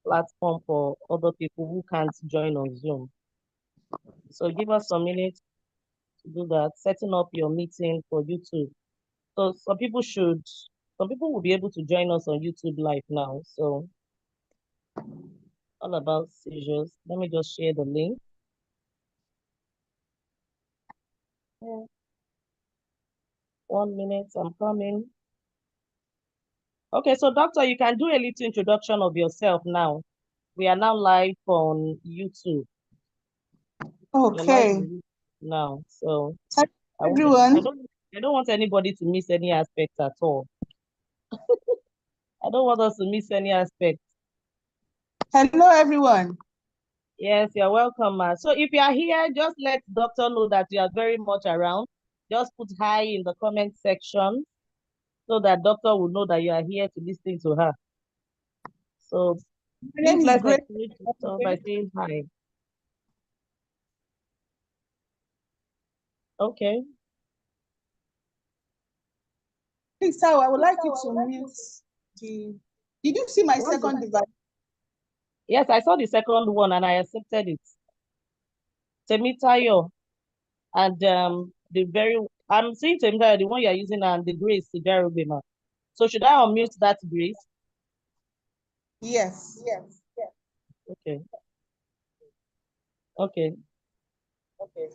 platform for other people who can't join on Zoom. So give us some minutes to do that, setting up your meeting for YouTube. So some people will be able to join us on YouTube live now. So all about seizures. Let me just share the link. Yeah. 1 minute, I'm coming. Okay, so doctor, you can do a little introduction of yourself now. We are now live on YouTube. You're live Okay. on YouTube now. So Hi, I want everyone. I don't want anybody to miss any aspect at all. I don't want us to miss any aspect. Hello, everyone. Yes, you're welcome, ma. So if you are here, just let doctor know that you are very much around. Just put hi in the comment section so that doctor will know that you are here to listen to her. So My name please is let's Grace. encourage doctor by saying hi. Okay. Please, sir, I would like you to mute the. Did you see my second device? Yes, I saw the second one and I accepted it. Temitayo and I'm seeing Temitayo, the one you're using, and the Grace Sijarubima. So should I unmute that Grace? Yes. Okay. Okay.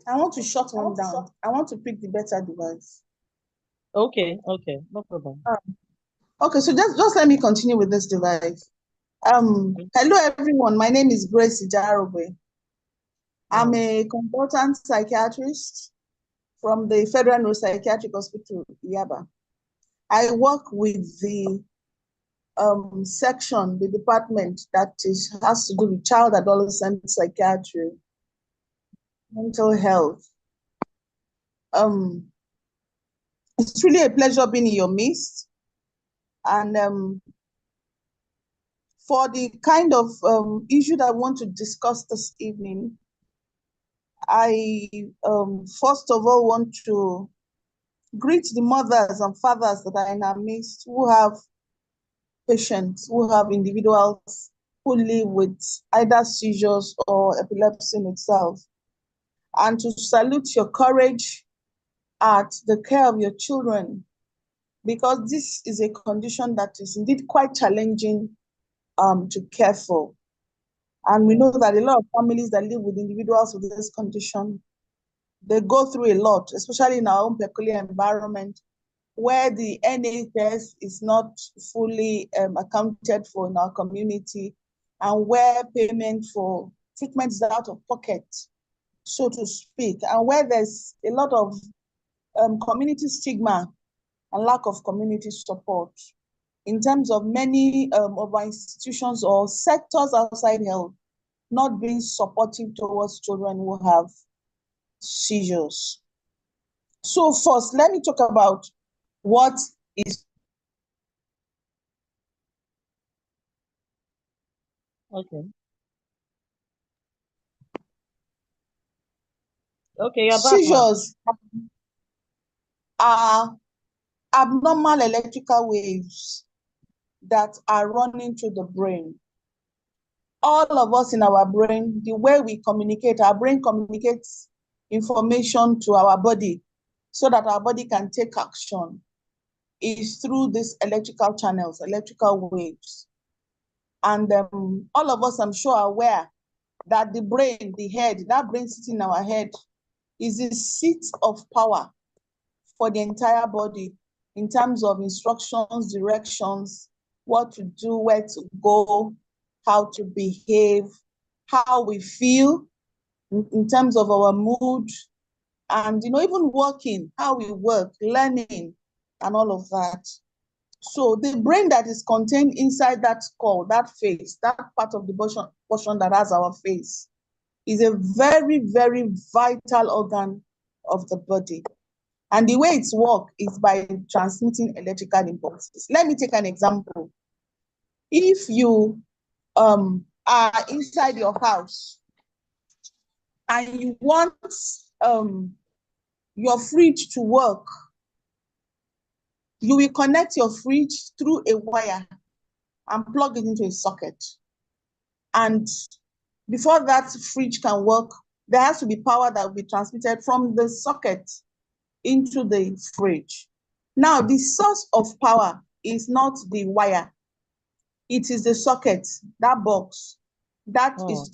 I want to shut one down. I want to pick the better device. Okay. Okay. No problem. Okay, so just let me continue with this device. Hello, everyone. My name is Grace Ijarogbe. I'm a consultant psychiatrist from the Federal Neuropsychiatric Hospital, Yaba. I work with the section, the department that has to do with child adolescent psychiatry, mental health. It's really a pleasure being in your midst. And for the kind of issue that I want to discuss this evening, I first of all want to greet the mothers and fathers that are in our midst who have patients, who have individuals who live with either seizures or epilepsy in itself, and to salute your courage at the care of your children, because this is a condition that is indeed quite challenging to care for. And we know that a lot of families that live with individuals with this condition, they go through a lot, especially in our own peculiar environment, where the NHS is not fully accounted for in our community, and where payment for treatment is out of pocket, so to speak, and where there's a lot of community stigma and lack of community support in terms of many of our institutions or sectors outside health not being supportive towards children who have seizures. So first, let me talk about what is. Okay. Okay, you're back, ma. Seizures are abnormal electrical waves that are running through the brain. All of us in our brain, the way we communicate, our brain communicates information to our body so that our body can take action, is through these electrical channels, electrical waves. And all of us, I'm sure, are aware that the brain, the head, that brain sitting in our head is the seat of power for the entire body in terms of instructions, directions, what to do, where to go, how to behave, how we feel in terms of our mood, and even working, how we work, learning, and all of that. So the brain that is contained inside that skull, that face, that part of the portion that has our face, is a very, very vital organ of the body. And the way it's works is by transmitting electrical impulses. Let me take an example. If you are inside your house and you want your fridge to work, you will connect your fridge through a wire and plug it into a socket. And before that fridge can work, there has to be power that will be transmitted from the socket into the fridge. Now, the source of power is not the wire. It is the socket, that box. That is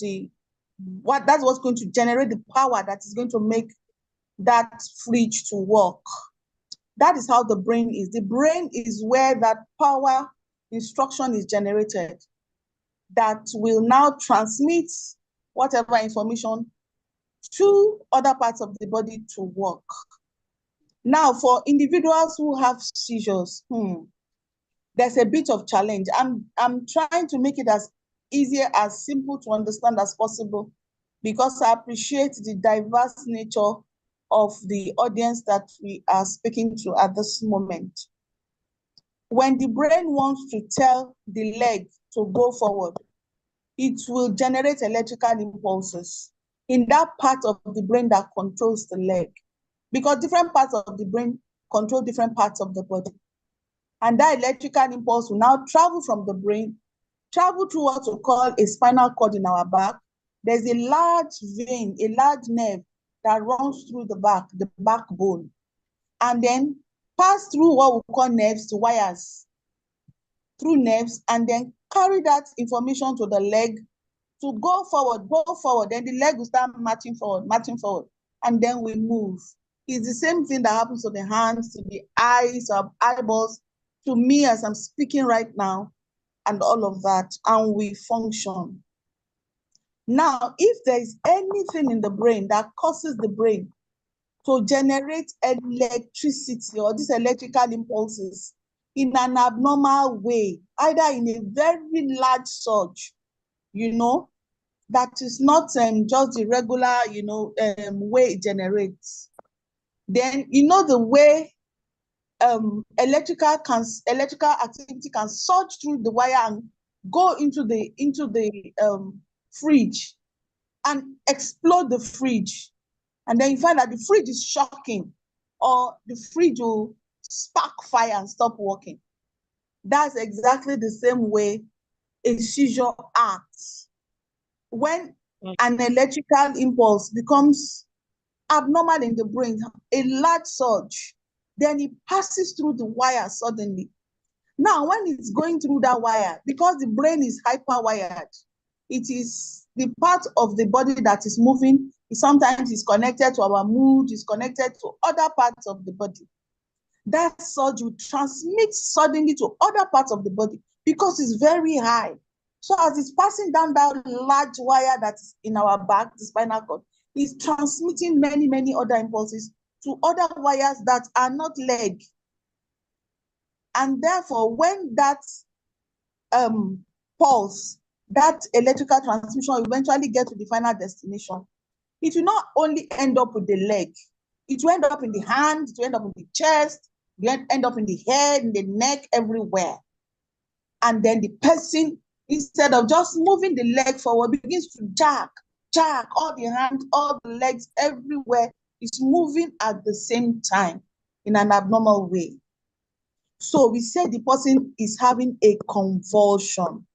that's what's going to generate the power that is going to make that fridge to work. That is how the brain is. The brain is where that power instruction is generated that will now transmit whatever information to other parts of the body to work. Now, for individuals who have seizures, there's a bit of challenge. I'm trying to make it as easy, as simple to understand as possible, because I appreciate the diverse nature of the audience that we are speaking to at this moment. When the brain wants to tell the leg to go forward, it will generate electrical impulses in that part of the brain that controls the leg, because different parts of the brain control different parts of the body. And that electrical impulse will now travel from the brain, travel through what we call a spinal cord in our back. There's a large vein, a large nerve that runs through the backbone, and then pass through what we call nerves to wires, through nerves, and then carry that information to the leg to go forward. Then the leg will start marching forward, and then we move. It's the same thing that happens to the hands, to the eyes, or eyeballs, to me as I'm speaking right now, and all of that, and we function. Now, if there is anything in the brain that causes the brain to generate electricity or these electrical impulses in an abnormal way, either in a very large surge, that is not just the regular, way it generates, then the way electrical activity can surge through the wire and go into the fridge and explode the fridge. And then you find that the fridge is shocking, or the fridge will spark fire and stop working. That's exactly the same way a seizure acts. When an electrical impulse becomes abnormal in the brain, a large surge, then it passes through the wire suddenly. Now, when it's going through that wire, because the brain is hyper-wired, it is the part of the body that is moving. Sometimes it's connected to our mood, it's connected to other parts of the body. That surge will transmit suddenly to other parts of the body because it's very high. So as it's passing down that large wire that is in our back, the spinal cord, it's transmitting many, many other impulses to other wires that are not leg. And therefore, when that pulse, that electrical transmission will eventually get to the final destination, it will not only end up with the leg, it will end up in the hand, it will end up in the chest, it will end up in the head, in the neck, everywhere. And then the person, instead of just moving the leg forward, begins to jerk, all the hands, all the legs, everywhere is moving at the same time in an abnormal way. So we say the person is having a convulsion.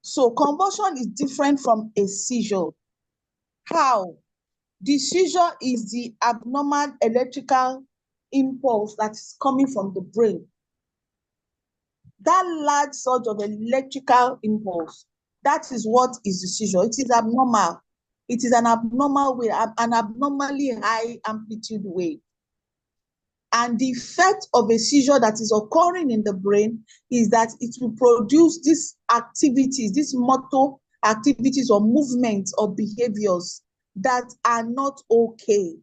So convulsion is different from a seizure. How? The seizure is the abnormal electrical impulse that is coming from the brain. That large surge of electrical impulse, that is what is the seizure. It is abnormal. It is an abnormal wave, an abnormally high amplitude wave. And the effect of a seizure that is occurring in the brain is that it will produce these activities, these motor activities or movements or behaviors that are not okay,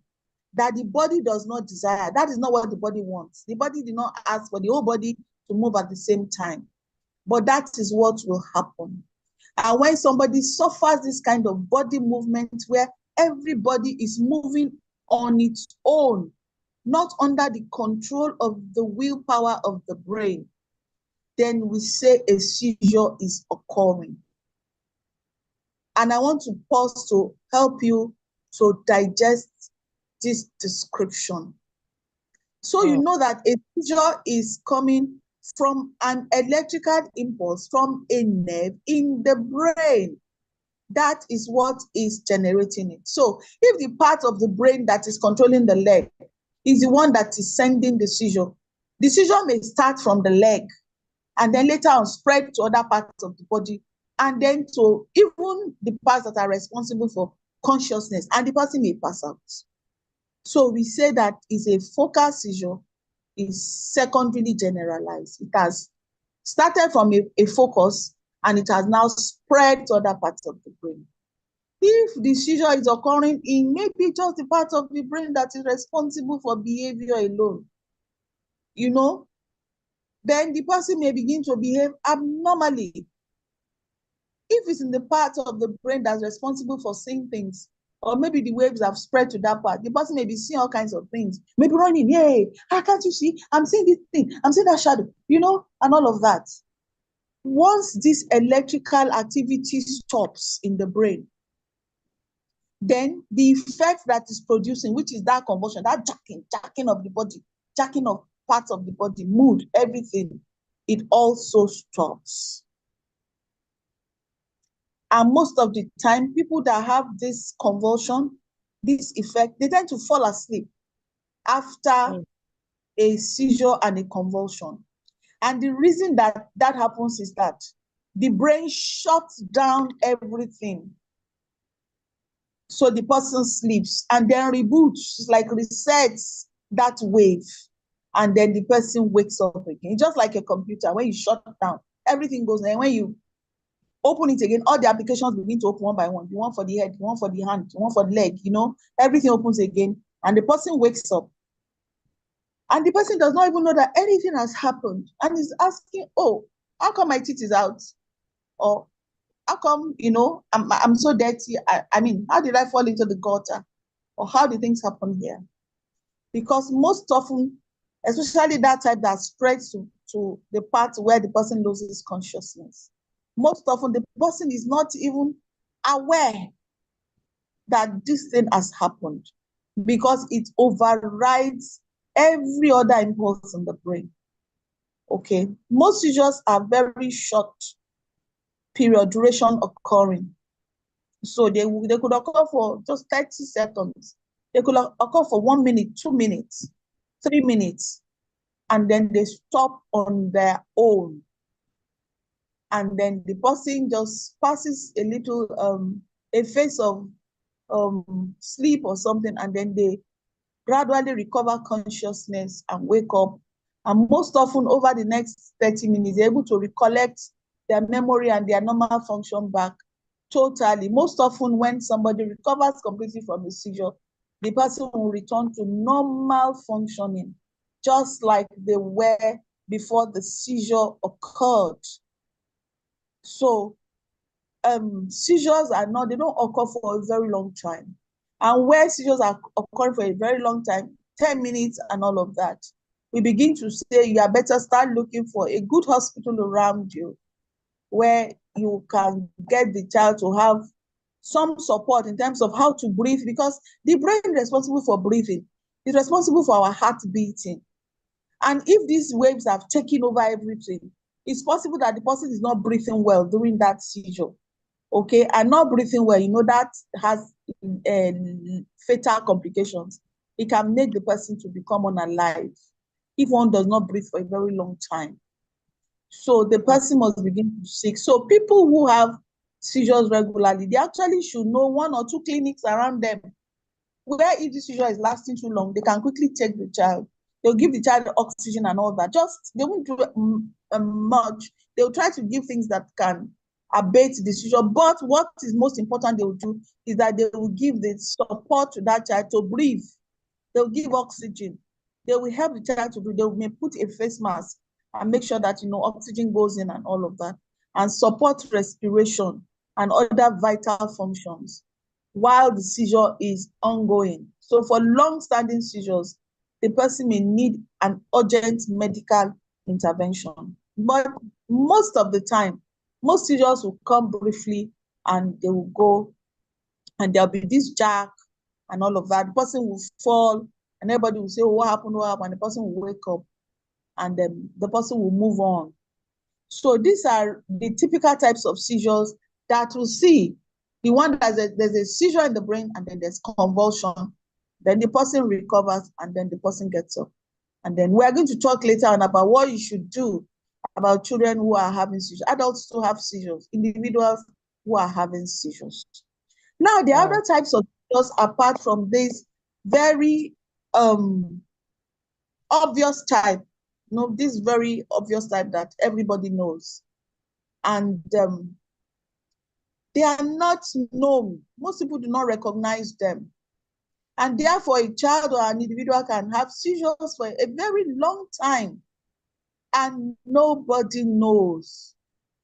that the body does not desire. That is not what the body wants. The body did not ask for the whole body to move at the same time. But that is what will happen. And when somebody suffers this kind of body movement where everybody is moving on its own, not under the control of the willpower of the brain, then we say a seizure is occurring. And I want to pause to help you to digest this description. So you know that a seizure is coming from an electrical impulse from a nerve in the brain. That is what is generating it. So if the part of the brain that is controlling the leg is the one that is sending the seizure may start from the leg and then later on spread to other parts of the body and then to even the parts that are responsible for consciousness, and the person may pass out. So we say that is a focal seizure, is secondarily generalized. It has started from a focus and it has now spread to other parts of the brain. If the seizure is occurring in maybe just the part of the brain that is responsible for behavior alone, then the person may begin to behave abnormally. If it's in the part of the brain that's responsible for seeing things, or maybe the waves have spread to that part, the person may be seeing all kinds of things, maybe running, hey, how can't you see? I'm seeing this thing, I'm seeing that shadow, and all of that. Once this electrical activity stops in the brain, then the effect that is producing, which is that convulsion, that jacking of the body, jacking of parts of the body, mood, everything, it also stops. And most of the time, people that have this convulsion, this effect, they tend to fall asleep after a seizure and a convulsion. And the reason that that happens is that the brain shuts down everything. So the person sleeps and then reboots, it's like resets that wave. And then the person wakes up again. It's just like a computer. When you shut down, everything goes. And when you open it again, all the applications begin to open one by one. The one for the head, the one for the hand, the one for the leg, everything opens again. And the person wakes up. And the person does not even know that anything has happened. And is asking, oh, how come my teeth is out? Or how come, I'm so dirty? I mean, how did I fall into the gutter? Or how did things happen here? Because most often, especially that type that spreads to the part where the person loses consciousness, most often the person is not even aware that this thing has happened because it overrides every other impulse in the brain. Okay, most seizures are very short period duration occurring. So they could occur for just 30 seconds. They could occur for 1 minute, 2 minutes, 3 minutes, and then they stop on their own. And then the person just passes a little, a phase of sleep or something, and then they gradually recover consciousness and wake up. And most often over the next 30 minutes, they're able to recollect their memory and their normal function back totally. Most often when somebody recovers completely from a seizure, the person will return to normal functioning, just like they were before the seizure occurred. So seizures they don't occur for a very long time. And where seizures are occurring for a very long time, 10 minutes and all of that, we begin to say you are better start looking for a good hospital around you where you can get the child to have some support in terms of how to breathe, because the brain is responsible for breathing. It's responsible for our heart beating. And if these waves have taken over everything, it's possible that the person is not breathing well during that seizure. Okay, and not breathing well, that has fatal complications. It can make the person to become unalive if one does not breathe for a very long time. So the person must begin to seek. So people who have seizures regularly, they actually should know 1 or 2 clinics around them where if the seizure is lasting too long, they can quickly take the child. They'll give the child oxygen and all that. They won't do much. They'll try to give things that can abate the seizure. But what is most important they will do is that they will give the support to that child to breathe. They'll give oxygen. They will help the child to breathe. They may put a face mask and make sure that oxygen goes in and all of that, and support respiration and other vital functions while the seizure is ongoing. So for long-standing seizures, the person may need an urgent medical intervention. But most of the time, most seizures will come briefly and they will go, and there'll be this jerk and all of that. The person will fall and everybody will say, oh, what happened? What happened? And the person will wake up. and then the person will move on. So these are the typical types of seizures that we'll see. The one that there's a seizure in the brain and then there's convulsion. Then the person recovers and then the person gets up. And then we're going to talk later on about what you should do about children who are having seizures, adults who have seizures, individuals who are having seizures. Now, the other types of seizures, apart from this very obvious type, this very obvious type that everybody knows, and they are not known. Most people do not recognize them. And therefore, a child or an individual can have seizures for a very long time and nobody knows.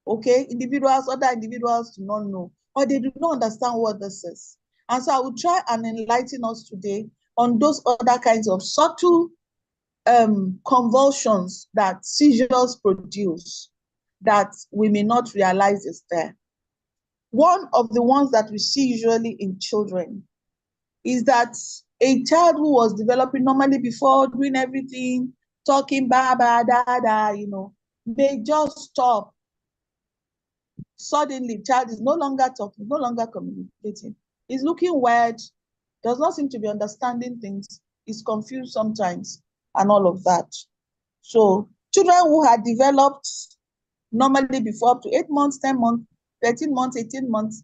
Okay, other individuals do not know, or they do not understand what this is. And so I will try and enlighten us today on those other kinds of subtle convulsions that seizures produce that we may not realize is there. One of the ones that we see usually in children is that a child who was developing normally before, doing everything, talking ba ba da da, may just stop. Suddenly, child is no longer talking, no longer communicating. He's looking weird, does not seem to be understanding things, is confused sometimes, and all of that. So children who had developed normally before up to 8 months, 10 months, 13 months, 18 months,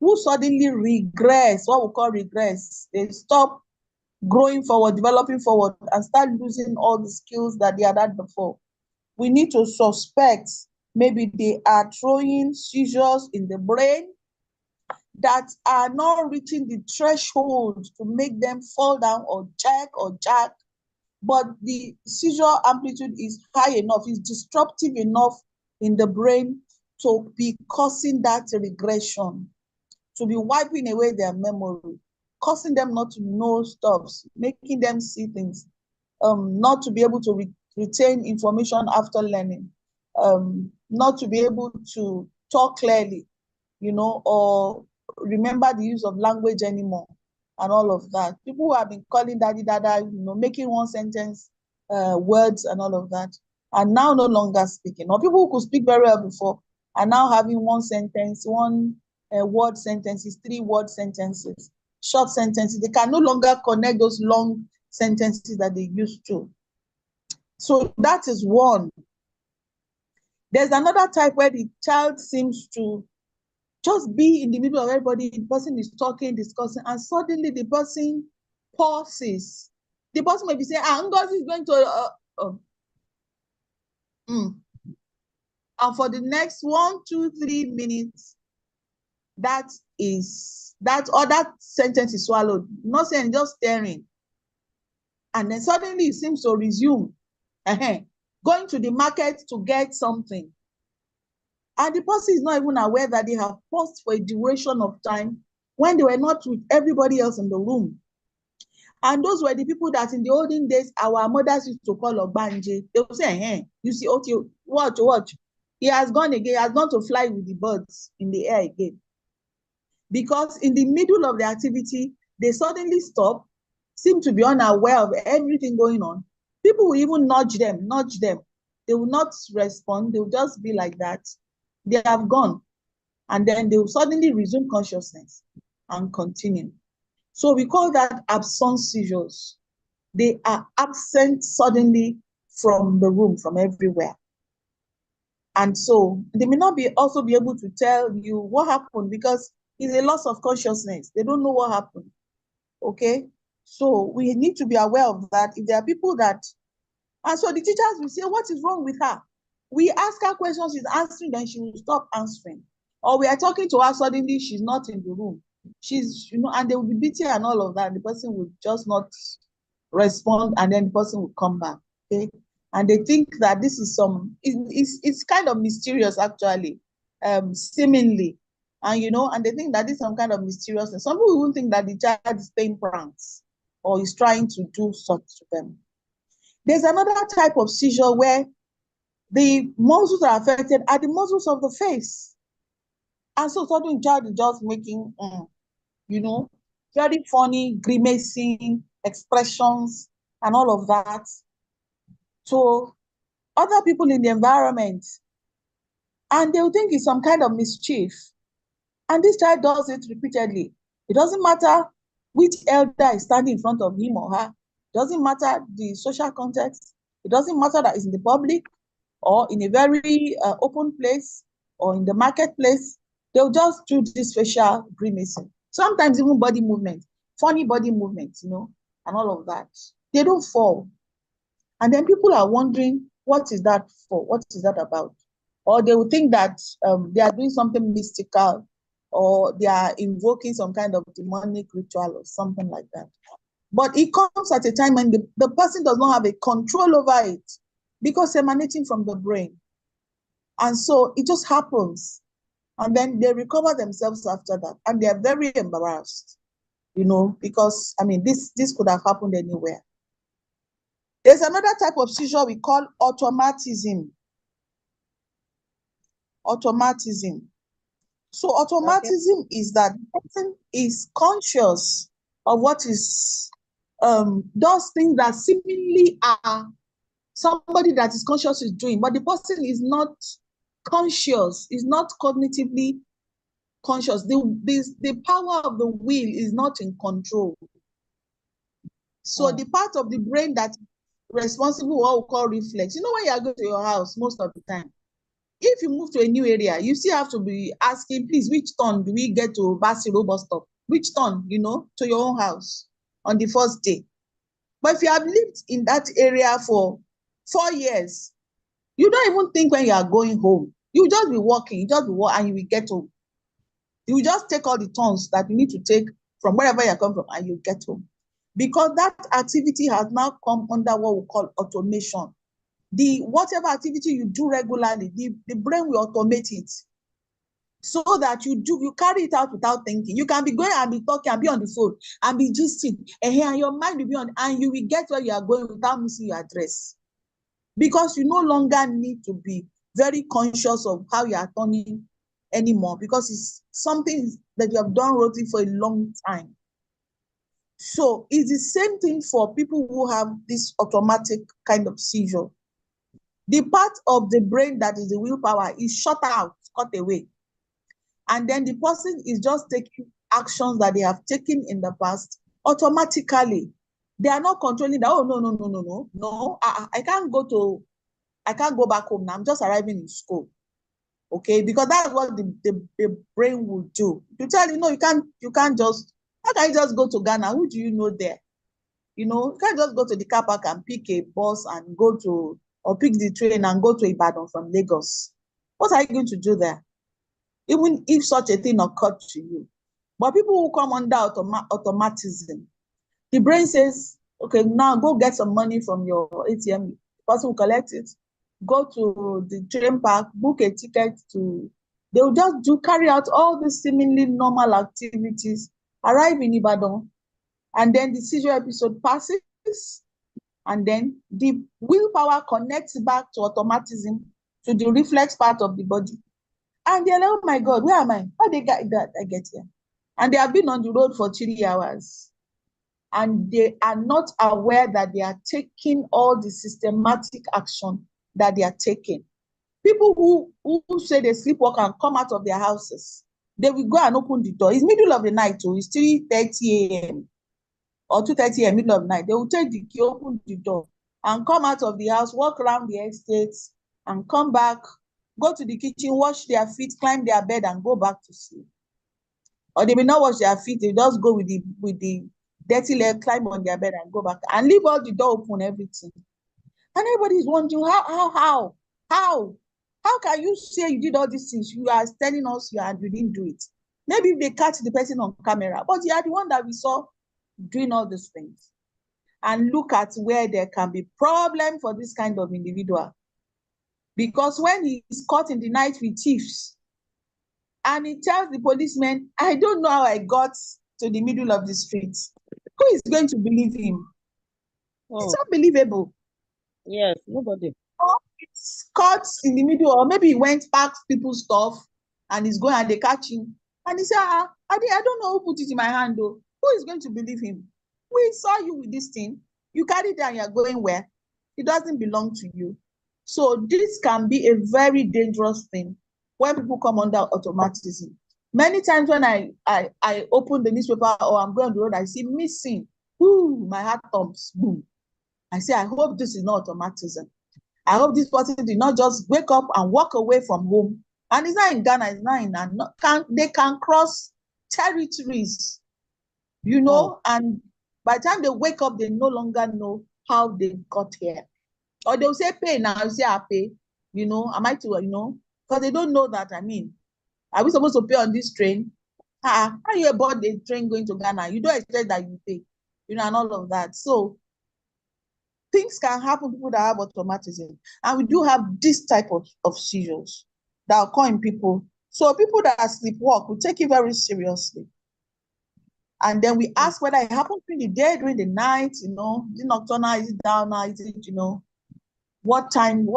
who suddenly regress, what we call regress, they stop growing forward, developing forward, and start losing all the skills that they had before. We need to suspect maybe they are throwing seizures in the brain that are not reaching the threshold to make them fall down or jack, but the seizure amplitude is high enough, is disruptive enough in the brain to be causing that regression, to be wiping away their memory, causing them not to know stuff, making them see things, not to be able to retain information after learning, not to be able to talk clearly, or remember the use of language anymore, and all of that. People who have been calling daddy dada, making one sentence words and all of that, are now no longer speaking. Or people who could speak very well before are now having one sentence, one word sentences, 3-word sentences, short sentences. They can no longer connect those long sentences that they used to. So that is one. There's another type where the child seems to just be in the middle of everybody. The person is talking, discussing, and suddenly the person pauses. The person may be saying, Ngozi is going to, and for the next 1, 2, 3 minutes, that sentence is swallowed. Not saying, just staring. And then suddenly it seems to resume. Going to the market to get something. And the person is not even aware that they have paused for a duration of time when they were not with everybody else in the room. And those were the people that in the olden days, our mothers used to call Ogbanje. They would say, you see, okay, watch. He has gone again, he has gone to fly with the birds in the air again. Because in the middle of the activity, they suddenly stop, seem to be unaware of everything going on. People will even nudge them. They will not respond. They will just be like that. They have gone. And then they will suddenly resume consciousness and continue. So we call that absence seizures. They are absent suddenly from the room, from everywhere. And so they may not also be able to tell you what happened because it's a loss of consciousness. They don't know what happened. Okay? So we need to be aware of that. If there are people that, and so the teachers will say, what is wrong with her? We ask her questions, she's answering, then she will stop answering. Or we are talking to her, suddenly she's not in the room. She's, and they will be beating and all of that. The person will just not respond, and then the person will come back. Okay? And they think that this is it's kind of mysterious actually, seemingly. And and they think that this is some kind of mysteriousness. Some people even think that the child is playing pranks or is trying to do something to them. There's another type of seizure where the muscles that are affected are the muscles of the face. And so suddenly the child is just making, very funny, grimacing expressions and all of that. So other people in the environment, and they'll think it's some kind of mischief. And this child does it repeatedly. It doesn't matter which elder is standing in front of him or her. It doesn't matter the social context. It doesn't matter that it's in the public or in a very open place or in the marketplace. They'll just do this facial grimacing. Sometimes even body movement, funny body movements, and all of that. They don't fall. And then people are wondering, what is that for? What is that about? Or they will think that they are doing something mystical, or they are invoking some kind of demonic ritual or something like that. But it comes at a time when the person does not have a control over it, because emanating from the brain. And so it just happens. And then they recover themselves after that. And they are very embarrassed, because, this could have happened anywhere. There's another type of seizure we call automatism. Automatism. So automatism is that the person is conscious of what is, those things that seemingly are somebody that is conscious is doing, but the person is not conscious, is not cognitively conscious. The power of the will is not in control. So the part of the brain that responsible for what we call reflex, when you are going to your house most of the time, if you move to a new area, you still have to be asking, please, which turn do we get to Basiro bus stop? Which turn, to your own house on the first day? But if you have lived in that area for 4 years, you don't even think when you are going home. You just be walking, and you will get home. You will just take all the turns that you need to take from wherever you come from, and you get home. Because that activity has now come under what we call automation. Whatever activity you do regularly, the brain will automate it, so that you carry it out without thinking. You can be going and be talking and be on the phone and be gisting, and your mind will be on, and you will get where you are going without missing your address, because you no longer need to be very conscious of how you are turning anymore, because it's something that you have done routinely for a long time. So it's the same thing for people who have this automatic kind of seizure. The part of the brain that is the willpower is shut out, cut away. And then the person is just taking actions that they have taken in the past automatically. They are not controlling that, oh, no, I can't go back home now. I'm just arriving in school. Okay, because that's what the brain will do. To tell you, no, you can't just, how can you just go to Ghana? Who do you know there? You can't just go to the car park and pick a bus and or pick the train and go to Ibadan from Lagos. What are you going to do there? Even if such a thing occurred to you. But people who come under automatism, the brain says, okay, now go get some money from your ATM. The person will collect it, go to the train park, book a ticket they will just carry out all the seemingly normal activities, arrive in Ibadan, and then the seizure episode passes, and then the willpower connects back to automatism, to the reflex part of the body. And they're like, oh my God, where am I? How did I get here? And they have been on the road for 3 hours. And they are not aware that they are taking all the systematic action that they are taking. People who say they sleepwalk and come out of their houses, they will go and open the door. It's middle of the night, so it's 3:30 a.m. or 2:30 a.m., middle of the night. They will take the key, open the door, and come out of the house, walk around the estates, and come back, go to the kitchen, wash their feet, climb their bed, and go back to sleep. Or they may not wash their feet, they just go with the dirty leg, climb on their bed and go back, and leave all the door open, everything. And everybody is wondering, how can you say you did all these things? You are telling us you didn't do it. Maybe if they catch the person on camera, but you are the one that we saw doing all these things. And look at where there can be problem for this kind of individual. Because when he is caught in the night with thieves, and he tells the policeman, I don't know how I got to the middle of the street, who is going to believe him? It's unbelievable. Yes, nobody. Or it's caught in the middle, or maybe he went past people's stuff and he's going and they catch him. And he said, I don't know who put it in my hand though. Who is going to believe him? We saw you with this thing. You carry it and you're going where? It doesn't belong to you. So this can be a very dangerous thing when people come under automatism. Many times when I open the newspaper or I'm going on the road, I see missing. Ooh, my heart thumps. Boom. I say, I hope this is not automatism. I hope this person did not just wake up and walk away from home. And it's not in Ghana, it's not in they can cross territories, Mm. and by the time they wake up, they no longer know how they got here. Or they'll say pay now, you say I pay, am I to, because they don't know that. I mean, are we supposed to pay on this train? How you aboard the train going to Ghana? You don't expect that you pay, and all of that. So things can happen to people that have automatism. And we do have this type of seizures that occur in people. So people that sleepwalk, we take it very seriously. And then we Mm. ask whether it happens during the day, during the night, is it nocturnal, is it downer, is it, what time,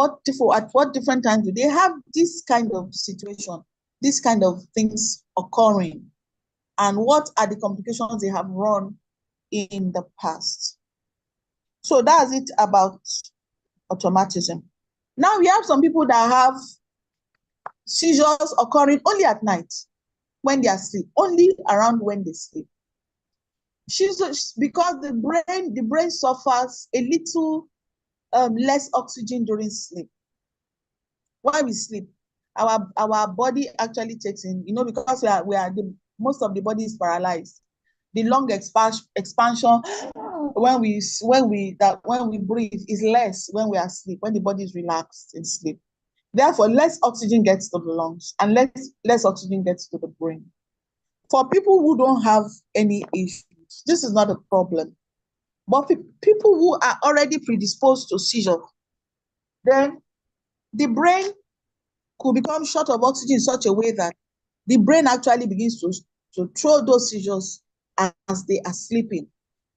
at what different times do they have this kind of situation, this kind of things occurring, and what are the complications they have run in the past. So that's it about automatism. Now we have some people that have seizures occurring only at night when they are asleep, only around when they sleep. Because the brain suffers a little less oxygen during sleep. When we sleep, our body actually takes in, because most of the body is paralyzed. The lung expansion when we breathe is less when we are asleep, when the body is relaxed in sleep. Therefore, less oxygen gets to the lungs and less oxygen gets to the brain. For people who don't have any issues, this is not a problem. But people who are already predisposed to seizure, then the brain could become short of oxygen in such a way that the brain actually begins to throw those seizures as they are sleeping.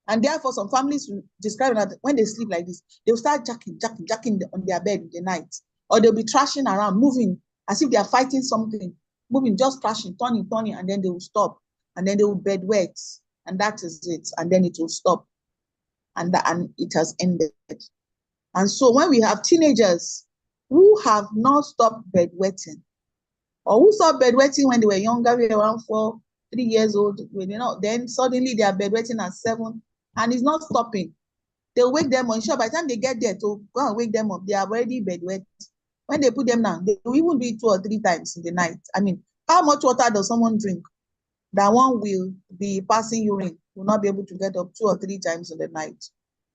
And therefore, some families will describe that when they sleep like this, they'll start jacking on their bed in the night. Or they'll be thrashing around, moving as if they are fighting something, moving, just thrashing, turning, and then they will stop. And then they will bedwet. And that is it. And then it will stop. And it has ended. And so when we have teenagers who have not stopped bedwetting, or who stopped bedwetting when they were younger, around 3 years old, then suddenly they are bedwetting at 7, and it's not stopping. They'll wake them up. Sure, by the time they get there to go and wake them up, they are already bedwet. When they put them down, they will even do it 2 or 3 times in the night. I mean, how much water does someone drink that one will be passing urine, will not be able to get up 2 or 3 times in the night?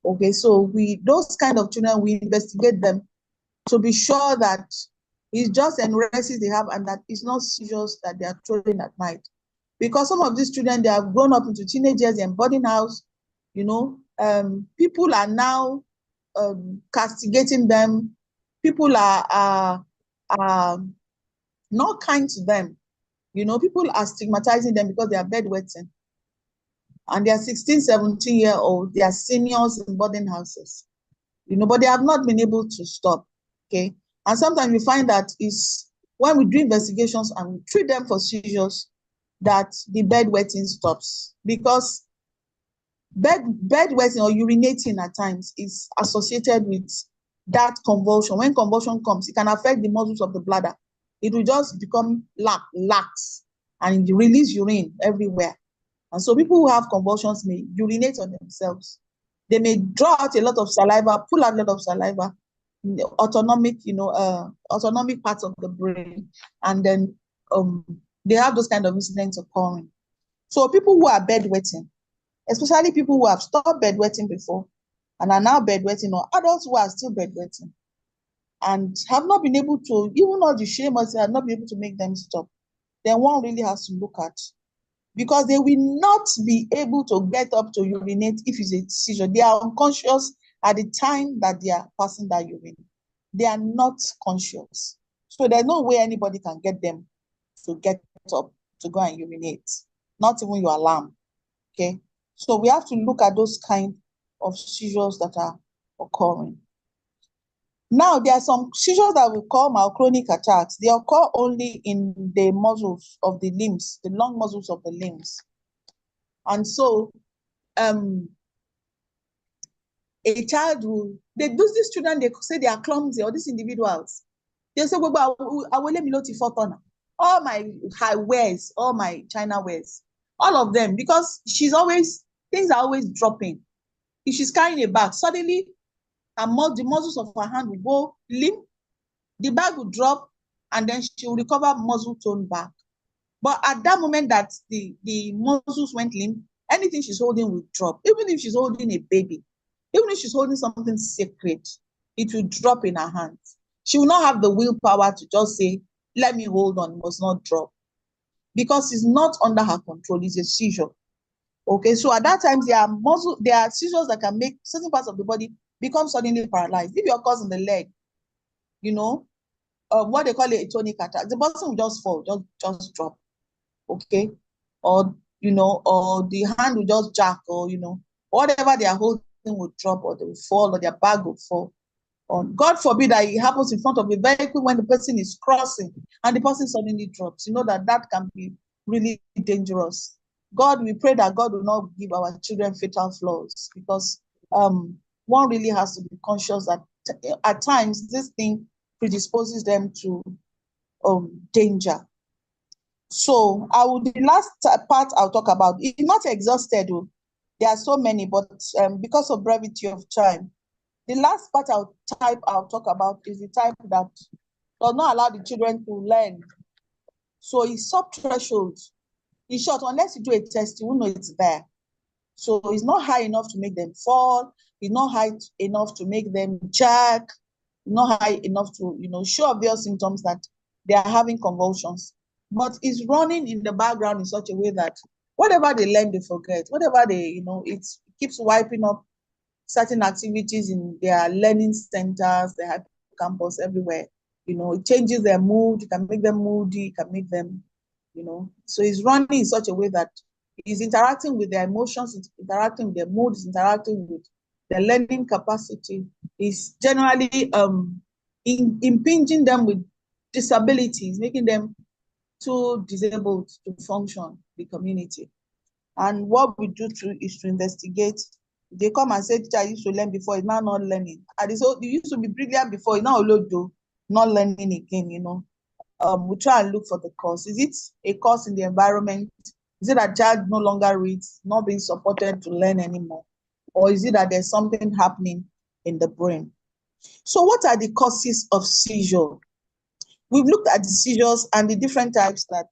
Okay, so those kind of children, we investigate them to be sure that it's just enuresis they have and that it's not seizures that they are throwing at night. Because some of these children, they have grown up into teenagers in boarding house, people are now castigating them. People are not kind to them. People are stigmatizing them because they are bedwetting. And they are 16, 17-year-old, they are seniors in boarding houses. But they have not been able to stop. Okay. And sometimes we find that is when we do investigations and we treat them for seizures that the bedwetting stops, because bedwetting or urinating at times is associated with that convulsion. When convulsion comes, it can affect the muscles of the bladder. It will just become lax and release urine everywhere. And so people who have convulsions may urinate on themselves. They may draw out a lot of saliva, pull out a lot of saliva, autonomic parts of the brain, and then they have those kind of incidents occurring. So people who are bedwetting, especially people who have stopped bedwetting before and are now bedwetting, or adults who are still bedwetting and have not been able to, even though the shame us, have not been able to make them stop, then one really has to look at, because they will not be able to get up to urinate if it's a seizure. They are unconscious at the time that they are passing that urine. They are not conscious. So there's no way anybody can get them to get up to go and urinate, not even your alarm. Okay. So we have to look at those kind of seizures that are occurring. Now, there are some seizures that we call myoclonic attacks. They occur only in the muscles of the limbs, the lung muscles of the limbs. And so a child will, these children, they say they are clumsy, or these individuals. They say, all my high wears, all my China wears, all of them, because things are always dropping. If she's carrying a bag, suddenly the muscles of her hand will go limp, the bag will drop, and then she will recover muscle tone back. But at that moment that the muscles went limp, anything she's holding will drop. Even if she's holding a baby, even if she's holding something sacred, it will drop in her hands. She will not have the willpower to just say, let me hold on, it must not drop. Because it's not under her control, it's a seizure. Okay, so at that time, there are seizures that can make certain parts of the body become suddenly paralyzed. If you're causing the leg, what they call it a tonic attack, the person will just fall, just drop. Okay, or or the hand will just jack, or whatever they are holding will drop, or they will fall, or their bag will fall. Or God forbid that it happens in front of a vehicle when the person is crossing and the person suddenly drops. That can be really dangerous. We pray that God will not give our children fatal flaws, because one really has to be conscious that at times this thing predisposes them to danger. So the last part I'll talk about, it's not exhausted. There are so many, but because of brevity of time, the last part I'll talk about is the type that does not allow the children to learn. So it's sub-threshold. In short, unless you do a test, you won't know it's there. So it's not high enough to make them fall. It's not high enough to make them jerk. Not high enough to, show obvious symptoms that they are having convulsions. But it's running in the background in such a way that whatever they learn, they forget. Whatever it keeps wiping up certain activities in their learning centers, they have campus everywhere. It changes their mood, it can make them moody, it can make them, so it's running in such a way that it's interacting with their emotions, it's interacting with their moods, interacting with their learning capacity, is generally impinging them with disabilities, making them too disabled to function in the community. And what we do is to investigate. They come and say, teacher, I used to learn before, it's now not learning. And so you used to be brilliant before, it's now not learning again, we try and look for the cause. Is it a cause in the environment? Is it that child no longer reads, not being supported to learn anymore? Or is it that there's something happening in the brain? So what are the causes of seizure? We've looked at the seizures and the different types that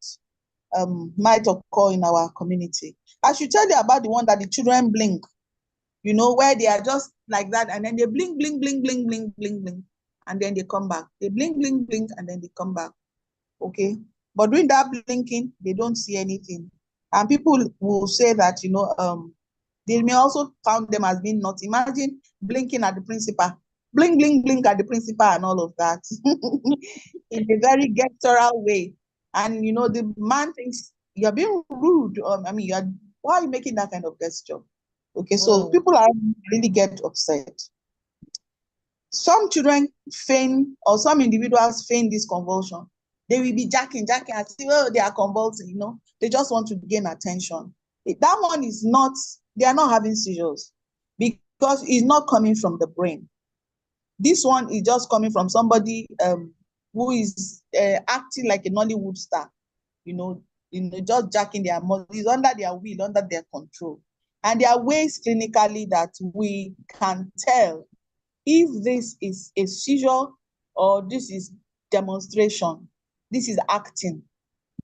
might occur in our community. I should tell you about the one that the children blink, where they are just like that, and then they blink, blink, blink, blink, blink, blink, blink, and then they come back. They blink, blink, blink, and then they come back. Okay, but during that blinking, they don't see anything, and people will say that they may also count them as being naughty. Imagine blinking at the principal, blink, blink, blink at the principal, and all of that in a very gestural way. And the man thinks you're being rude. Why are you making that kind of gesture? Okay, so people are really get upset. Some children feign, or some individuals feign this convulsion. They will be jacking, as if they are convulsing, they just want to gain attention. That one is not, they are not having seizures, because it's not coming from the brain. This one is just coming from somebody who is acting like a Nollywood star, just jacking their muscles. It's under their will, under their control. And there are ways clinically that we can tell if this is a seizure or this is demonstration, this is acting.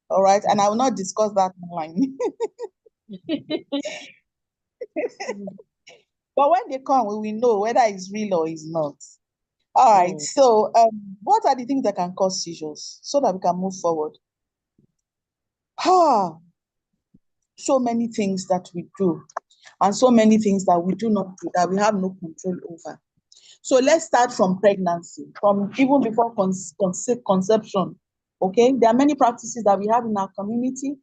All right. And I will not discuss that online. But when they come, we will know whether it's real or it's not. All right. So what are the things that can cause seizures so that we can move forward? So many things that we do, and so many things that we do not do, that we have no control over. So let's start from pregnancy, from even before conception. Okay, there are many practices that we have in our community.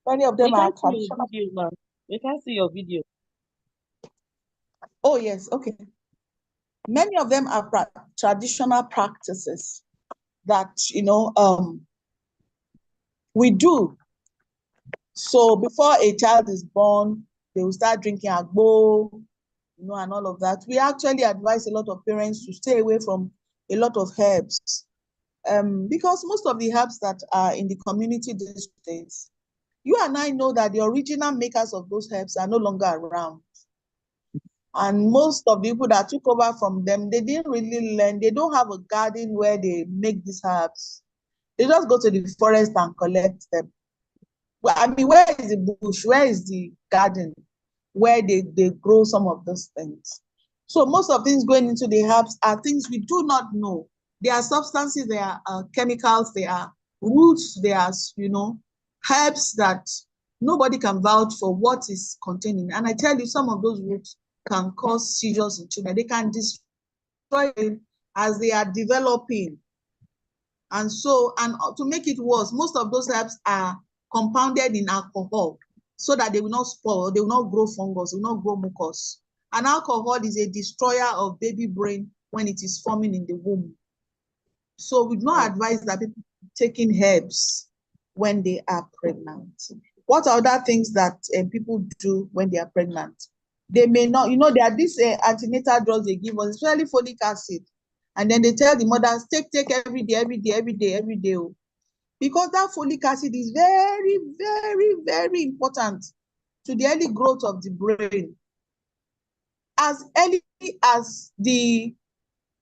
Many of them are traditional. We can see your video. Oh yes, okay. Many of them are traditional practices that we do. So before a child is born, they will start drinking agbo, and all of that. We actually advise a lot of parents to stay away from a lot of herbs, because most of the herbs that are in the community these days, you and I know that the original makers of those herbs are no longer around. And most of the people that took over from them, they didn't really learn. They don't have a garden where they make these herbs. They just go to the forest and collect them. Well, I mean, where is the bush? Where is the garden where they grow some of those things? So most of things going into the herbs are things we do not know. They are substances, they are chemicals, they are roots, they are, herbs that nobody can vouch for what is containing. And I tell you, some of those roots can cause seizures in children. They can destroy them as they are developing. And so, and to make it worse, most of those herbs are compounded in alcohol so that they will not spoil, they will not grow fungus, they will not grow mucus. And alcohol is a destroyer of baby brain when it is forming in the womb. So we do not advise that people taking herbs when they are pregnant. What are other things that people do when they are pregnant? They may not, there are these antenatal drugs they give us, especially folic acid. And then they tell the mothers, take every day, every day, every day, every day. Because that folic acid is very, very, very important to the early growth of the brain. As early as the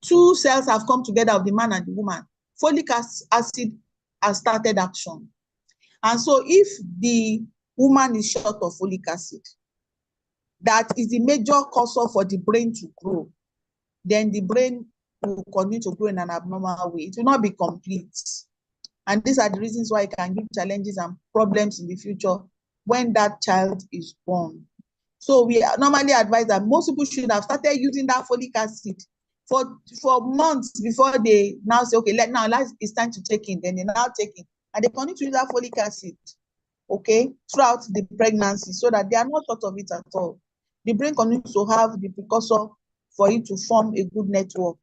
two cells have come together of the man and the woman, folic acid has started action. And so if the woman is short of folic acid, that is the major cause for the brain to grow, then the brain will continue to grow in an abnormal way. It will not be complete. And these are the reasons why it can give challenges and problems in the future when that child is born. So we normally advise that most people should have started using that folic acid for months before they now say, okay, it's time to take it. Then they now take it. And they continue to use that folic acid, okay, throughout the pregnancy so that they are not short of it at all. The brain continues to have the precursor for it to form a good network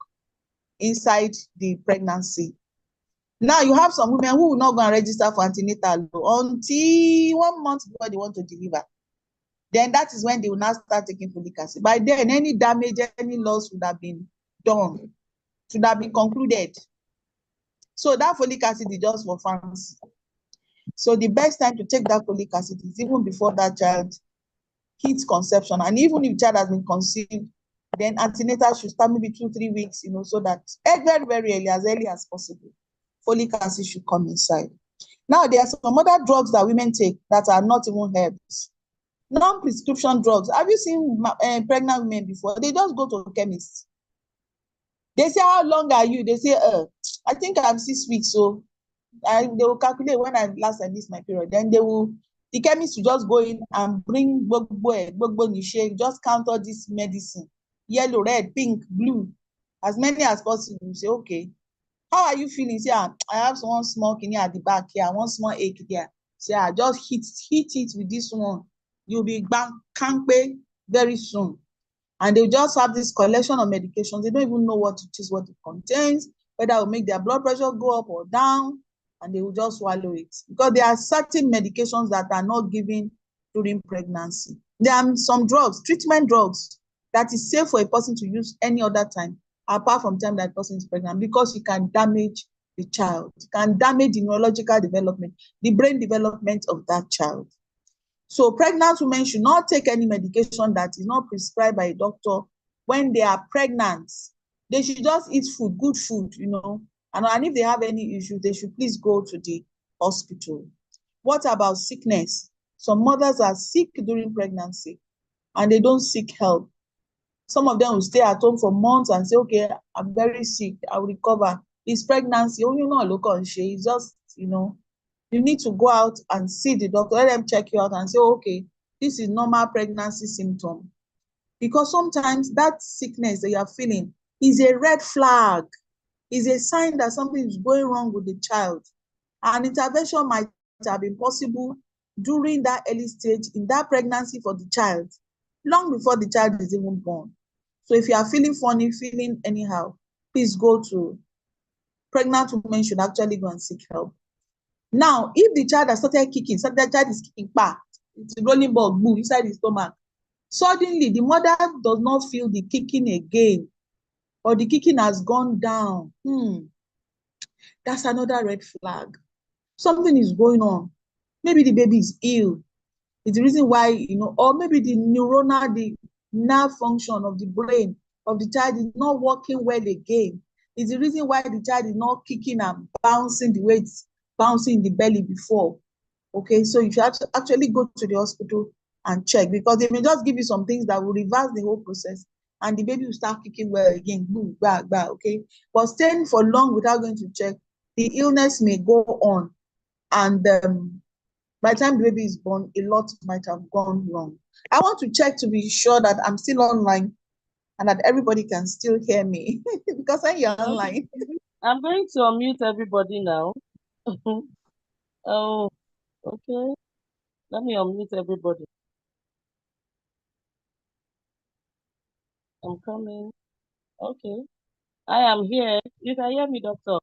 inside the pregnancy. Now you have some women who will not go and register for antenatal until 1 month before they want to deliver. Then that is when they will now start taking folic acid. By then, any damage, any loss would have been done, should have been concluded. So that folic acid is just for fancy. So the best time to take that folic acid is even before that child hits conception. And even if the child has been conceived, then antenatal should start maybe 2-3 weeks, so that very, very early as possible, folic acid should come inside. Now, there are some other drugs that women take that are not even herbs. Non-prescription drugs. Have you seen pregnant women before? They just go to a chemist. They say, how long are you? They say, I think I'm 6 weeks. So they will calculate when I missed my period. Then the chemist will just go in and bring just count all this medicine. Yellow, red, pink, blue, as many as possible. You say, okay, how are you feeling? Say, I have one small kidney at the back here, one small ache there. Say, I just hit it with this one. You'll be kampe very soon. And they'll just have this collection of medications. They don't even know what it contains, whether it will make their blood pressure go up or down, and they will just swallow it. Because there are certain medications that are not given during pregnancy. There are some drugs, treatment drugs, that is safe for a person to use any other time, apart from the time that person is pregnant, because it can damage the child. It can damage the neurological development, the brain development of that child. So pregnant women should not take any medication that is not prescribed by a doctor when they are pregnant. They should just eat food, good food, and if they have any issues, they should please go to the hospital. What about sickness? Some mothers are sick during pregnancy and they don't seek help. Some of them will stay at home for months and say, okay, I'm very sick, I will recover. It's pregnancy. It's just, you need to go out and see the doctor, let them check you out and say, okay, this is normal pregnancy symptom. Because sometimes that sickness that you're feeling is a red flag, is a sign that something is going wrong with the child. And intervention might have been possible during that early stage in that pregnancy for the child, long before the child is even born. So if you are feeling funny, feeling anyhow, please go to. Pregnant women should actually go and seek help. Now, if the child has started kicking, the child is kicking back, it's rolling ball, move inside the stomach. Suddenly, the mother does not feel the kicking again, or the kicking has gone down. That's another red flag. Something is going on. Maybe the baby is ill. It's the reason why, or maybe the nerve function of the brain of the child is not working well again. It's the reason why the child is not kicking and bouncing the way it's bouncing in the belly before. Okay, so you should actually go to the hospital and check, because they may just give you some things that will reverse the whole process, and the baby will start kicking well again. Boom, bah, bah, okay. But staying for long without going to check, the illness may go on, and by the time the baby is born, a lot might have gone wrong. I want to check to be sure that I'm still online and that everybody can still hear me because when you're Okay. online. I'm going to unmute everybody now. Oh, okay. Let me unmute everybody. I'm coming. Okay. I am here. You can hear me, doctor.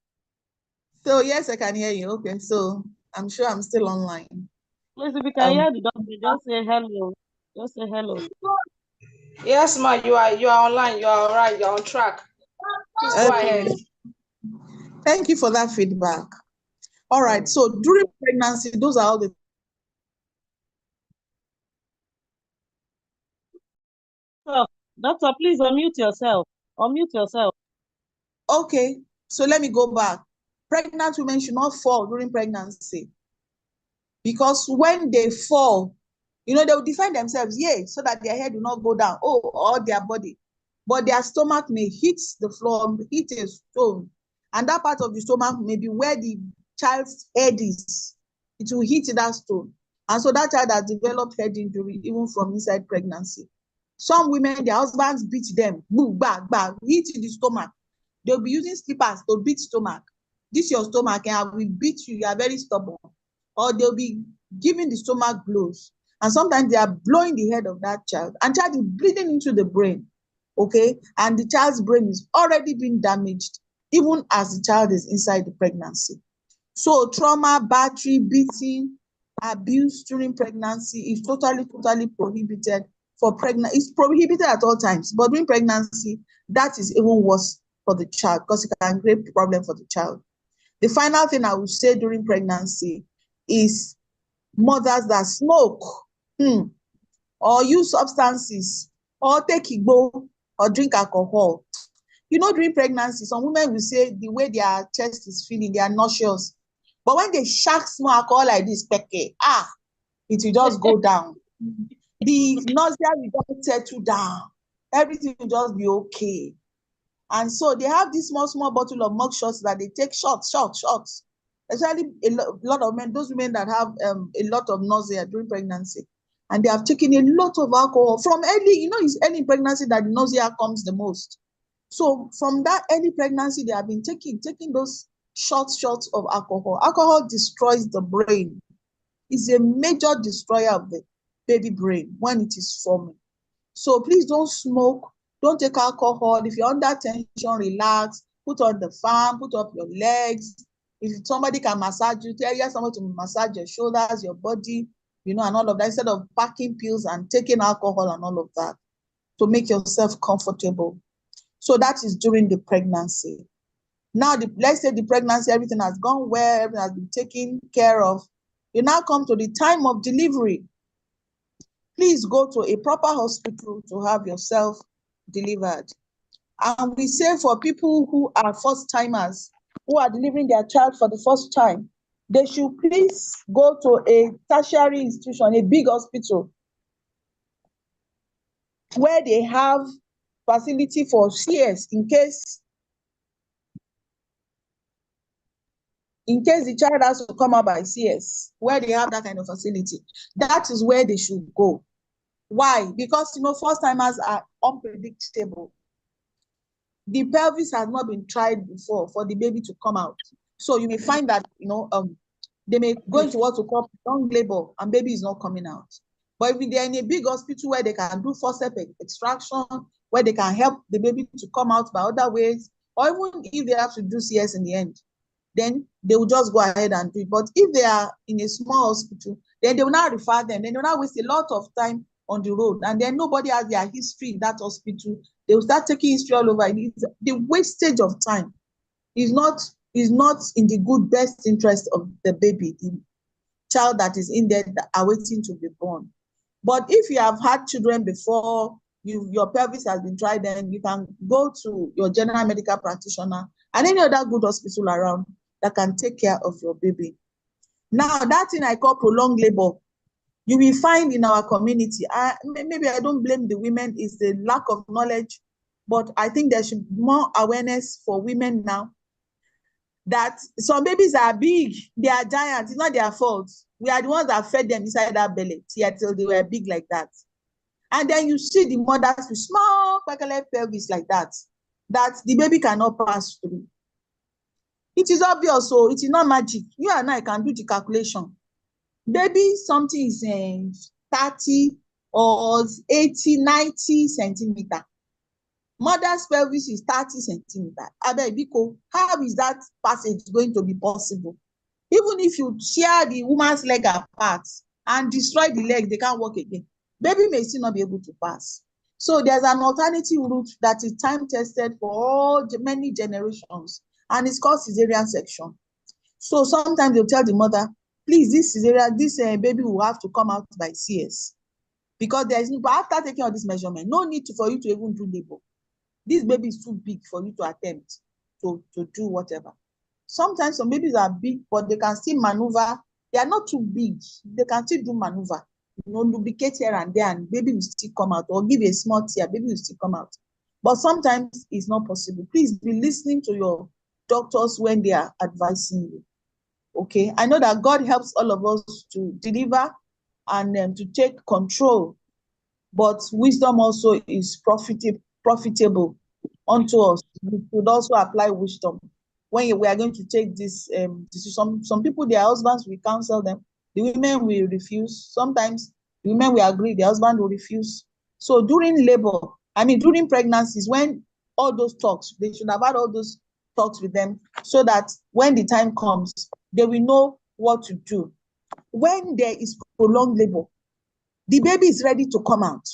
So yes, I can hear you. Okay, so I'm sure I'm still online. Please, if you can Um, hear the doctor, just say hello. Just say hello. Yes, ma, you are online. You are all right. You're on track. Please go okay. ahead. Thank you for that feedback. All right. Mm. So during pregnancy, those are all the. So, doctor, please unmute yourself. Unmute yourself. Okay. So let me go back. Pregnant women should not fall during pregnancy, because when they fall, they will defend themselves, yeah, so that their head will not go down, or their body. But their stomach may hit the floor, hit a stone, and that part of the stomach may be where the child's head is. It will hit that stone. And so that child has developed head injury even from inside pregnancy. Some women, their husbands beat them, boom, bang, bang, hit the stomach. They'll be using slippers to beat stomach. This your stomach, and I will beat you. You are very stubborn. Or they'll be giving the stomach blows. And sometimes they are blowing the head of that child, and child is bleeding into the brain. Okay. And the child's brain is already being damaged, even as the child is inside the pregnancy. So trauma, battery, beating, abuse during pregnancy is totally prohibited for pregnant. It's prohibited at all times, but during pregnancy, that is even worse for the child, because it can create problem for the child. The final thing I would say during pregnancy is mothers that smoke, or use substances, or take igbo, or drink alcohol. During pregnancy, some women will say the way their chest is feeling, they are nauseous. But when they shark small alcohol like this, peke, it will just go down. The nausea will just settle down. Everything will just be okay. And so they have this small bottle of mug shots that they take shots. Especially lot of men, those women that have a lot of nausea during pregnancy. And they have taken a lot of alcohol from early, it's early in pregnancy that the nausea comes the most. So from that early pregnancy, they have been taking those shots of alcohol. Alcohol destroys the brain. It's a major destroyer of the baby brain when it is forming. So please don't smoke, don't take alcohol. If you're under tension, relax, put on the fan, put up your legs. If somebody can massage you, tell someone to massage your shoulders, your body, and all of that, instead of packing pills and taking alcohol and all of that, to make yourself comfortable. So that is during the pregnancy. Now, let's say the pregnancy, everything has gone well, everything has been taken care of. You now come to the time of delivery. Please go to a proper hospital to have yourself delivered. And we say for people who are first timers, who are delivering their child for the first time, they should please go to a tertiary institution, a big hospital, where they have facility for CS in case the child has to come out by CS, where they have that kind of facility. That is where they should go. Why? Because first timers are unpredictable. The pelvis has not been tried before for the baby to come out. So you may find that they may go into what we call long labor and baby is not coming out. But if they're in a big hospital where they can do forceps extraction, where they can help the baby to come out by other ways, or even if they have to do CS in the end, then they will just go ahead and do it. But if they are in a small hospital, then they will not refer them. Then they will not waste a lot of time on the road, and then nobody has their history in that hospital. They will start taking history all over. The wastage of time is not in the good best interest of the baby, the child that is in there that are waiting to be born. But if you have had children before, your pelvis has been tried, then you can go to your general medical practitioner and any other good hospital around that can take care of your baby. Now, that thing I call prolonged labor, you will find in our community. Maybe I don't blame the women, it's the lack of knowledge, but I think there should be more awareness for women now that some babies are big, they are giants, it's not their fault. We are the ones that fed them inside that belly till they were big like that. And then you see the mothers with small pelvis like that the baby cannot pass through. It is obvious, so it is not magic. You and I can do the calculation. Baby, something is 30 or 80, 90 centimeter. Mother's pelvis is 30 centimeter. Abeg, how is that passage going to be possible? Even if you tear the woman's leg apart and destroy the leg, they can't walk again. Baby may still not be able to pass. So there's an alternative route that is time tested for all many generations, and it's called cesarean section. So sometimes they'll tell the mother, please, this baby will have to come out by CS, because there is no, but after taking all this measurement, no need for you to even do labor. This baby is too big for you to attempt to do whatever. Sometimes some babies are big, but they can still maneuver. They are not too big. They can still do maneuver. Lubricate here and there, and baby will still come out, or give a small tear, baby will still come out. But sometimes it's not possible. Please be listening to your doctors when they are advising you. Okay, I know that God helps all of us to deliver and to take control, but wisdom also is profitable unto us. We could also apply wisdom when we are going to take this decision. Some people, their husbands will counsel them, the women will refuse. Sometimes the women will agree, the husband will refuse. So during labor, during pregnancies, when all those talks, they should have had all those talks with them, so that when the time comes, they will know what to do. When there is prolonged labor, the baby is ready to come out.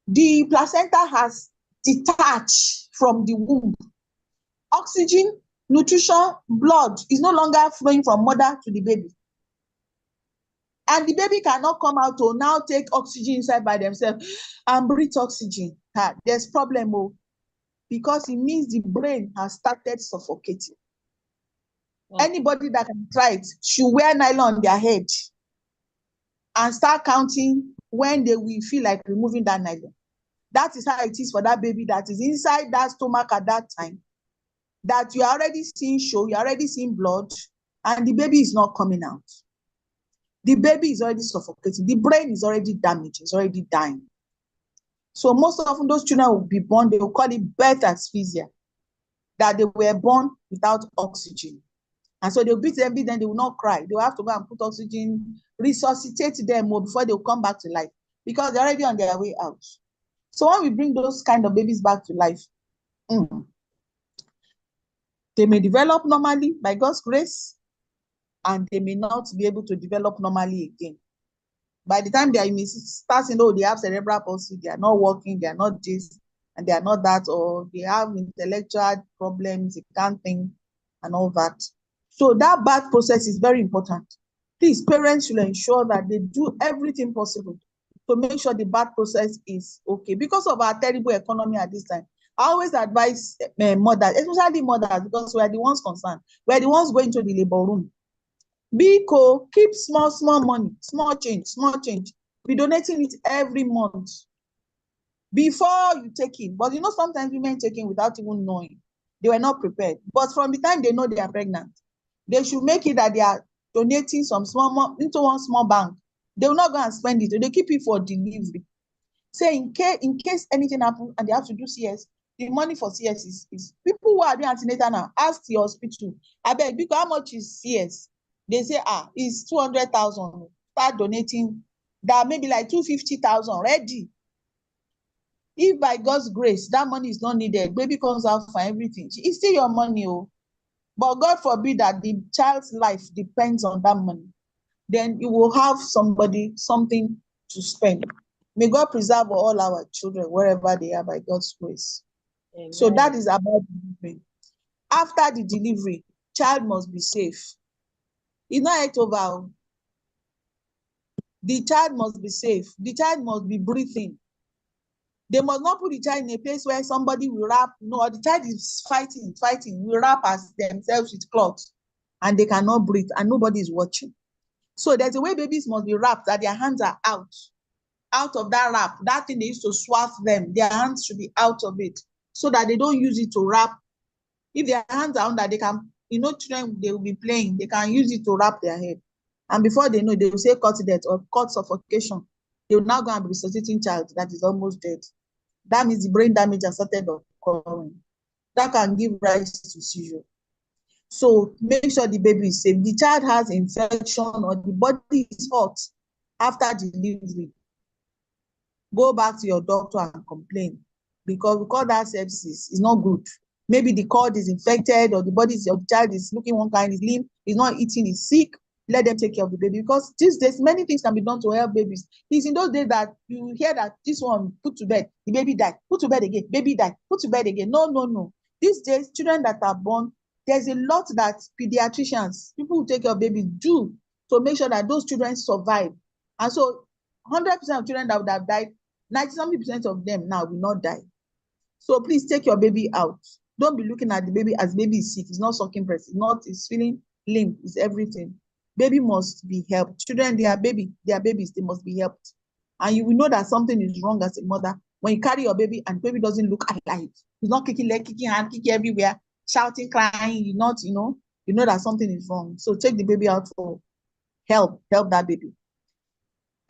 The placenta has detached from the womb. Oxygen, nutrition, blood is no longer flowing from mother to the baby. And the baby cannot come out to now take oxygen inside by themselves and breathe oxygen. There's problem, because it means the brain has started suffocating. Anybody that can try it should wear nylon on their head and start counting when they will feel like removing that nylon. That is how it is for that baby that is inside that stomach at that time, that you are already seeing you're already seeing blood, and the baby is not coming out. The baby is already suffocating. The brain is already damaged. It's already dying. So most often those children will be born, they will call it birth asphyxia, that they were born without oxygen. And so they'll beat them, then they will not cry. They'll have to go and put oxygen, resuscitate them more before they'll come back to life, because they're already on their way out. So when we bring those kind of babies back to life, they may develop normally by God's grace, and they may not be able to develop normally again. By the time they are starting, they have cerebral palsy, they are not working, they are not this, and they are not that, or they have intellectual problems, they can't think, and all that. So that birth process is very important. Please, parents should ensure that they do everything possible to make sure the birth process is okay. Because of our terrible economy at this time, I always advise mothers, especially mothers, because we are the ones concerned. We are the ones going to the labor room. Keep small money, small change. Be donating it every month before you take it. But sometimes women take it without even knowing. They were not prepared. But from the time they know they are pregnant, they should make it that they are donating some small money into one small bank. They will not go and spend it. They keep it for delivery. Say in case anything happens and they have to do CS, the money for CS is people who are doing antenatal now, ask the hospital, abeg, because how much is CS? They say, it's 200,000. Start donating that, maybe like 250,000 ready. If by God's grace that money is not needed, baby comes out for everything, it's still your money. But God forbid that the child's life depends on that money, then you will have something to spend. May God preserve all our children wherever they are by God's grace. So that Amen. is about delivery. After the delivery, child must be safe. It's not yet over. The child must be safe. The child must be breathing. They must not put the child in a place where somebody will wrap. No, the child is fighting, will wrap as themselves with cloth, and they cannot breathe, and nobody is watching. So there's a way babies must be wrapped, that their hands are out of that wrap. That thing they used to swathe them, their hands should be out of it, so that they don't use it to wrap. If their hands are under, they can, children, they will be playing, they can use it to wrap their head. And before they know, they will say cut death or cut suffocation. They will now go and be resuscitating child that is almost dead. That means the brain damage has started occurring. That can give rise to seizure. So make sure the baby is safe. The child has infection or the body is hot after delivery, go back to your doctor and complain, because we call that sepsis. It's not good. Maybe the cord is infected, or the body of the child is looking one kind, his limb is not eating, is sick. Let them take care of the baby, because these days many things can be done to help babies. It's in those days that you hear that this one put to bed, the baby died, put to bed again, baby died, put to bed again. No, no, no. These days, children that are born, there's a lot that pediatricians, people who take care of babies, do to make sure that those children survive. And so 100% of children that would have died, 90% of them now will not die. So please take your baby out. Don't be looking at the baby as baby is sick. It's not sucking breast. It's feeling limp. It's everything. Baby must be helped. Children, they are babies. They must be helped. And you will know that something is wrong as a mother when you carry your baby and baby doesn't look alive. He's not kicking leg, kicking hand, kicking everywhere, shouting, crying. You know that something is wrong. So take the baby out for help that baby.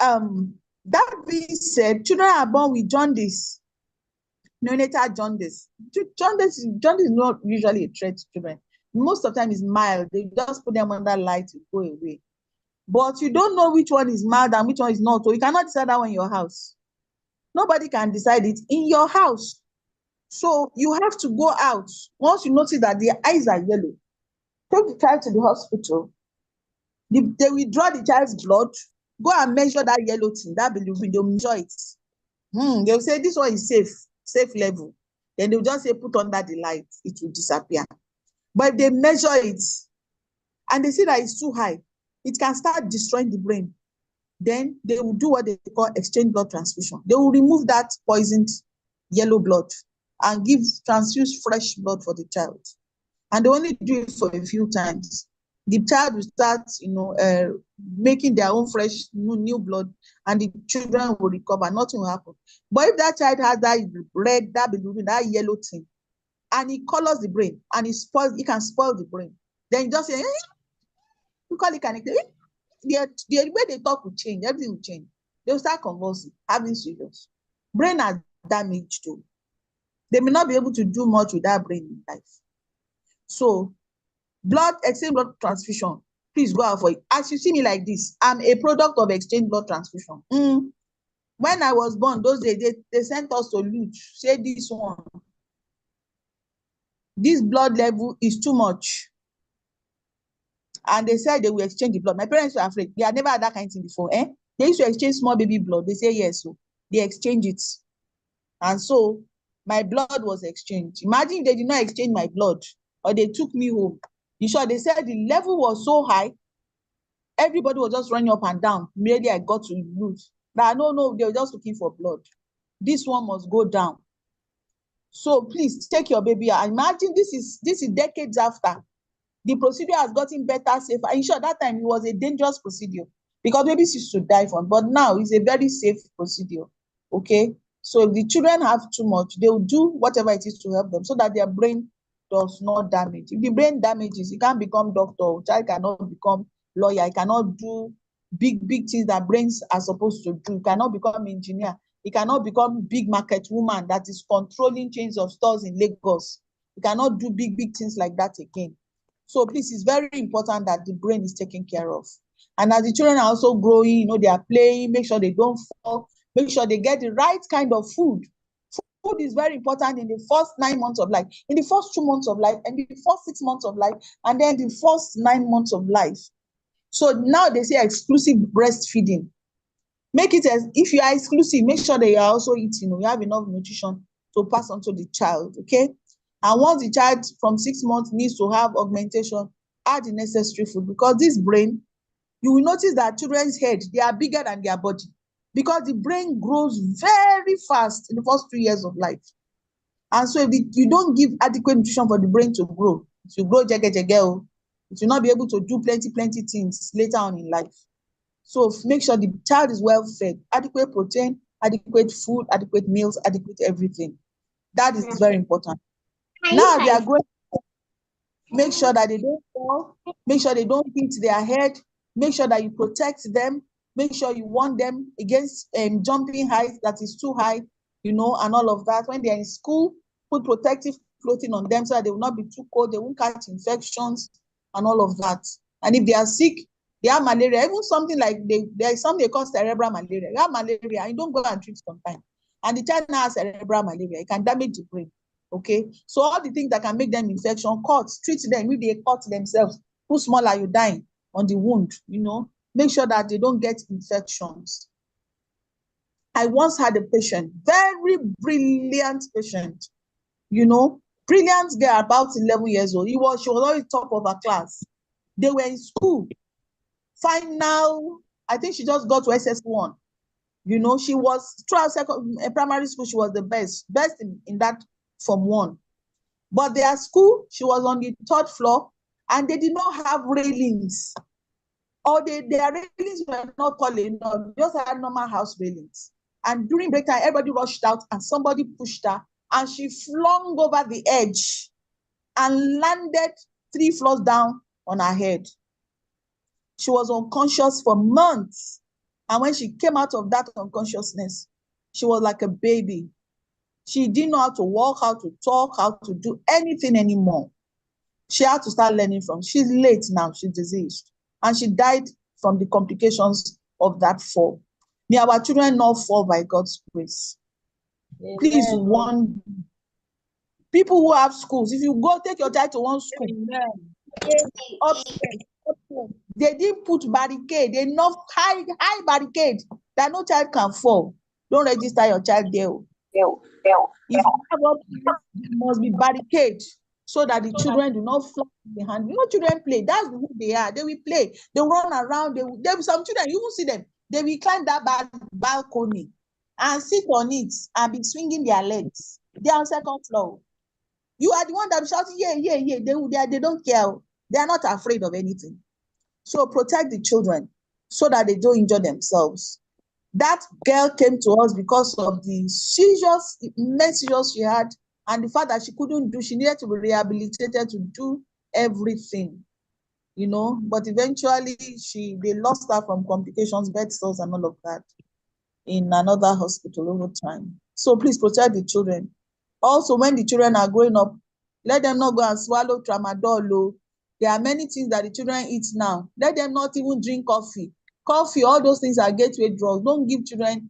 That being said, children are born with jaundice, neonatal jaundice. Jaundice is not usually a threat to children. Most of the time it's mild. They just put them under light to go away. But you don't know which one is mild and which one is not. So you cannot decide that one in your house. Nobody can decide it in your house. So you have to go out. Once you notice that the eyes are yellow, take the child to the hospital. They will draw the child's blood, go and measure that yellow thing, that bilirubin, they'll measure it. They'll say this one is safe level. Then they'll just say put under the light, it will disappear. But if they measure it and they see that it's too high, it can start destroying the brain. Then they will do what they call exchange blood transfusion. They will remove that poisoned yellow blood and transfuse fresh blood for the child. And they only do it for a few times. The child will start, making their own fresh new blood, and the children will recover. Nothing will happen. But if that child has that red, that bilirubin, that yellow thing, and it colors the brain, and it can spoil the brain, then you just say, you call it connected. The way they talk will change, everything will change. They'll start convulsing, having seizures. Brain are damaged too. They may not be able to do much with that brain in life. So exchange blood transfusion, please go out for it. As you see me like this, I'm a product of exchange blood transfusion. When I was born, those days, they sent us to loot, say this blood level is too much. And they said they will exchange the blood. My parents were afraid. They had never had that kind of thing before. They used to exchange small baby blood. They say yes, so they exchange it. And so my blood was exchanged. Imagine they did not exchange my blood, or they took me home. In short, they said the level was so high, everybody was just running up and down. Immediately I got to lose. No, they were just looking for blood. This one must go down. So please take your baby out. Imagine this is decades after. The procedure has gotten better, safer. In short, that time it was a dangerous procedure because babies used to die from, but now it's a very safe procedure. Okay. So if the children have too much, they will do whatever it is to help them so that their brain does not damage. If the brain damages, you can't become doctor, child cannot become lawyer, you cannot do big things that brains are supposed to do. You cannot become engineer. You cannot become big market woman that is controlling chains of stores in Lagos. You cannot do big things like that again. So please, it's very important that the brain is taken care of. And as the children are also growing, they are playing, make sure they don't fall, make sure they get the right kind of food. Food is very important in the first 9 months of life, in the first 2 months of life, and the first 6 months of life, and then the first 9 months of life. So now they say exclusive breastfeeding. Make it as if you are exclusive, make sure that you are also eating, you have enough nutrition to pass on to the child, okay? And once the child from 6 months needs to have augmentation, add the necessary food, because this brain, you will notice that children's head, they are bigger than their body, because the brain grows very fast in the first 2 years of life. And so if you don't give adequate nutrition for the brain to grow, it will grow jege, it will not be able to do plenty things later on in life. So make sure the child is well fed, adequate protein, adequate food, adequate meals, adequate everything. That is very important. Now they are growing, make sure that they don't fall, make sure they don't hit their head, make sure that you protect them, make sure you warn them against jumping height that is too high, and all of that. When they're in school, put protective clothing on them so that they will not be too cold, they won't catch infections and all of that. And if they are sick, they have malaria, even something like there's something they call cerebral malaria. You have malaria, and you don't go and treat sometimes. And the child now has cerebral malaria, it can damage the brain. Okay, so all the things that can make them infection, cuts, treat them. If they cut themselves, put small iodine on the wound, make sure that they don't get infections. I once had a patient, very brilliant patient, brilliant girl, about 11 years old. She was always top of her class. They were in school. Final, I think she just got to SS1. She was, throughout primary school, she was the best in that Form 1. But their school, she was on the 3rd floor, and they did not have railings. Or their railings were not tall enough, just had normal house railings. And during break time, everybody rushed out, and somebody pushed her, and she flung over the edge and landed 3 floors down on her head. She was unconscious for months. And when she came out of that unconsciousness, she was like a baby. She didn't know how to walk, how to talk, how to do anything anymore. She had to start learning from. She's late now, she's diseased. And she died from the complications of that fall. May our children not fall by God's grace. Amen. Please warn people who have schools. If you go take your child to one school, they didn't put barricade, enough high barricade that no child can fall. Don't register your child there. If you have up, there must be barricade so that the children do not fall behind. Children play. That's who they are. They will play. They will run around. Some children, you will see them. They will climb that balcony and sit on it and be swinging their legs. They are on 2nd floor. You are the one that will shout, yeah. They don't care. They are not afraid of anything. So protect the children so that they don't injure themselves. That girl came to us because of the seizures, immense seizures she had, and the fact that she couldn't do, she needed to be rehabilitated to do everything, but eventually they lost her from complications, bed sores and all of that in another hospital over time. So please protect the children. Also, when the children are growing up, let them not go and swallow tramadol. There are many things that the children eat now. Let them not even drink coffee. All those things are gateway drugs. Don't give children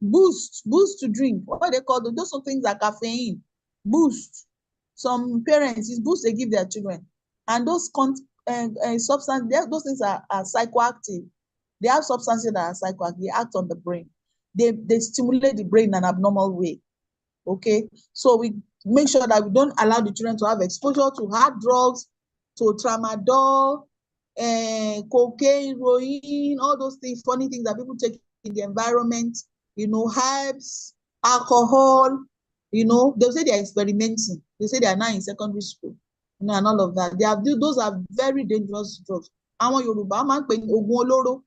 boost to drink. What they call those? Those are things like caffeine, boost. Some parents, it's boost they give their children. And those substances, those things are psychoactive. They have substances that are psychoactive. They act on the brain. They stimulate the brain in an abnormal way. Okay? So we make sure that we don't allow the children to have exposure to hard drugs, to tramadol, cocaine, heroin, all those things, funny things that people take in the environment, herbs, alcohol, they'll say they're experimenting. They say they are now in secondary school, and all of that. Those are very dangerous drugs. Àwọn Yorùbá máa ń pè ní oògùn olóró.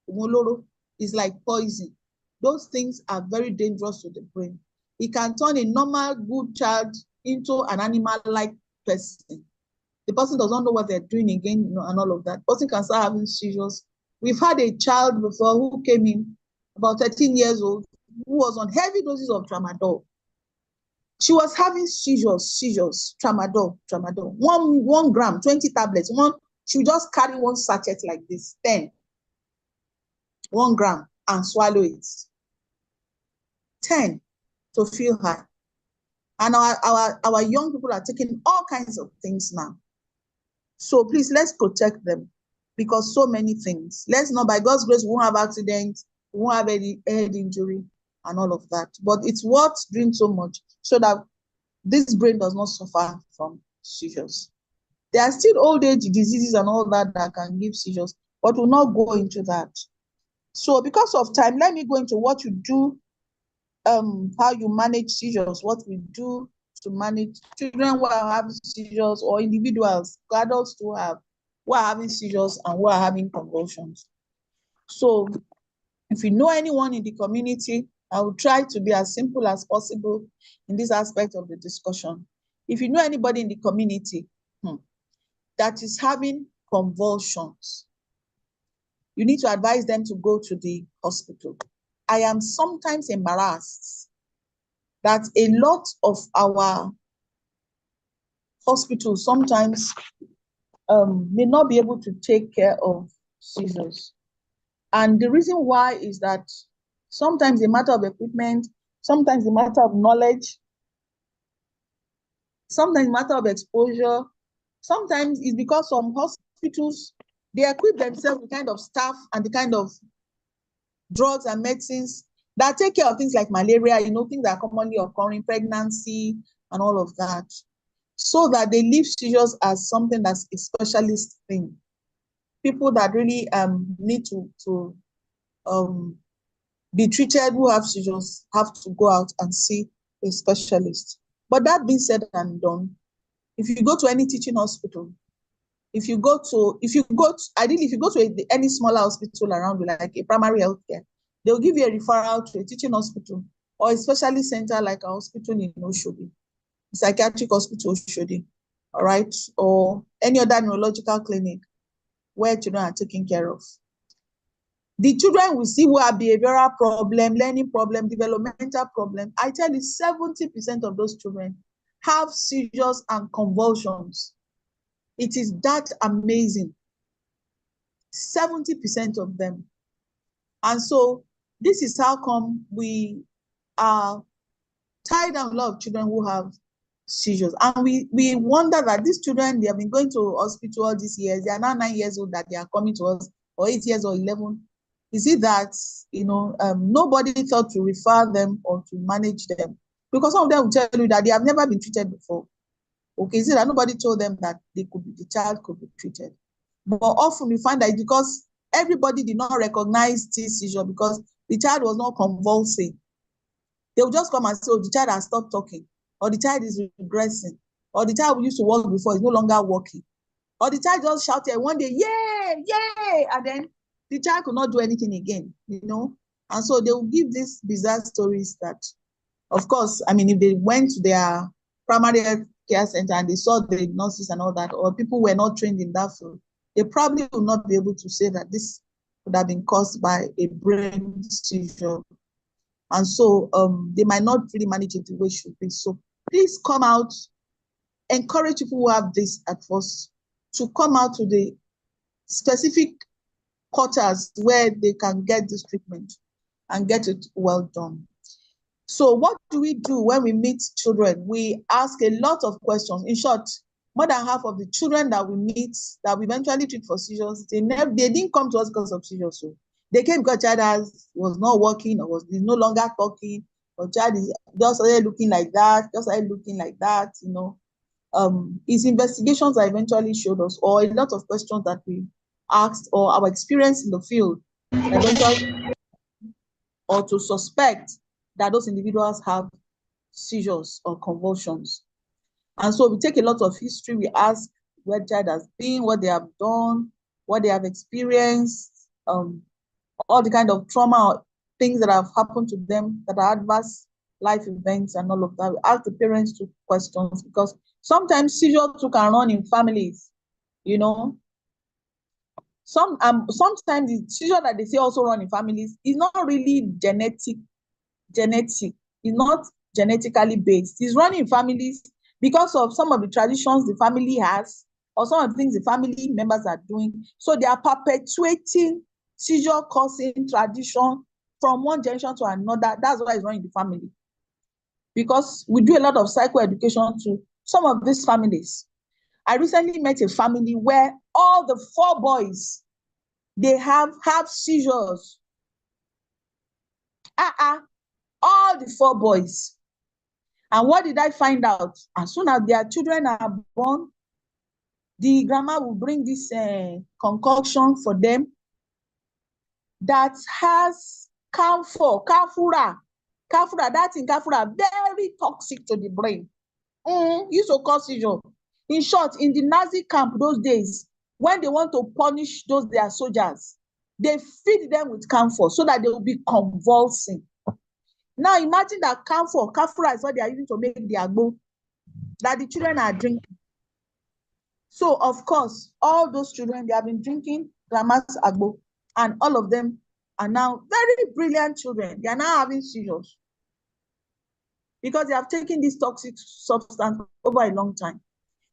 Oògùn olóró is like poison. Those things are very dangerous to the brain. It can turn a normal, good child into an animal-like person. The person doesn't know what they're doing again, and all of that. The person can start having seizures. We've had a child before who came in, about 13 years old, who was on heavy doses of tramadol. She was having seizures, tramadol. 1 gram, 20 tablets. She would just carry one sachet like this, 10. 1 gram, and swallow it. 10 to feel high. And our young people are taking all kinds of things now. So please, let's protect them, because so many things. Let's not, by God's grace, we won't have accidents. We won't have any head injury and all of that. But it's worth doing so much so that this brain does not suffer from seizures. There are still old age diseases and all that that can give seizures, but we'll not go into that. So because of time, let me go into what you do, how you manage seizures, what we do to manage children who are having seizures or individuals, adults who are having seizures and who are having convulsions. So if you know anyone in the community, I will try to be as simple as possible in this aspect of the discussion. If you know anybody in the community that is having convulsions, you need to advise them to go to the hospital. I am sometimes embarrassed that a lot of our hospitals sometimes may not be able to take care of seizures. And the reason why is that sometimes a matter of equipment, sometimes a matter of knowledge, sometimes a matter of exposure, sometimes it's because some hospitals, they equip themselves with the kind of staff and the kind of drugs and medicines that take care of things like malaria, things that are commonly occurring, pregnancy, and all of that, so that they leave seizures as something that's a specialist thing. People that really need to be treated who have seizures have to go out and see a specialist. But that being said and done, if you go to any teaching hospital, if you go to any smaller hospital around you, like a primary health care, they'll give you a referral to a teaching hospital or a specialist center like a hospital in Oshodi, psychiatric hospital Oshodi, all right, or any other neurological clinic where children are taken care of. The children we see who have behavioral problem, learning problem, developmental problem, I tell you 70% of those children have seizures and convulsions. It is that amazing. 70% of them. And so this is how come we are tied down a lot of children who have seizures. And we wonder that these children, they have been going to hospital all these years. They are now 9 years old that they are coming to us, or 8 years or 11. Is it that, nobody thought to refer them or to manage them? Because some of them will tell you that they have never been treated before. Okay, is it that nobody told them that the child could be treated? But often we find that because everybody did not recognize this seizure because the child was not convulsing, they will just come and say, oh, the child has stopped talking, or the child is regressing, or the child who used to walk before is no longer walking, or the child just shouted one day, yay, yay, and then the child could not do anything again, And so they will give these bizarre stories that, of course, if they went to their primary health care center and they saw the nurses and all that, or people were not trained in that field, they probably will not be able to say that this would have been caused by a brain seizure. And so they might not really manage it the way it should be. So please come out, encourage people who have this at first to come out to the specific quarters where they can get this treatment and get it well done. So what do we do when we meet children? We ask a lot of questions. In short, more than half of the children that we meet, that we eventually treat for seizures, they didn't come to us because of seizures. So they came because child was not working, or was no longer talking, or child is just started looking like that, His investigations are eventually showed us, or a lot of questions that we asked, or our experience in the field, eventually, or to suspect that those individuals have seizures or convulsions. And so we take a lot of history. We ask where the child has been, what they have done, what they have experienced, all the kind of trauma or things that have happened to them that are adverse life events and all of that. We ask the parents to questions because sometimes seizures too can run in families, Sometimes the seizure that they say also run in families is not really genetic. It's not genetically based. It's running in families because of some of the traditions the family has, or some of the things the family members are doing. So they are perpetuating seizure-causing tradition from one generation to another. That's why it's running in the family. Because we do a lot of psychoeducation to some of these families. I recently met a family where all the 4 boys, they have seizures. all the 4 boys. And what did I find out? As soon as their children are born, the grandma will bring this concoction for them that has camphor, kafura, that thing, kafura, very toxic to the brain. Used to cause seizure. In short, in the Nazi camp those days, when they want to punish those their soldiers, they feed them with camphor so that they will be convulsing. Now imagine that camphor, kafura is what they are using to make the agbo that the children are drinking. So of course, all those children, they have been drinking grandma's agbo, and all of them are now very brilliant children. They are now having seizures because they have taken this toxic substance over a long time.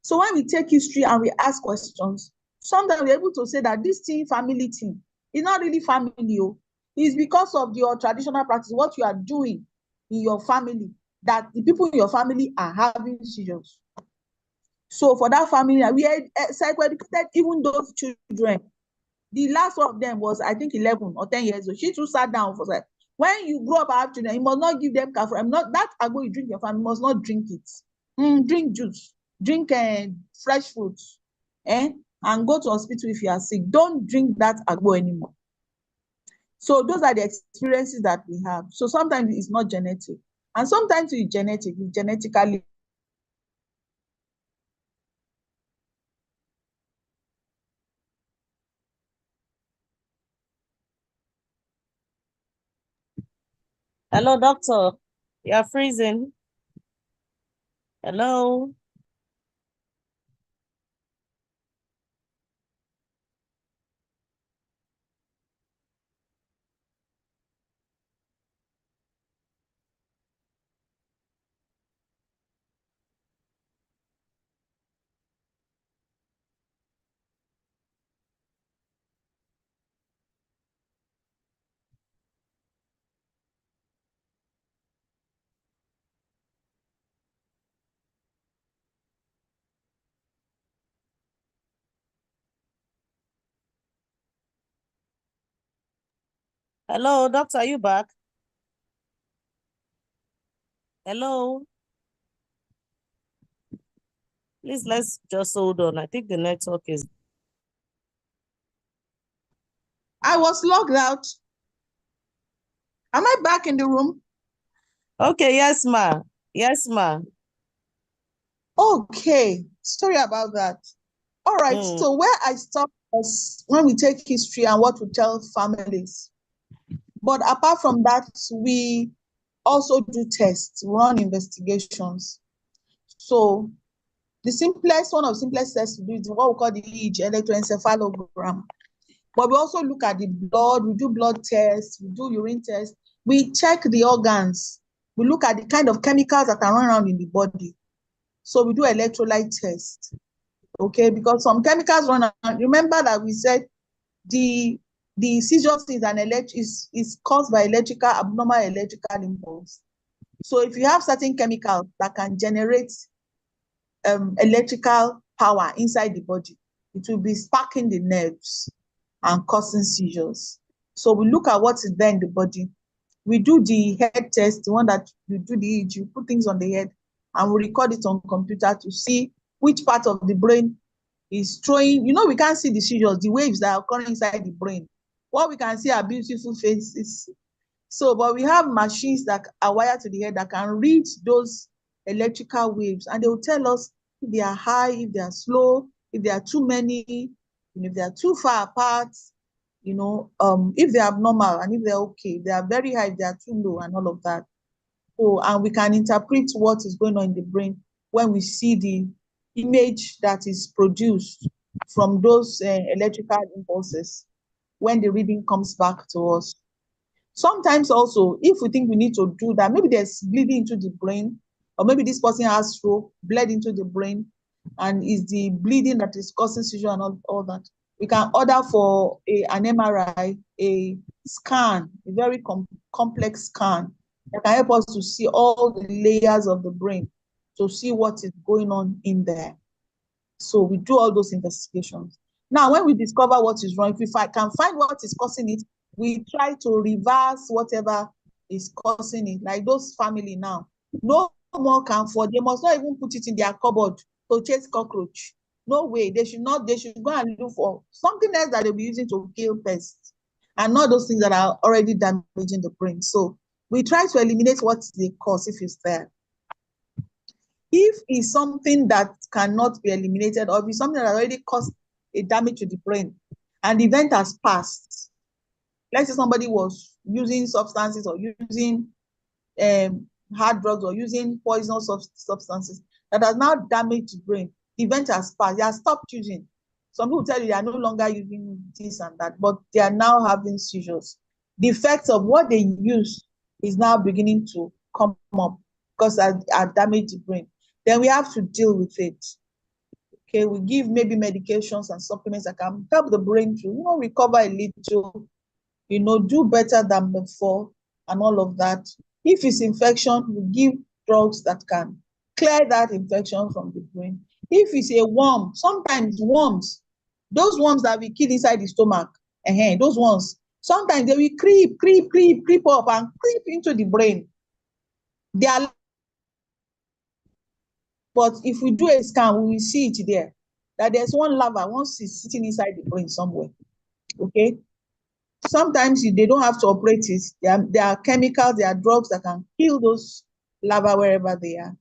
So when we take history and we ask questions, sometimes we're able to say that this thing, family thing, is not really family. It's because of your traditional practice, what you are doing in your family, that the people in your family are having seizures. So for that family, we psychoeducated even those children. The last one of them was, I think, 11 or 10 years old. She too sat down for like, when you grow up and have children, you must not give them kafra. Not that agbo you drink your family, must not drink it. Drink juice, drink fresh fruits, and go to hospital if you are sick. Don't drink that agbo anymore. So those are the experiences that we have. So sometimes it's not genetic, and sometimes it's genetic, it's genetically. Hello, doctor. You are freezing. Hello. Hello, doctor, are you back? Hello. Please, let's just hold on. I think the network is. I was logged out. Am I back in the room? Okay, yes, ma. Yes, ma. Okay, sorry about that. All right, so where I stopped was when we take history and what we tell families. But apart from that, we also do tests, run investigations. So one of the simplest tests to do is what we call the EEG, electroencephalogram. But we also look at the blood, we do blood tests, we do urine tests, we check the organs, we look at the kind of chemicals that are running around in the body. So we do electrolyte tests, okay? Because some chemicals run around. Remember that we said the seizures is caused by abnormal electrical impulse. So if you have certain chemicals that can generate electrical power inside the body, it will be sparking the nerves and causing seizures. So we look at what is there in the body. We do the head test, the one that you do the EEG, you put things on the head, and we record it on computer to see which part of the brain is throwing. We can't see the seizures, the waves that are occurring inside the brain. What we can see are beautiful faces. So, but we have machines that are wired to the head that can read those electrical waves, and they will tell us if they are high, if they are slow, if they are too many, if they are too far apart, if they are abnormal and if they're okay, if they are very high, if they are too low, and all of that. So, and we can interpret what is going on in the brain when we see the image that is produced from those electrical impulses when the reading comes back to us. Sometimes also, if we think we need to do that, maybe there's bleeding into the brain, or maybe this person has stroke, bled into the brain, and is the bleeding that is causing seizure and all that. We can order for an MRI, a scan, a very complex scan that can help us to see all the layers of the brain, to see what is going on in there. So we do all those investigations. Now, when we discover what is wrong, if we can find what is causing it, we try to reverse whatever is causing it. Like those family now, no more camphor. They must not even put it in their cupboard to chase cockroach. No way. They should not. They should go and look for something else that they'll be using to kill pests, and not those things that are already damaging the brain. So we try to eliminate what the cause if it's there. If it's something that cannot be eliminated, or if it's something that already caused a damage to the brain, and the event has passed, let's say somebody was using substances or using hard drugs or using poisonous substances that has now damaged the brain, the event has passed, they have stopped using. Some people tell you they are no longer using this and that, but they are now having seizures. The effects of what they use is now beginning to come up because I damaged the brain. Then we have to deal with it. Okay, we give maybe medications and supplements that can help the brain to, recover a little, do better than before and all of that. If it's infection, we give drugs that can clear that infection from the brain. If it's a worm, sometimes worms, those worms that we kill inside the stomach, those ones, sometimes they will creep up and creep into the brain. They are, but if we do a scan, we will see it there, that there's one larva, once it's sitting inside the brain somewhere, okay? Sometimes they don't have to operate it. There are chemicals, there are drugs that can kill those larvae wherever they are.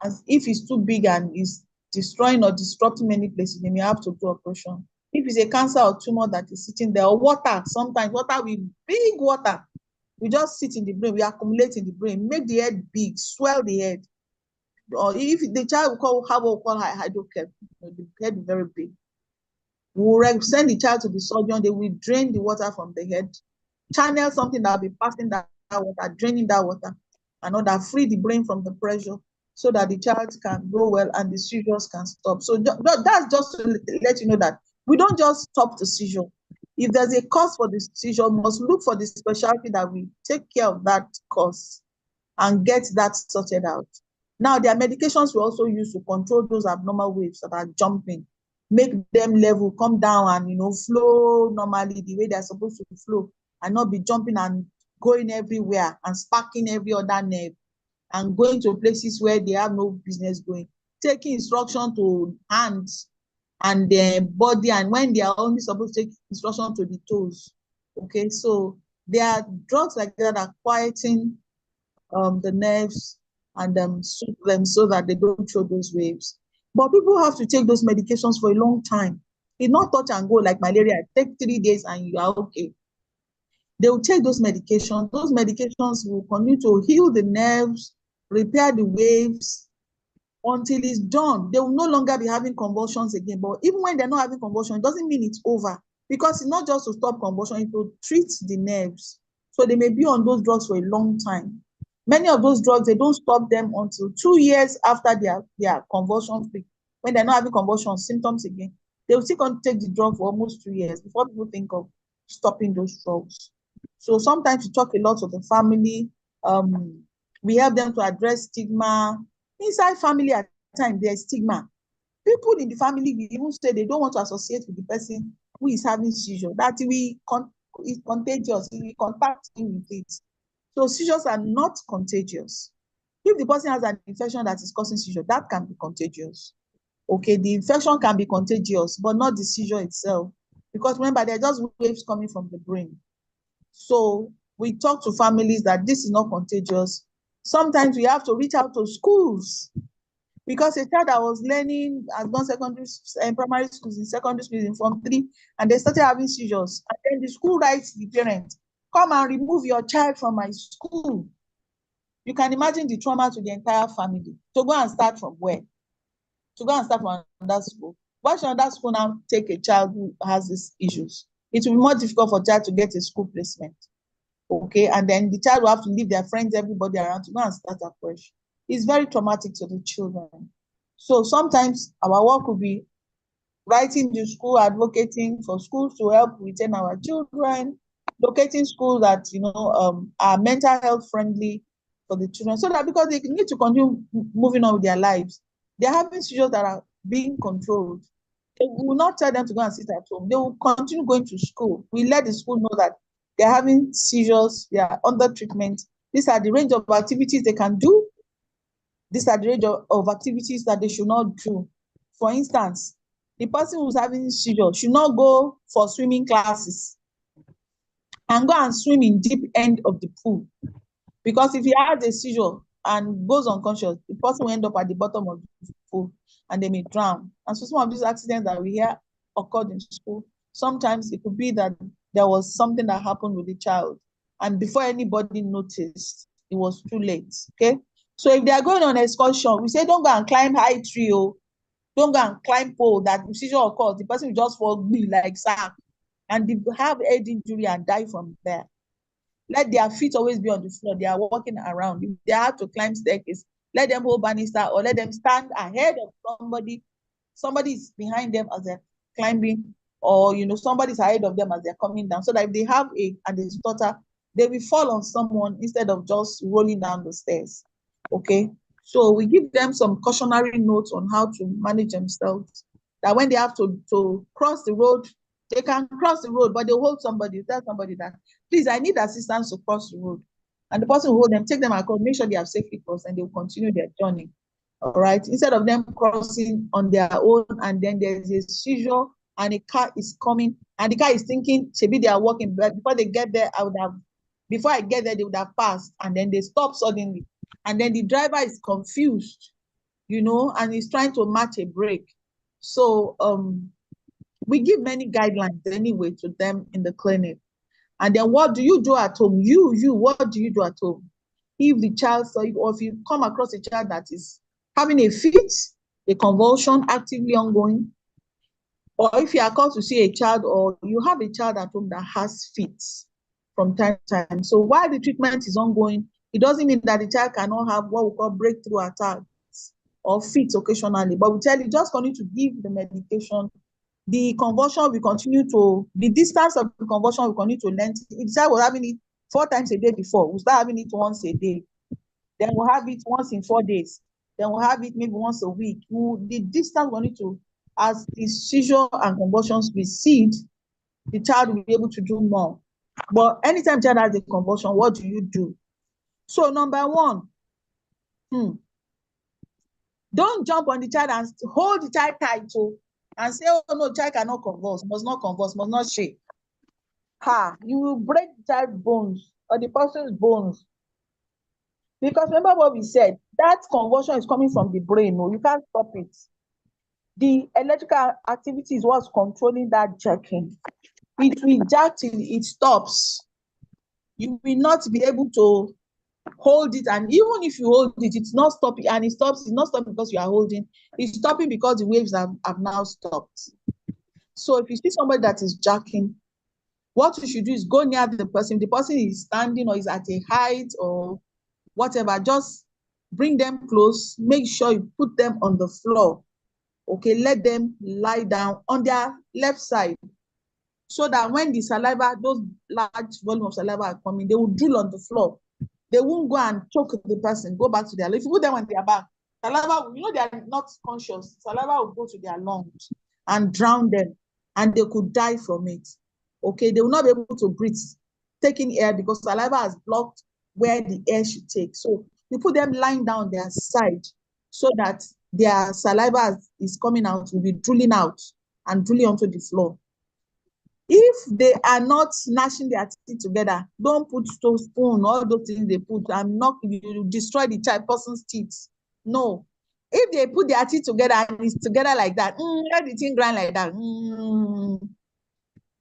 And if it's too big and is destroying or disrupting many places, they may have to do operation. If it's a cancer or tumor that is sitting there, or water, sometimes water with big water, we just sit in the brain, we accumulate in the brain, make the head big, swell the head. Or if the child will have what we call hydrocephalus, the head is very big. We will send the child to the surgeon, they will drain the water from the head, channel something that will be passing that water, draining that water, and all that, free the brain from the pressure so that the child can grow well and the seizures can stop. So that's just to let you know that we don't just stop the seizure. If there's a cause for the seizure, we must look for the specialty that will take care of that cause and get that sorted out. Now, there are medications we also use to control those abnormal waves that are jumping, make them level, come down, and flow normally the way they're supposed to flow, and not be jumping and going everywhere and sparking every other nerve and going to places where they have no business going, taking instruction to hands and their body, and when they are only supposed to take instruction to the toes. Okay, so there are drugs like that are quieting the nerves and soothe them so that they don't show those waves. But people have to take those medications for a long time. It's not touch and go like malaria. Take 3 days and you are okay. They will take those medications. Those medications will continue to heal the nerves, repair the waves until it's done. They will no longer be having convulsions again. But even when they're not having convulsions, it doesn't mean it's over, because it's not just to stop convulsion, it's to treat the nerves. So they may be on those drugs for a long time. Many of those drugs, they don't stop them until 2 years after their convulsion peak. When they're not having convulsion symptoms again, they will still continue to take the drug for almost 2 years before people think of stopping those drugs. So sometimes we talk a lot with the family. We help them to address stigma. Inside family, at times, there's stigma. People in the family will even say they don't want to associate with the person who is having seizure, that is contagious, we contact him with it. So seizures are not contagious. If the person has an infection that is causing seizure, that can be contagious. Okay, the infection can be contagious, but not the seizure itself. Because remember, they're just waves coming from the brain. So we talk to families that this is not contagious. Sometimes we have to reach out to schools, because a child that was learning has gone secondary and primary schools, in secondary schools in Form 3, and they started having seizures. And then the school writes the parent, come and remove your child from my school. You can imagine the trauma to the entire family. To go and start from where? To go and start from another school. Why should another school now take a child who has these issues? It will be more difficult for a child to get a school placement. Okay, and then the child will have to leave their friends, everybody around, to go and start afresh. It's very traumatic to the children. So sometimes our work will be writing the school, advocating for schools to help retain our children, locating schools that are mental health friendly for the children, so that, because they need to continue moving on with their lives, they're having seizures that are being controlled. We will not tell them to go and sit at home. They will continue going to school. We let the school know that they're having seizures, they are under treatment, These are the range of activities they can do. These are the range of activities that they should not do. For instance, the person who's having seizure should not go for swimming classes and go and swim in deep end of the pool. Because if he has a seizure and goes unconscious, the person will end up at the bottom of the pool and they may drown. And so some of these accidents that we hear occurred in school, sometimes it could be that there was something that happened with the child. And before anybody noticed, it was too late. Okay. So if they are going on excursion, we say don't go and climb high tree. Oh, don't go and climb pole that if seizure occurs, the person will just fall like sack and they have head injury and die from there. Let their feet always be on the floor. They are walking around. If they have to climb staircase, let them hold banister or let them stand ahead of somebody. Somebody is behind them as they're climbing, or somebody's ahead of them as they're coming down. So that if they have and they stutter, they will fall on someone instead of just rolling down the stairs. Okay. So we give them some cautionary notes on how to manage themselves. That when they have to cross the road, they can cross the road, but they hold somebody, tell somebody that, please, I need assistance to cross the road. And the person will hold them, take them across, make sure they have safely crossed, and they will continue their journey. All right. Instead of them crossing on their own, and then there's a seizure, and a car is coming, and the car is thinking, maybe they are walking, but before they get there, before I get there, they would have passed, and then they stop suddenly. And then the driver is confused, and he's trying to match a brake. So, we give many guidelines anyway to them in the clinic. And then what do you do at home? What do you do at home? If the child, or if you come across a child that is having a fit, a convulsion actively ongoing, or if you are called to see a child, or you have a child at home that has fits from time to time. So while the treatment is ongoing, it doesn't mean that the child cannot have what we call breakthrough attacks or fits occasionally, but we tell you just continue to give the medication. The convulsion will continue to, the distance of the convulsion will continue to lengthen. If the child was having it 4 times a day before, we'll start having it once a day. Then we'll have it once in 4 days. Then we'll have it maybe once a week. The distance will need to, as the seizure and convulsions recede, the child will be able to do more. But anytime child has a convulsion, what do you do? So number one, don't jump on the child and hold the child tight and say, oh no, child cannot convulse, must not shake. You will break the child's bones or the person's bones. Because remember what we said, that convulsion is coming from the brain. No, you can't stop it. The electrical activity is what's controlling that jerking. It will jerk till it stops. You will not be able to hold it, and even if you hold it, it's not stopping, and it's not stopping because you are holding, it's stopping because the waves have now stopped. So if you see somebody that is jerking, what you should do is go near the person. If the person is standing or is at a height or whatever, just bring them close, make sure you put them on the floor. Okay, let them lie down on their left side, so that when the saliva, those large volume of saliva are coming, they will drool on the floor. They won't go and choke the person, go back to their, if you put them on their back, saliva, they are not conscious, saliva will go to their lungs and drown them, and they could die from it. Okay, they will not be able to breathe, taking air, because saliva has blocked where the air should take. So you put them lying down their side so that their saliva is coming out, will be drooling out and drooling onto the floor. If they are not gnashing their teeth together, don't put spoon, all those things they put, and knock, you destroy the child person's teeth. No. If they put their teeth together and it's together like that, let the thing grind like that.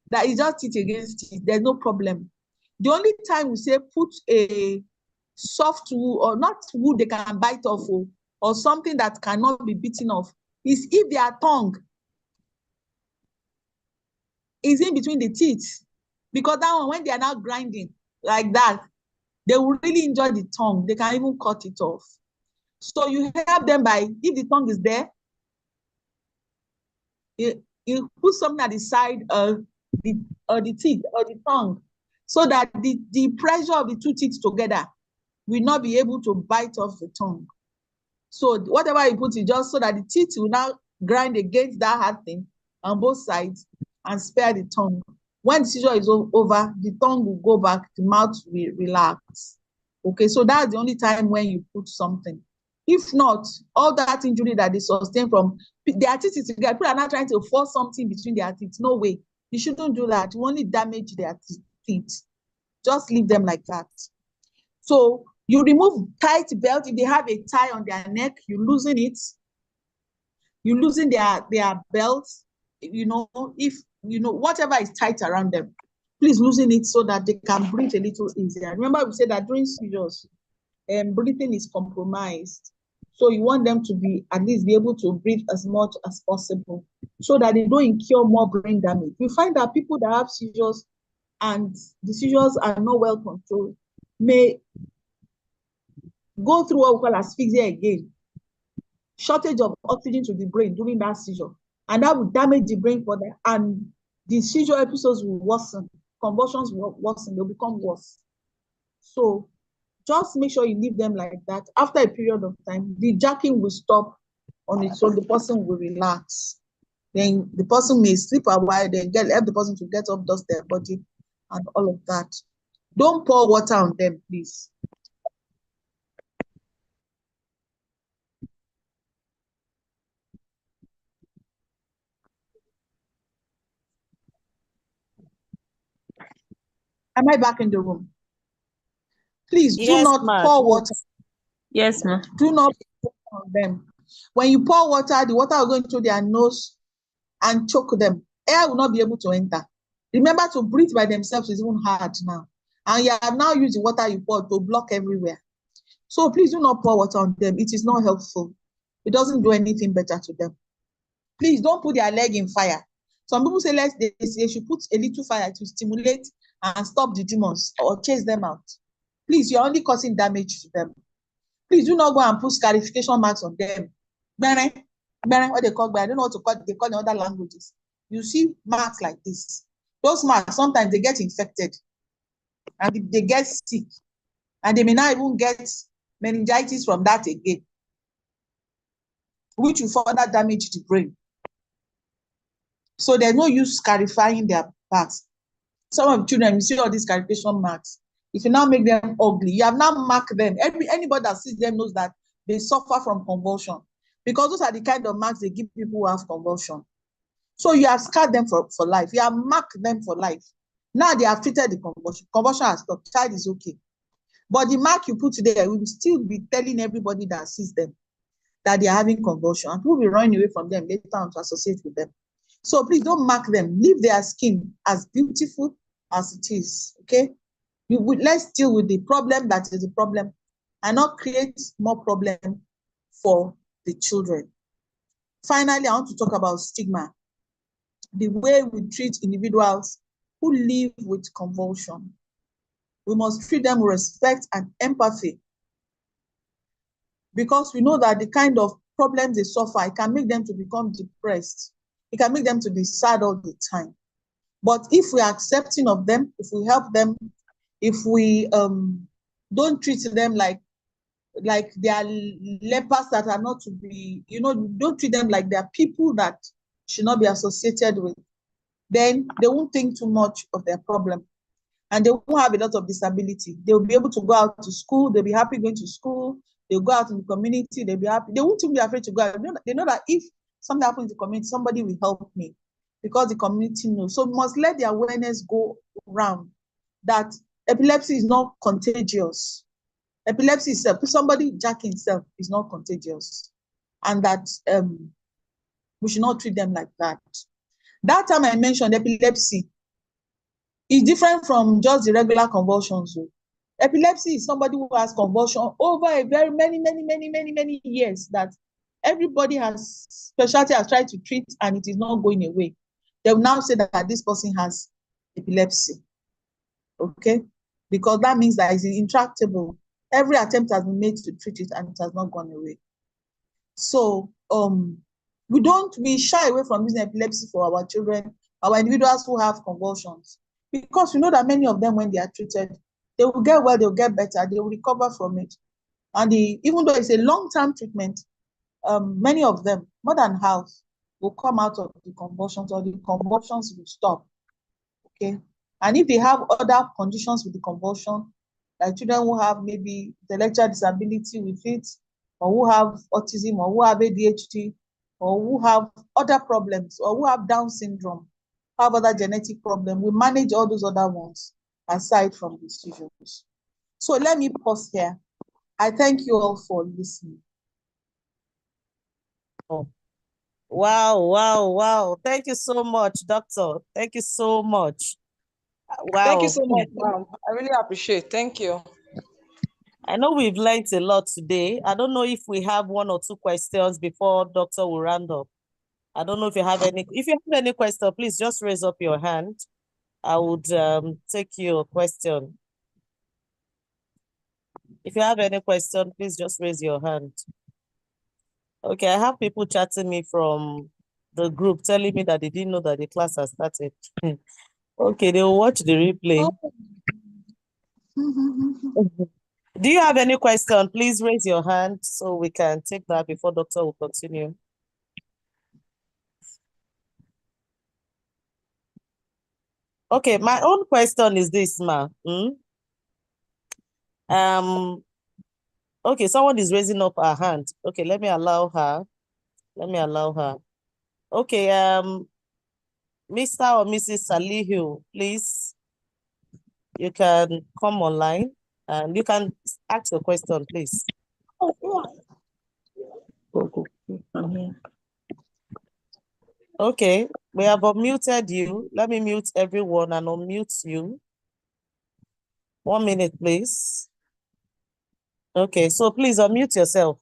That is just teeth against teeth. There's no problem. The only time we say put a soft wood, or not wood they can bite off, or something that cannot be beaten off, is if their tongue is in between the teeth, because that one, when they are now grinding like that, they will really injure the tongue. They can even cut it off. So you help them by, if the tongue is there, you put something at the side of the teeth or the tongue, so that the pressure of the two teeth together will not be able to bite off the tongue. So whatever you put, it just so that the teeth will now grind against that hard thing on both sides and spare the tongue. When the seizure is over, the tongue will go back, the mouth will relax. Okay, so that's the only time when you put something. If not, all that injury that they sustain from their teeth is together, people are not trying to force something between their teeth. No way. You shouldn't do that. You only damage their teeth. Just leave them like that. So you remove tight belt. If they have a tie on their neck, you loosen it. You loosen their belt. If whatever is tight around them, please loosen it so that they can breathe a little easier. Remember, we said that during seizures, breathing is compromised. So you want them to at least be able to breathe as much as possible so that they don't incur more brain damage. We find that people that have seizures and the seizures are not well controlled may go through what we call asphyxia again, shortage of oxygen to the brain during that seizure. And that will damage the brain further. And the seizure episodes will worsen, convulsions will worsen, they'll become worse. So just make sure you leave them like that. After a period of time, the jacking will stop on its own, the person will relax. Then the person may sleep a while, then help the person to get up, dust their body, and all of that. Don't pour water on them, please. Am I back in the room? Please do Yes, not ma. pour water. Yes, ma. Do not pour on them. When you pour water, the water will go into their nose and choke them. Air will not be able to enter. Remember, to breathe by themselves is even hard now. And you have now used the water you poured to block everywhere. So please do not pour water on them. It is not helpful. It doesn't do anything better to them. Please don't put their leg in fire. Some people say they should put a little fire to stimulate and stop the demons or chase them out. Please, you're only causing damage to them. Please do not go and put scarification marks on them. What they call, I don't know what to call, they call in other languages. You see marks like this. Those marks, sometimes they get infected and they get sick and they may not even get meningitis from that again, which will further damage the brain. So there's no use scarifying their parts. Some of the children, you see all these scarification marks. If you now make them ugly, you have now marked them. Anybody that sees them knows that they suffer from convulsion, because those are the kind of marks they give people who have convulsion. So you have scarred them for life. You have marked them for life. Now they have treated the convulsion. Convulsion has stopped. Child is okay. But the mark you put there, we will still be telling everybody that sees them that they are having convulsion. And people will run away from them later on to associate with them. So please don't mark them. Leave their skin as beautiful as it is, okay? Let's deal with the problem that is the problem and not create more problem for the children. Finally, I want to talk about stigma, the way we treat individuals who live with convulsion. We must treat them with respect and empathy, because we know that the kind of problems they suffer, it can make them to become depressed. It can make them to be sad all the time. But if we are accepting of them, if we help them, if we don't treat them like they are lepers that are not to be, don't treat them like they are people that should not be associated with, then they won't think too much of their problem. And they won't have a lot of disability. They'll be able to go out to school. They'll be happy going to school. They'll go out in the community. They'll be happy. They won't even be afraid to go out. They know that if something happens in the community, somebody will help me, because the community knows. So we must let the awareness go around that epilepsy is not contagious. Epilepsy itself, if somebody jacking himself, is not contagious. And that we should not treat them like that. That time I mentioned epilepsy is different from just the regular convulsions. Epilepsy is somebody who has convulsion over a very many years that everybody has specialty has tried to treat, and it is not going away. They will now say that this person has epilepsy, okay? Because that means that it's intractable. Every attempt has been made to treat it and it has not gone away. So we shy away from using epilepsy for our children, our individuals who have convulsions, because we know that many of them, when they are treated, they will get well, they'll get better, they will recover from it. And even though it's a long-term treatment, many of them, more than half, will come out of the convulsions, or the convulsions will stop, okay? And if they have other conditions with the convulsion, like children who have maybe intellectual disability with it, or who have autism, or who have ADHD, or who have other problems, or who have Down syndrome, have other genetic problem. We manage all those other ones aside from the seizures. So let me pause here. I thank you all for listening. Oh. Wow, wow, wow. Thank you so much, doctor. Thank you so much. Wow. Thank you so much, ma'am. I really appreciate it. Thank you. I know we've learned a lot today. I don't know if we have one or two questions before doctor will round up. I don't know if you have any. If you have any question, please just raise up your hand. I would take your question. If you have any question, please just raise your hand. Okay, I have people chatting me from the group telling me that they didn't know that the class has started. Okay, they will watch the replay. Do you have any question? Please raise your hand so we can take that before doctor will continue. Okay, my own question is this, ma. Okay, someone is raising up her hand. Okay, let me allow her. Okay, Mr. or Mrs. Salihu, please. You can come online and you can ask your question, please. Okay, we have unmuted you. Let me mute everyone and unmute you. 1 minute, please. Okay, so please unmute yourself.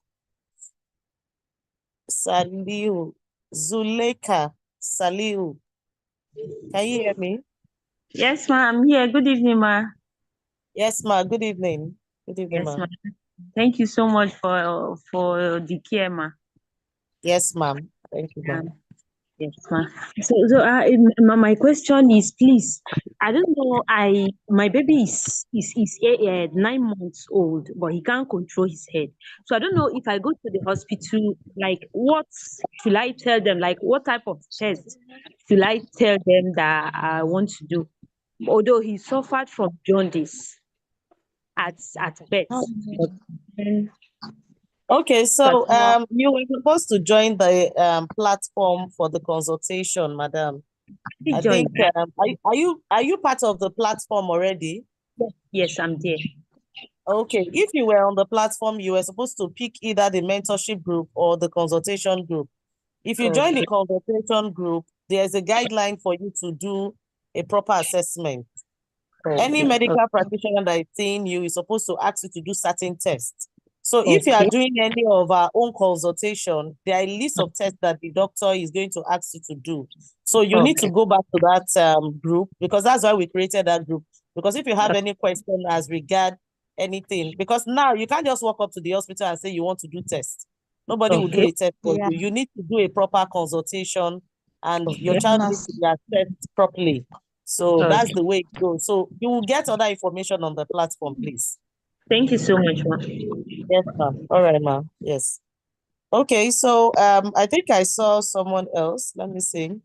Salihu, Zuleika Salihu. Can you hear me? Yes, ma'am. Yeah, good evening, ma. Yes, ma. Good evening. Good evening, Yes, ma. Thank you so much for the care, ma. Yes, ma'am. Thank you, ma'am. Yes, ma'am. My question is, please, I don't know. My baby is 9 months old, but he can't control his head. So I don't know if I go to the hospital, like, what should I tell them? Like, what type of test should I tell them that I want to do? Although he suffered from jaundice at birth. And Okay, so you were supposed to join the platform for the consultation, madam. he I joined. think are you part of the platform already? Yes, I'm there. Okay, if you were on the platform, you were supposed to pick either the mentorship group or the consultation group. If you join the consultation group, there's a guideline for you to do a proper assessment. Any medical practitioner that is seeing you is supposed to ask you to do certain tests. So if you are doing any of our own consultation, there are a list of tests that the doctor is going to ask you to do. So you need to go back to that group, because that's why we created that group. Because if you have any question as regard anything, because now you can't just walk up to the hospital and say you want to do tests. Nobody will do a test for you. You need to do a proper consultation, and your child needs to be assessed properly. So that's the way it goes. So you will get other information on the platform, please. Thank you so much, ma'am. Yes, ma'am. All right, ma'am. Yes. Okay, so I think I saw someone else. Let me see.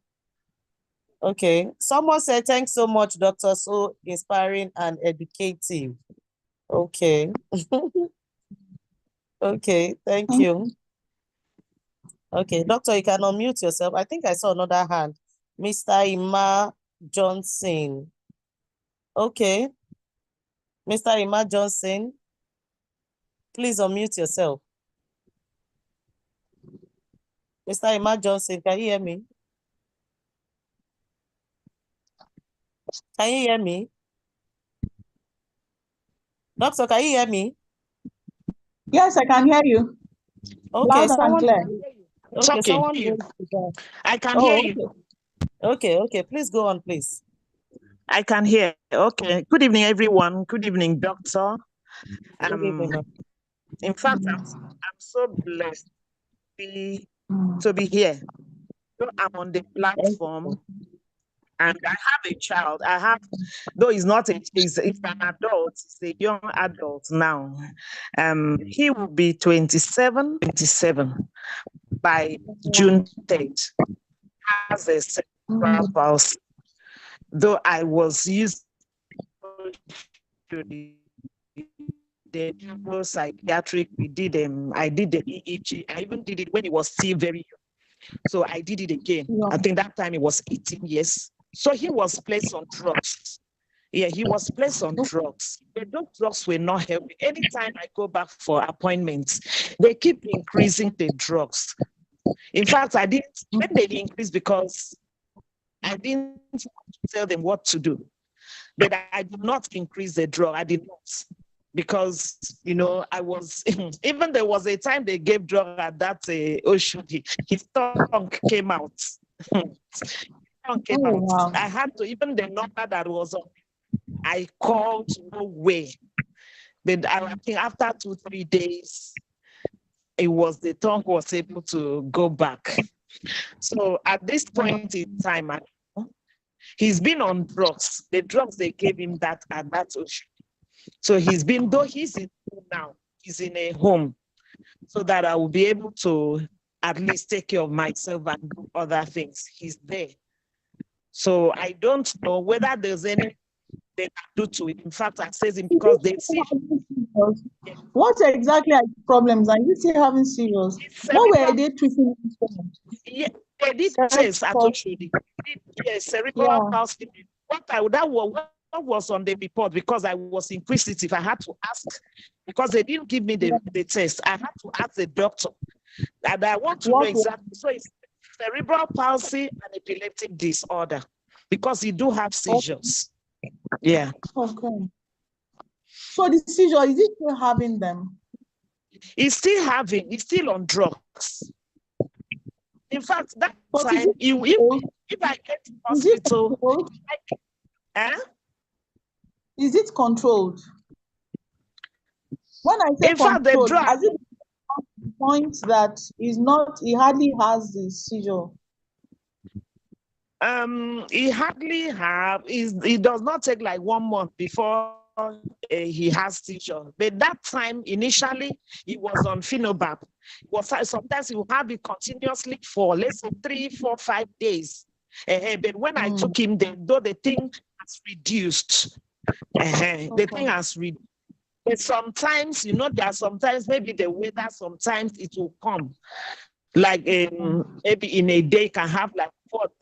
Okay. Someone said, thanks so much, doctor. So inspiring and educative. Okay. Okay, thank you. Okay, doctor, you can unmute yourself. I think I saw another hand. Mr. Ima Johnson. Okay. Mr. Ima Johnson, please unmute yourself. Mr. Ima Johnson, can you hear me? Can you hear me? Doctor, can you hear me? Yes, I can hear you. Okay, Loud and clear. Okay, someone. I can hear you. Okay, please go on, please. I can hear. Okay. Good evening, everyone. Good evening, doctor. Good evening. In fact, I'm so blessed to be here. So I'm on the platform, and I have a child. Though he's not he's an adult, he's a young adult now. He will be 27 by June 10th. Has a cerebral palsy. Though I was used to the the neuropsychiatric. We did I did the EEG. I even did it when he was still very young. So I did it again. Yeah. I think that time he was 18 years. So he was placed on drugs. Yeah, he was placed on drugs. But those drugs were not helping. Anytime I go back for appointments, they keep increasing the drugs. In fact, I didn't, when they increased, because I didn't want to tell them what to do. But I did not increase the drug. I did not. Because, I was, even there was a time they gave drug at that Oshodi, his tongue came out. Tongue came Oh, out. wow. I had to, even the number that was on, I called no way. But I think after 2-3 days, the tongue was able to go back. So at this point in time, he's been on drugs. The drugs they gave him at that Ocean. So though he's in home now, he's in a home, so that I will be able to at least take care of myself and do other things. He's there. So I don't know whether there's anything they can do to it. In fact, I says it because they see. What exactly are the problems? Are you still having seizures? What were they treating him for? Yeah, they did tests at Oshodi. Cerebral palsy. What was on the report, because I was inquisitive, I had to ask, because they didn't give me the test. I had to ask the doctor, and I want to know exactly. So it's cerebral palsy and epileptic disorder, because he do have seizures. Yeah. Okay. So the seizure, is he still having them? He's still on drugs. In fact, that time, if I get to hospital, is it controlled? When I say in fact, controlled, as it point that he hardly has the seizure. He hardly it does not take like 1 month before he has seizure. But that time, initially, he was on Phenobarb. Sometimes he will have it continuously for, let's say, 3, 4, 5 days. But when I took him, though the thing has reduced, the thing has reduced. But sometimes, there are sometimes, maybe the weather, sometimes it will come. Like maybe in a day, can have like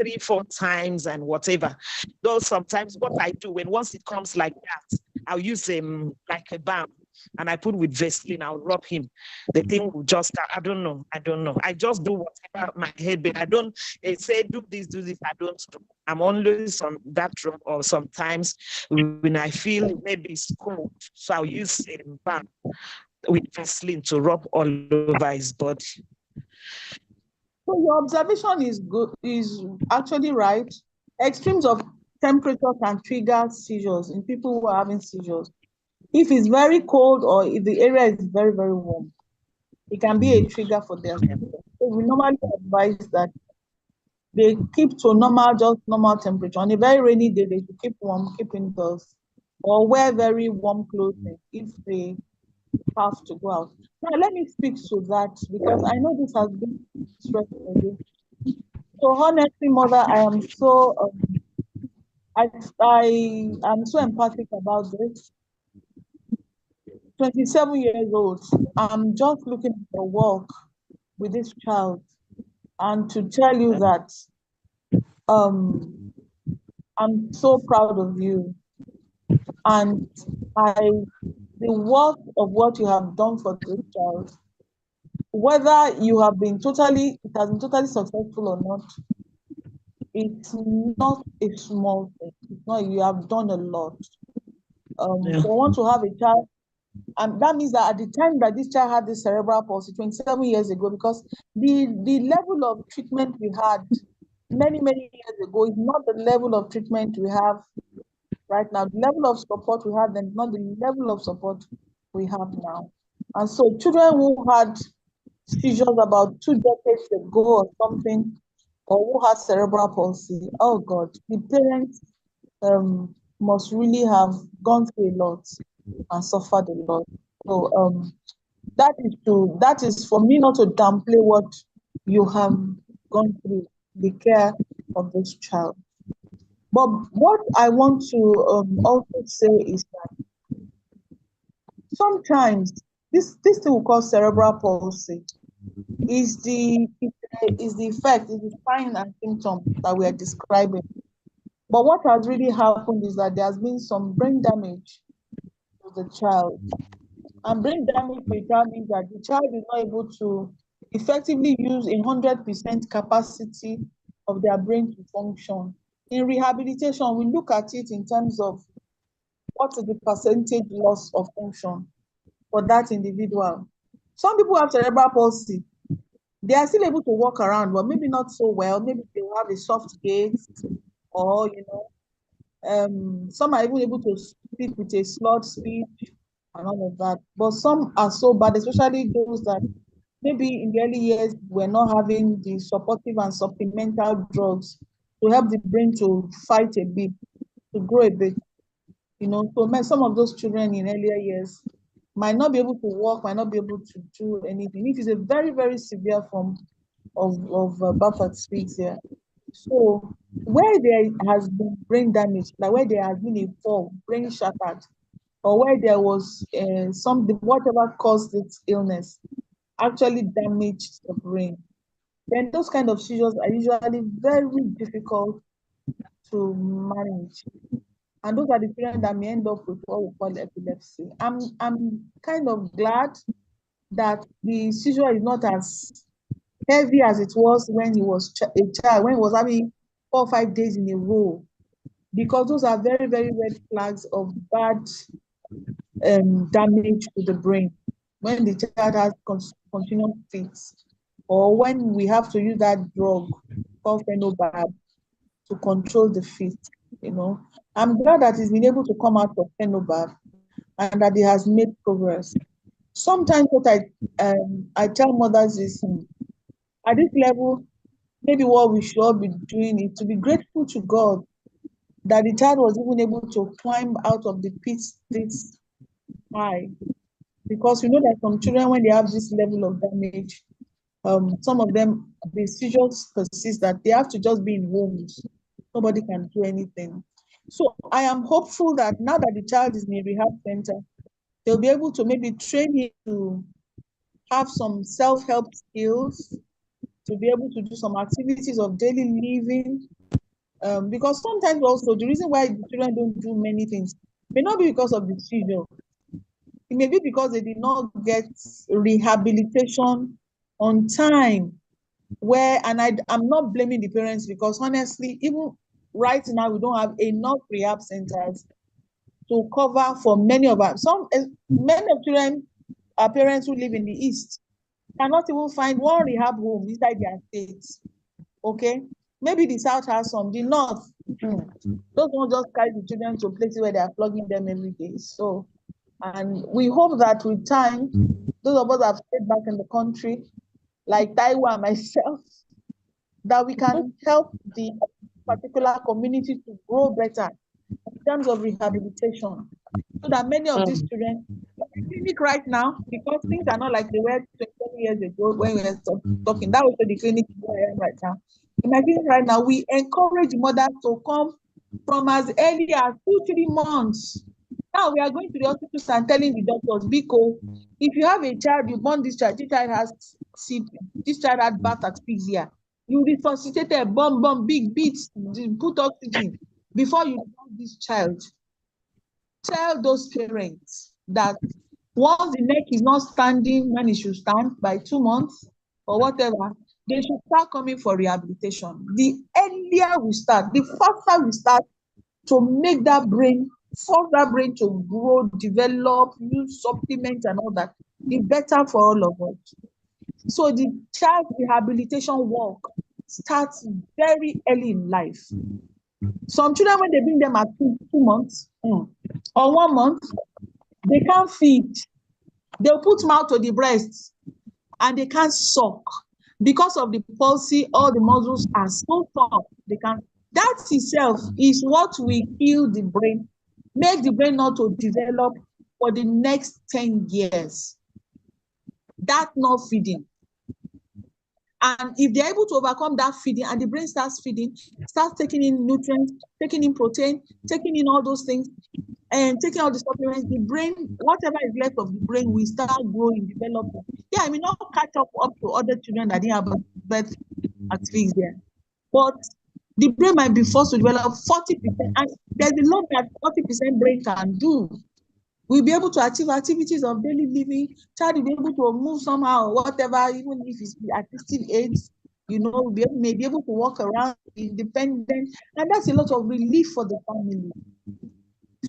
3, 4 times and whatever. Though sometimes what I do, once it comes like that, I'll use like a balm, and I put with Vaseline, I'll rub him. The thing will just, I don't know. I just do whatever my head, but I don't say do this, I don't do. I'm always on that drug, or sometimes when I feel maybe it's cold, so I'll use a balm with Vaseline to rub all over his body. So your observation is actually right. Extremes of temperature can trigger seizures in people who are having seizures. If it's very cold or if the area is very, very warm, it can be a trigger for their seizures. So we normally advise that they keep to just normal temperature. On a very rainy day, they should keep warm, keep indoors, or wear very warm clothing if they have to go out. Now, let me speak to that, because I know this has been stressful for you. So honestly, mother, I am so I am so empathic about this. 27 years old. I'm just looking at the work with this child, and to tell you that I'm so proud of you, and the work of what you have done for this child, whether it has been totally successful or not, it's not a small thing. It's not, you have done a lot. So I want to have a child, and that means that at the time that this child had this cerebral palsy 27 years ago, because the level of treatment we had many years ago is not the level of treatment we have right now. The level of support we had then is not the level of support we have now. And so children who had seizures about 2 decades ago or something, or who had cerebral palsy, oh God, the parents must really have gone through a lot and suffered a lot. So that is for me not to downplay what you have gone through, the care of this child. But what I want to also say is that sometimes this thing we call cerebral palsy is the effect, is the sign and symptom that we are describing. But what has really happened is that there has been some brain damage to the child. And brain damage to the child means that the child is not able to effectively use 100% capacity of their brain to function. In rehabilitation, we look at it in terms of what is the percentage loss of function for that individual. Some people have cerebral palsy. They are still able to walk around, but maybe not so well. Maybe they will have a soft gait, or some are even able to speak with a slurred speech and all of that. But some are so bad, especially those that maybe in the early years were not having the supportive and supplemental drugs to help the brain to fight a bit, to grow a bit. So some of those children in earlier years might not be able to walk, might not be able to do anything. It is a very, very severe form of Buffett speaks here. So where there has been brain damage, like where there has been a fall, brain shattered, or where there was whatever caused this illness actually damaged the brain, then those kind of seizures are usually very difficult to manage. And those are the children that may end up with what we call epilepsy. I'm kind of glad that the seizure is not as heavy as it was when he was a child, when he was having 4 or 5 days in a row, because those are very, very red flags of bad damage to the brain. When the child has continuous fits, or when we have to use that drug called phenobab to control the fit. I'm glad that he's been able to come out of phenobab and that he has made progress. Sometimes what I tell mothers is, at this level, maybe what we should all be doing is to be grateful to God that the child was even able to climb out of the pit this high. Because we know that some children, when they have this level of damage, some of them, the seizures persist, that they have to just be in homes. Nobody can do anything. So I am hopeful that now that the child is in a rehab center, they'll be able to maybe train him to have some self-help skills, to be able to do some activities of daily living. Because sometimes also the reason why the children don't do many things may not be because of the seizure. It may be because they did not get rehabilitation on time. I'm not blaming the parents, because honestly, even right now, we don't have enough rehab centers to cover for many of us. Many of children, our parents who live in the East, cannot even find one rehab home inside their states. Okay? Maybe the South has some, the North, those ones just carry the children to places where they are plugging them every day. So, and we hope that with time, those of us that have stayed back in the country, like Taiwan and myself, that we can help the particular community to grow better in terms of rehabilitation, so that many of these children, clinic right now, because things are not like they were 20 years ago when we were talking. That was the clinic where I am right now. In my clinic right now, we encourage mothers to come from as early as 2-3 months. Now we are going to the hospitals and telling the doctors, Biko, if you have a child, you born this child has CP, this child had birth asphyxia, you resuscitated, big beats, put oxygen before you born this child. Tell those parents that once the neck is not standing when it should stand by 2 months or whatever, they should start coming for rehabilitation. The earlier we start, the faster we start to make that brain, force that brain to grow, develop, use supplements and all that, the better for all of us. So the child rehabilitation work starts very early in life. Some children, when they bring them at 2 months or 1 month, they can't feed. They'll put mouth to the breast and they can't suck. Because of the palsy, all the muscles are so soft. They can't. That itself is what will kill the brain, make the brain not to develop for the next 10 years. That not feeding. And if they're able to overcome that feeding and the brain starts feeding, starts taking in nutrients, taking in protein, taking in all those things, and taking all the supplements, the brain, whatever is left of the brain, will start growing, developing. Yeah, I may not catch up to other children that didn't have birth at fixed there, but the brain might be forced to develop 40%, and there's a lot that 40% brain can do. We'll be able to achieve activities of daily living. Child will be able to move somehow, or whatever, even if it's artistic age, may be able to walk around independent, and that's a lot of relief for the family.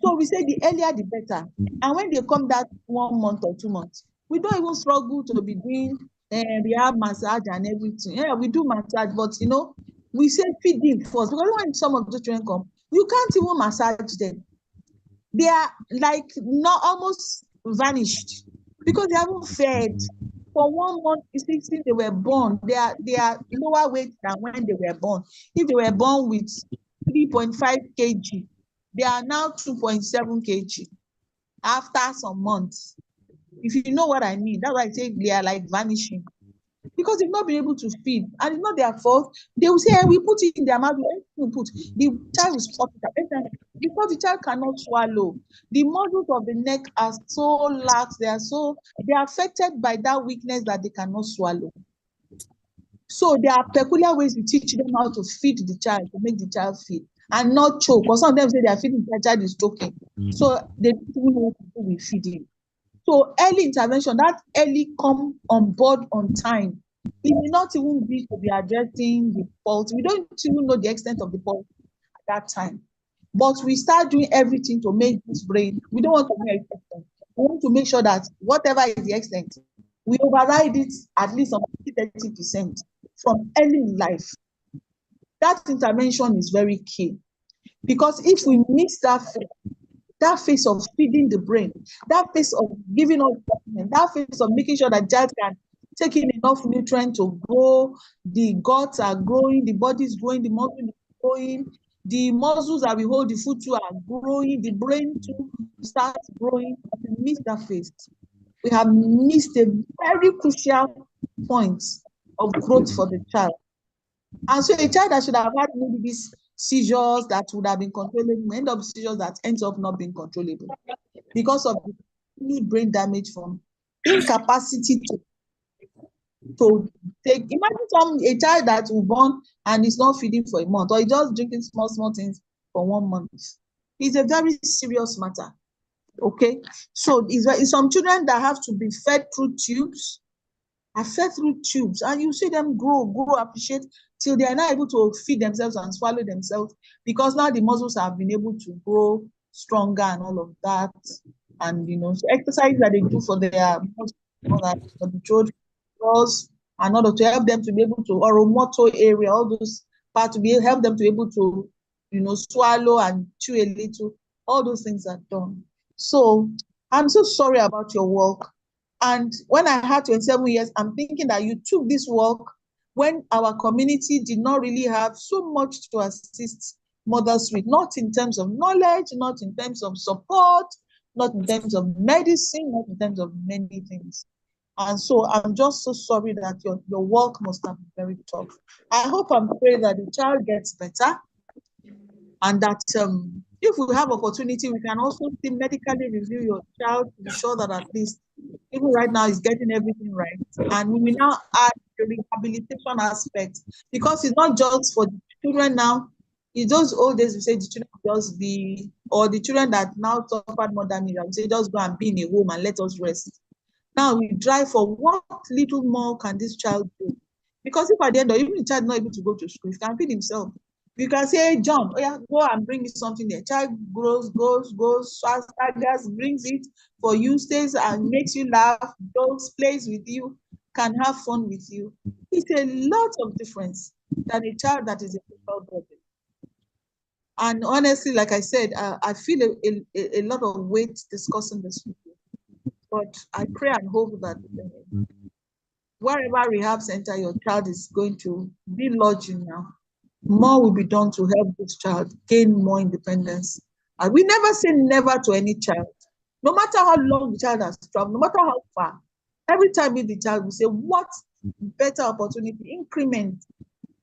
So we say the earlier the better. And when they come that 1 month or 2 months, we don't even struggle to be doing rehab massage and everything. Yeah, we do massage, but we say feed them first, because when some of the children come, you can't even massage them. They are like not almost vanished because they haven't fed. For 1 month, since they were born, they are lower weight than when they were born. If they were born with 3.5 kg, they are now 2.7 kg after some months. If you know what I mean, that's why I say they are like vanishing. Because they've not been able to feed, and it's not their fault. They will say, hey, we put it in their mouth, we put the child will spot it because the child cannot swallow. The muscles of the neck are so lax, they are affected by that weakness that they cannot swallow. So there are peculiar ways to teach them how to feed the child, to make the child feed and not choke. Because some of them say they are feeding, the child is choking. So they don't even know what to do with feeding. So early intervention, that early come on board on time. It may not even be to be addressing the fault. We don't even know the extent of the fault at that time. But we start doing everything to make this brain. We don't want to make it. We want to make sure that whatever is the extent, we override it at least on 30% from early in life. That intervention is very key. Because if we miss that phase of feeding the brain, that phase of giving up, that phase of making sure that child can take in enough nutrient to grow, the guts are growing, the body is growing, the muscle is growing, the muscles that we hold the food to are growing, the brain too starts growing. We miss that phase. We have missed a very crucial point of growth for the child. And so a child that should have had maybe these seizures that would have been controllable may end up seizures that ends up not being controllable because of the brain damage from incapacity to take. Imagine a child that will born and is not feeding for a month, or is just drinking small things for 1 month. It's a very serious matter. Okay, so it's some children that have to be fed through tubes, and you see them grow, appreciate till they are not able to feed themselves and swallow themselves, because now the muscles have been able to grow stronger and all of that. And so exercise that they do for their for the throat, and order to help them to be able to oromotor area, all those parts to help them to be able to swallow and chew a little. All those things are done. So I'm so sorry about your work. And when I had 27 years, I'm thinking that you took this work when our community did not really have so much to assist mothers with, not in terms of knowledge, not in terms of support, not in terms of medicine, not in terms of many things. And so I'm just so sorry that your work must have been very tough. I hope and pray that the child gets better, and that if we have opportunity, we can also medically review your child to be sure that at least even right now is getting everything right. And we will now add the rehabilitation aspect, because it's not just for the children now. In those old days, we say the children just be, or the children that now suffered more damage, we say just go and be in a home and let us rest. Now we drive for what little more can this child do? Because if at the end of even the child not able to go to school, he can feed himself. You can say, hey, John, oh yeah, go and bring me something there. Child goes, staggers, brings it for you, stays and makes you laugh, goes, plays with you, can have fun with you. It's a lot of difference than a child that is a total burden. And honestly, like I said, I feel a lot of weight discussing this with you. But I pray and hope that wherever rehab center your child is going to be lodging now, more will be done to help this child gain more independence. And we never say never to any child. No matter how long the child has traveled, no matter how far, every time we the child, we say, what better opportunity, increment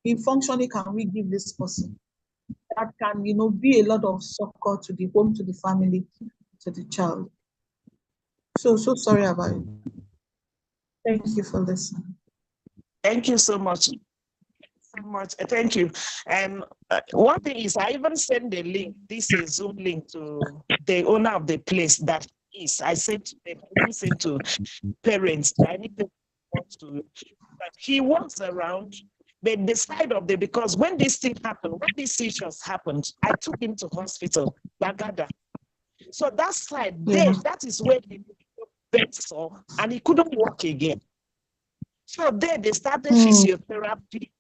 in functioning can we give this person? that can, be a lot of succor to the home, to the family, to the child. So sorry about it. Thank you for listening. Thank you so much. Thank you. One thing is, I even send a link. This is Zoom link to the owner of the place that is. I sent to them. I didn't send to parents. I need to. But he walks around. But the side of the, because when this thing happened, when these seizures happened, I took him to hospital, Bagada. So that side, Yeah. that is where he bent sore and he couldn't walk again. So there they started physiotherapy.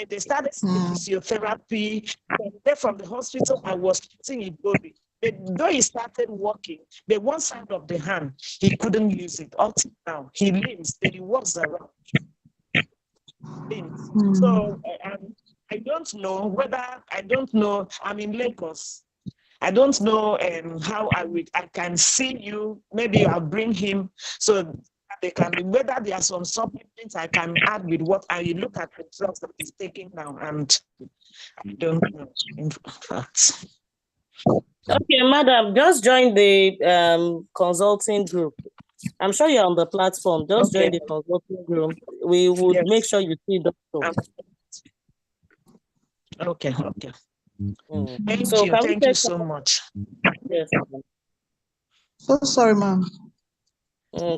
They started physiotherapy. And then from the hospital, I was treating Igobi. But though he started walking, the one side of the hand, he couldn't use it. Up to now, he limps, but he walks around. So I don't know. I'm in Lagos. I don't know how I can see you. Maybe I'll bring him so they can be, whether there are some supplements I can add with what I look at the drugs that he's taking now, and I don't know. In fact. Okay, madam, just join the consulting group. I'm sure you're on the platform. Just join the consulting group. We would make sure you see doctor. Okay. So can we Thank you so much. Yes. So sorry, ma'am.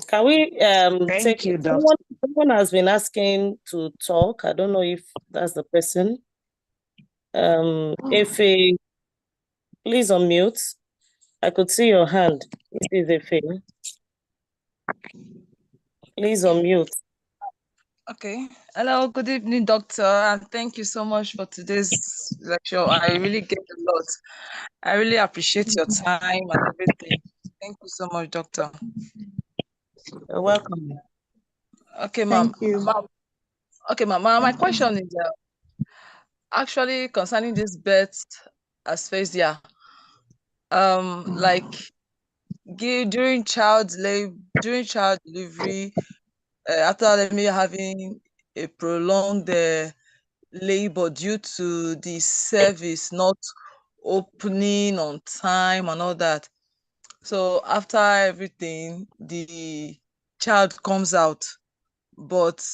Can we Thank you, doctor. someone has been asking to talk. I don't know if that's the person. Efe, please unmute. I could see your hand. This is Efe. Please unmute. Okay. Hello, good evening, doctor, and thank you so much for today's lecture. I really get a lot. I really appreciate your time and everything. Thank you so much, doctor. You're welcome. Okay, ma'am. Thank you. Okay, ma'am. My question is actually concerning this birth asphyxia. Like during child delivery, after me having a prolonged labor due to the service not opening on time and all that. So after everything, the child comes out, but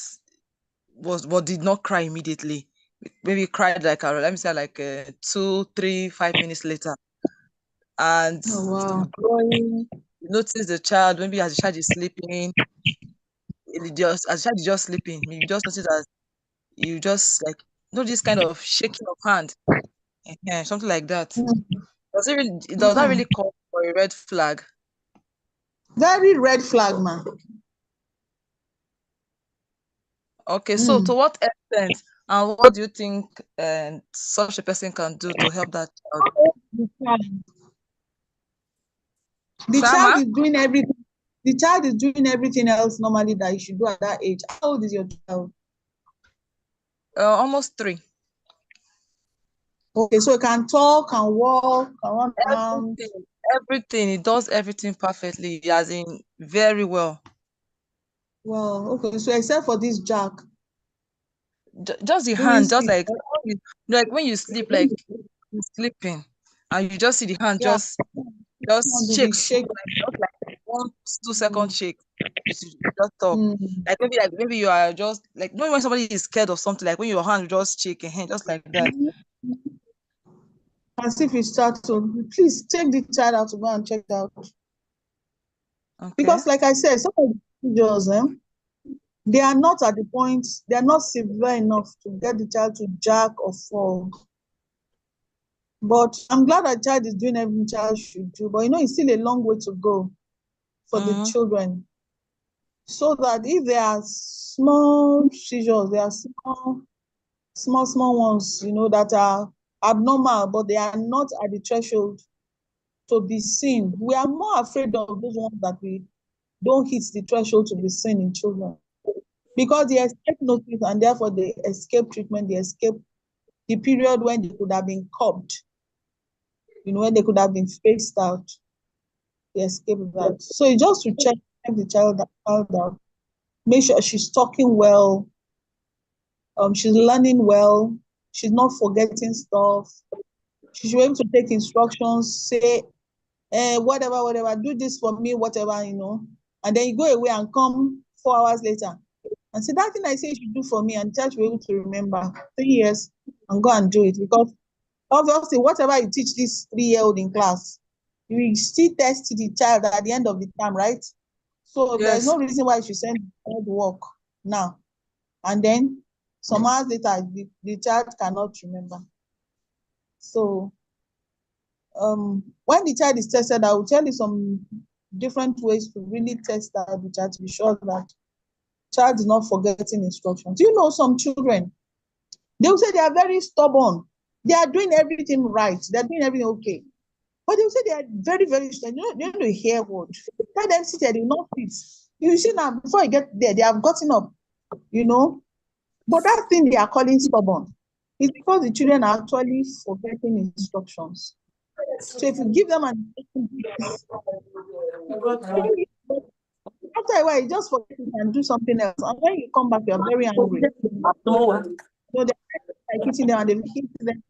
did not cry immediately. Maybe cried like let me say like 2, 3, 5 minutes later. And Oh, wow. growing, you notice the child, maybe as the child is sleeping, as the child is just sleeping, you just notice that you just like this kind of shaking of hand, something like that. Does that really call for a red flag? Very red flag, man. Okay, so to what extent and what do you think such a person can do to help that child? The child is doing everything. The child is doing everything else normally that you should do at that age. How old is your child? Almost 3. Okay, so it can talk, can walk, can run around. Everything. He does everything perfectly, as in very well. Well, okay, so except for this jack. Just the hand, just like when you sleep, like you're sleeping, and you just see the hand just shake, shake. just like 1-2 second shake. You just talk. Like maybe you are just like when somebody is scared of something, like when your hand just shake a hand, just like that. As if you start to, please take the child out to go and check it out. Okay. Because like I said, some of the seizures, they are not at the point, they are not severe enough to get the child to jack or fall. But I'm glad that child is doing everything child should do. But it's still a long way to go for the children. So that if there are small seizures, there are small ones, that are abnormal, but they are not at the threshold to be seen. We are more afraid of those ones that we don't hit the threshold to be seen in children. Because they escape notice and therefore they escape treatment, they escape the period when they could have been curbed, when they could have been spaced out, they escape that. So it's just to check the child out, make sure she's talking well, she's learning well, she's not forgetting stuff, She should be able to take instructions, say, whatever, do this for me, whatever, and then you go away and come 4 hours later and say, that thing I say you should do for me, and the child should be able to remember 3 years and go and do it. Because obviously, whatever you teach this 3-year-old in class, you will still test the child at the end of the term, right? So there's Yes. no reason why you should send the child work now. And then some hours later, the child cannot remember. So when the child is tested, I will tell you some different ways to really test that the child to be sure that child is not forgetting instructions. You know, some children, they will say they are very stubborn. They are doing everything right. They're doing everything okay. But they will say they are very, very stubborn. They don't hear word. Tell them sit there, they will not fit. You see now, before you get there, they have gotten up, But that thing they are calling stubborn is because the children are actually forgetting instructions. So if you give them an instruction, after a while, you just forget it and do something else. And when you come back, you're very angry. They're like hitting them and they hit them,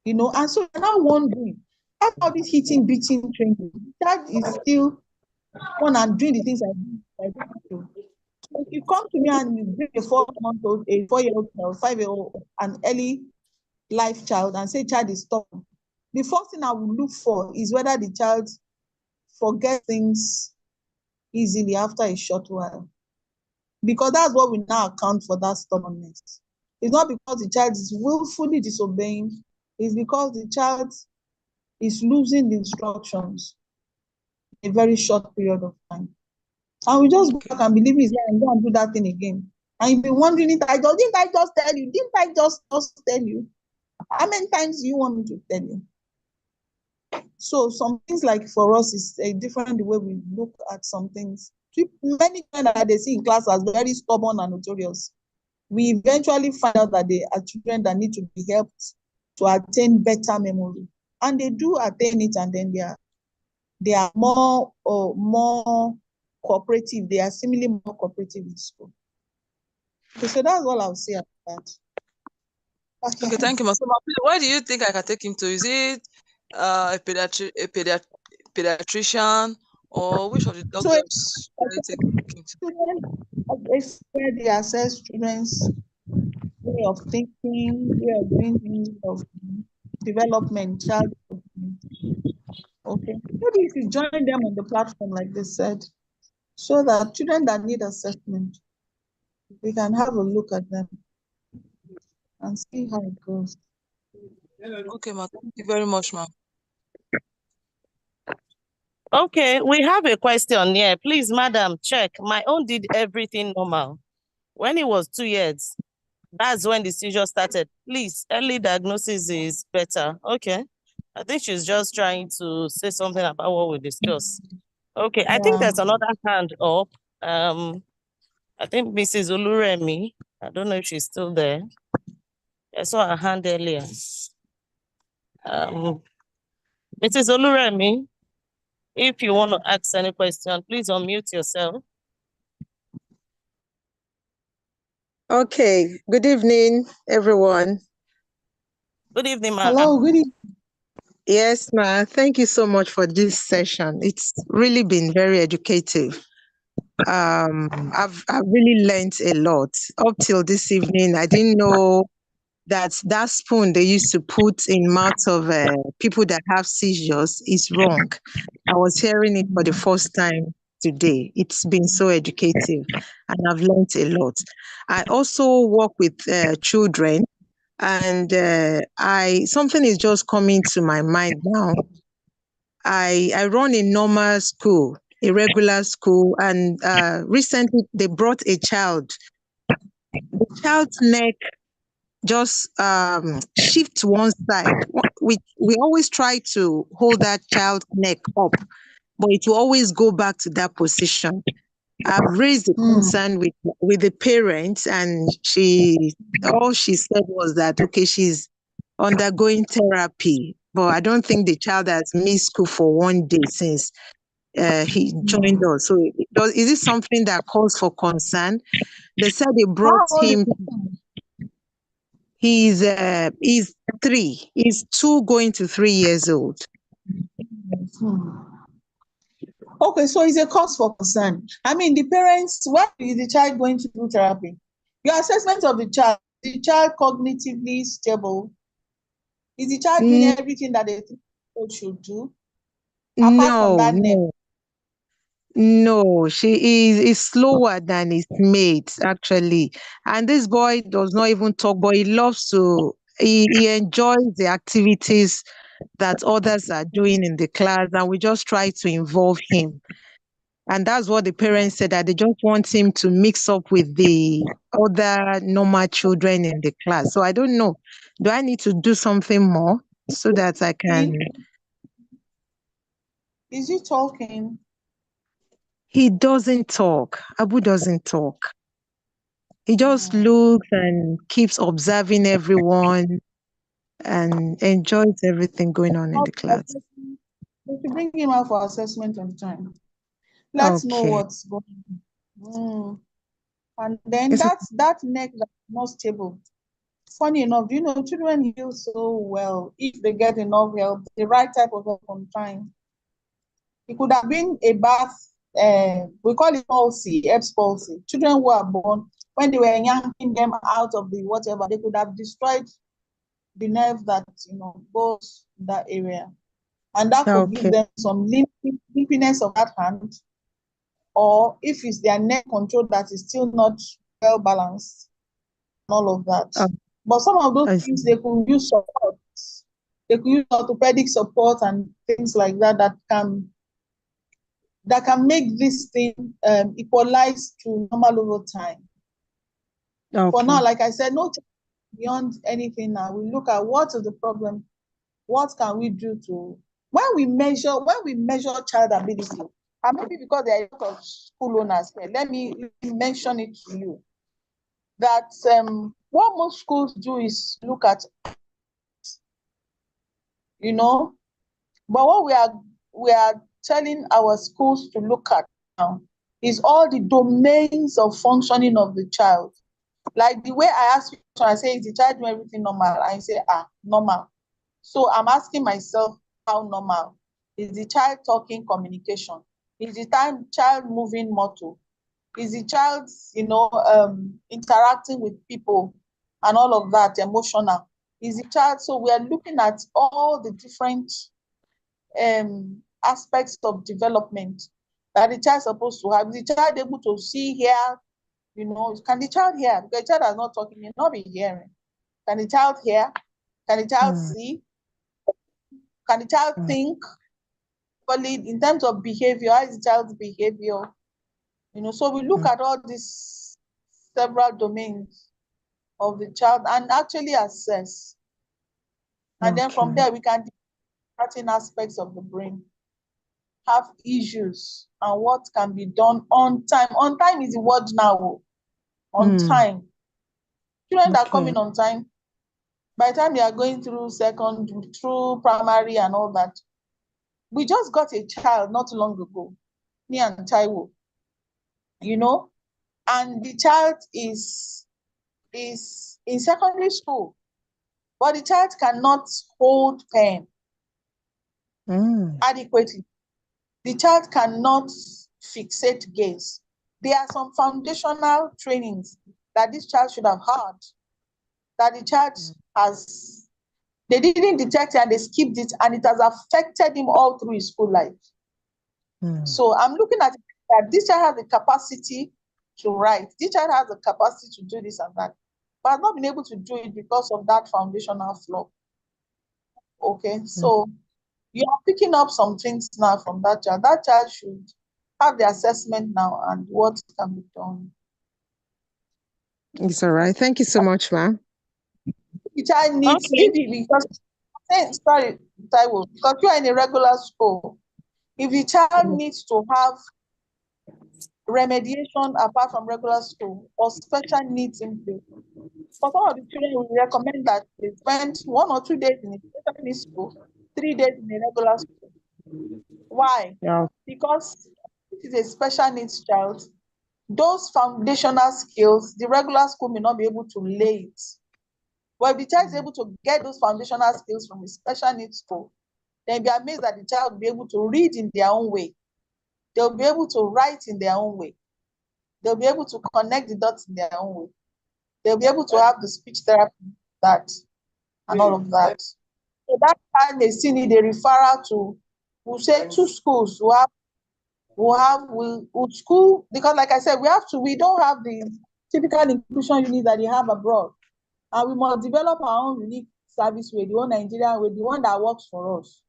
And so you're now wondering, after all this hitting, beating, training, that is still on and doing the things I do. So if you come to me and you bring a 4-month-old, a 4-year-old, or 5-year-old, an early life child, and say child is stubborn, the first thing I will look for is whether the child forgets things easily after a short while. Because that's what we now account for that stubbornness. It's not because the child is willfully disobeying, it's because the child is losing the instructions in a very short period of time. And we just go back and believe it's and go and do that thing again. And you'll be wondering, didn't I just tell you? Didn't I just tell you? How many times do you want me to tell you? So some things, like for us, is a different way we look at some things. Many children that they see in class as very stubborn and notorious, we eventually find out that they are children that need to be helped to attain better memory. And they do attain it, and then they are more cooperative. They are seemingly more cooperative in school. Okay, so that's all I'll say about that. Okay, thank you, Master. Where do you think I can take him to? Is it a pediatrician, or which of the So doctors should I take him to? students, where they assess children's way of thinking, way of doing things, of development, child development. Okay. Maybe if you join them on the platform, like they said, so that children that need assessment, we can have a look at them and see how it goes. Okay, ma. Thank you very much, ma'am. Okay, we have a question here. Please, madam, check. My own did everything normal. When he was 2 years, that's when the seizure started. Please, early diagnosis is better. Okay. I think she's just trying to say something about what we discussed. Okay, I think there's another hand up. I think Mrs. Oluremi. I don't know if she's still there. I saw her hand earlier. Mrs. Oluremi, if you want to ask any question, please unmute yourself. Okay, good evening, everyone. Good evening, ma'am. Hello, good evening. Yes, ma'am. Thank you so much for this session. It's really been very educative. I've really learned a lot. Up till this evening, I didn't know that spoon they used to put in mouth of people that have seizures is wrong. I was hearing it for the first time today. It's been so educative, and I've learned a lot. I also work with children, and something is just coming to my mind now. I run a normal school, a regular school, and recently they brought a child. The child's neck just shift to one side. We always try to hold that child's neck up, but it will always go back to that position. I've raised a concern with the parents, and all she said was that, okay, she's undergoing therapy, but I don't think the child has missed school for one day since he joined us. So is it something that calls for concern? They said they brought him. He's 3. He's 2 going to 3 years old. Okay, so it's a cause for concern. I mean, the parents, why is the child going to do therapy? Your assessment of the child cognitively stable? Is the child doing Mm, everything that they think they should do? Apart from No, that name. no, she is slower than his mates actually. And this boy does not even talk, but he loves to, he enjoys the activities that others are doing in the class, and we just try to involve him. And that's what the parents said, that they just want him to mix up with the other normal children in the class. So I don't know. Do I need to do something more so that I can? Is he talking? He doesn't talk. Abu doesn't talk. He just looks and keeps observing everyone and enjoys everything going on in the class. We should bring him out for assessment on time. Let's know Okay. what's going on. And then Yes, that neck that's not stable. Funny enough, you know, children heal so well if they get enough help, the right type of help on time. It could have been a bath, we call it palsy, Erb's palsy. Children who are born, when they were yanking them out of the whatever, they could have destroyed the nerve that, you know, goes in that area. And that could give okay. them some limpiness of that hand, or if it's their neck control that is still not well balanced, all of that. Oh, But some of those I things see. they could use support. They could use orthopedic support and things like that that can make this thing equalize to normal over time. For Okay. now, like I said, no beyond anything now. We look at what is the problem, what can we do to when we measure child ability, and maybe because there are a lot of school owners here, let me mention it to you that what most schools do is look at, you know, but what we are telling our schools to look at now is all the domains of functioning of the child. Like the way I ask you, I say, is the child doing everything normal? I say, normal. So I'm asking myself, how normal? Is the child talking communication? Is the child moving motor? Is the child, you know, interacting with people and all of that, emotional? Is the child, so we are looking at all the different aspects of development that the child is supposed to have. Is the child able to see, hear, you know, can the child hear? Because the child is not talking, may not be hearing. Can the child hear? Can the child see? Can the child think? In terms of behavior, how is the child's behavior? You know, so we look at all these several domains of the child and actually assess. And then from Okay. there, we can certain aspects of the brain have issues and what can be done on time. On time is the word now. On time. Children that are Okay. coming on time, by the time they are going through through primary and all that. We just got a child not long ago, me and Taiwo, you know, and the child is in secondary school, but the child cannot hold pen adequately. The child cannot fixate gaze. There are some foundational trainings that this child should have had that the child has, they didn't detect it and they skipped it, and it has affected him all through his school life. So I'm looking at it that this child has the capacity to write. This child has the capacity to do this and that, but has not been able to do it because of that foundational flaw. Okay, so you are picking up some things now from that child. That child should have the assessment now and what can be done. It's all right. Thank you so much, ma'am. The child needs, Okay. if he, because, sorry, Taiwo, because you are in a regular school, if the child needs to have remediation apart from regular school or special needs in place, for some of the children, we recommend that they spend 1 or 2 days in a special needs school, 3 days in a regular school. Why? Yeah. Because this is a special needs child. Those foundational skills, the regular school may not be able to lay it. But if the child is able to get those foundational skills from a special needs school, then be amazed that the child will be able to read in their own way. They'll be able to write in their own way. They'll be able to connect the dots in their own way. They'll be able to have the speech therapy, that, and all of that. So that time they still need a referral to, we'll say, 2 schools will school, because like I said, we don't have the typical inclusion unit that they have abroad. And we must develop our own unique service way, the own Nigerian way, the one that works for us.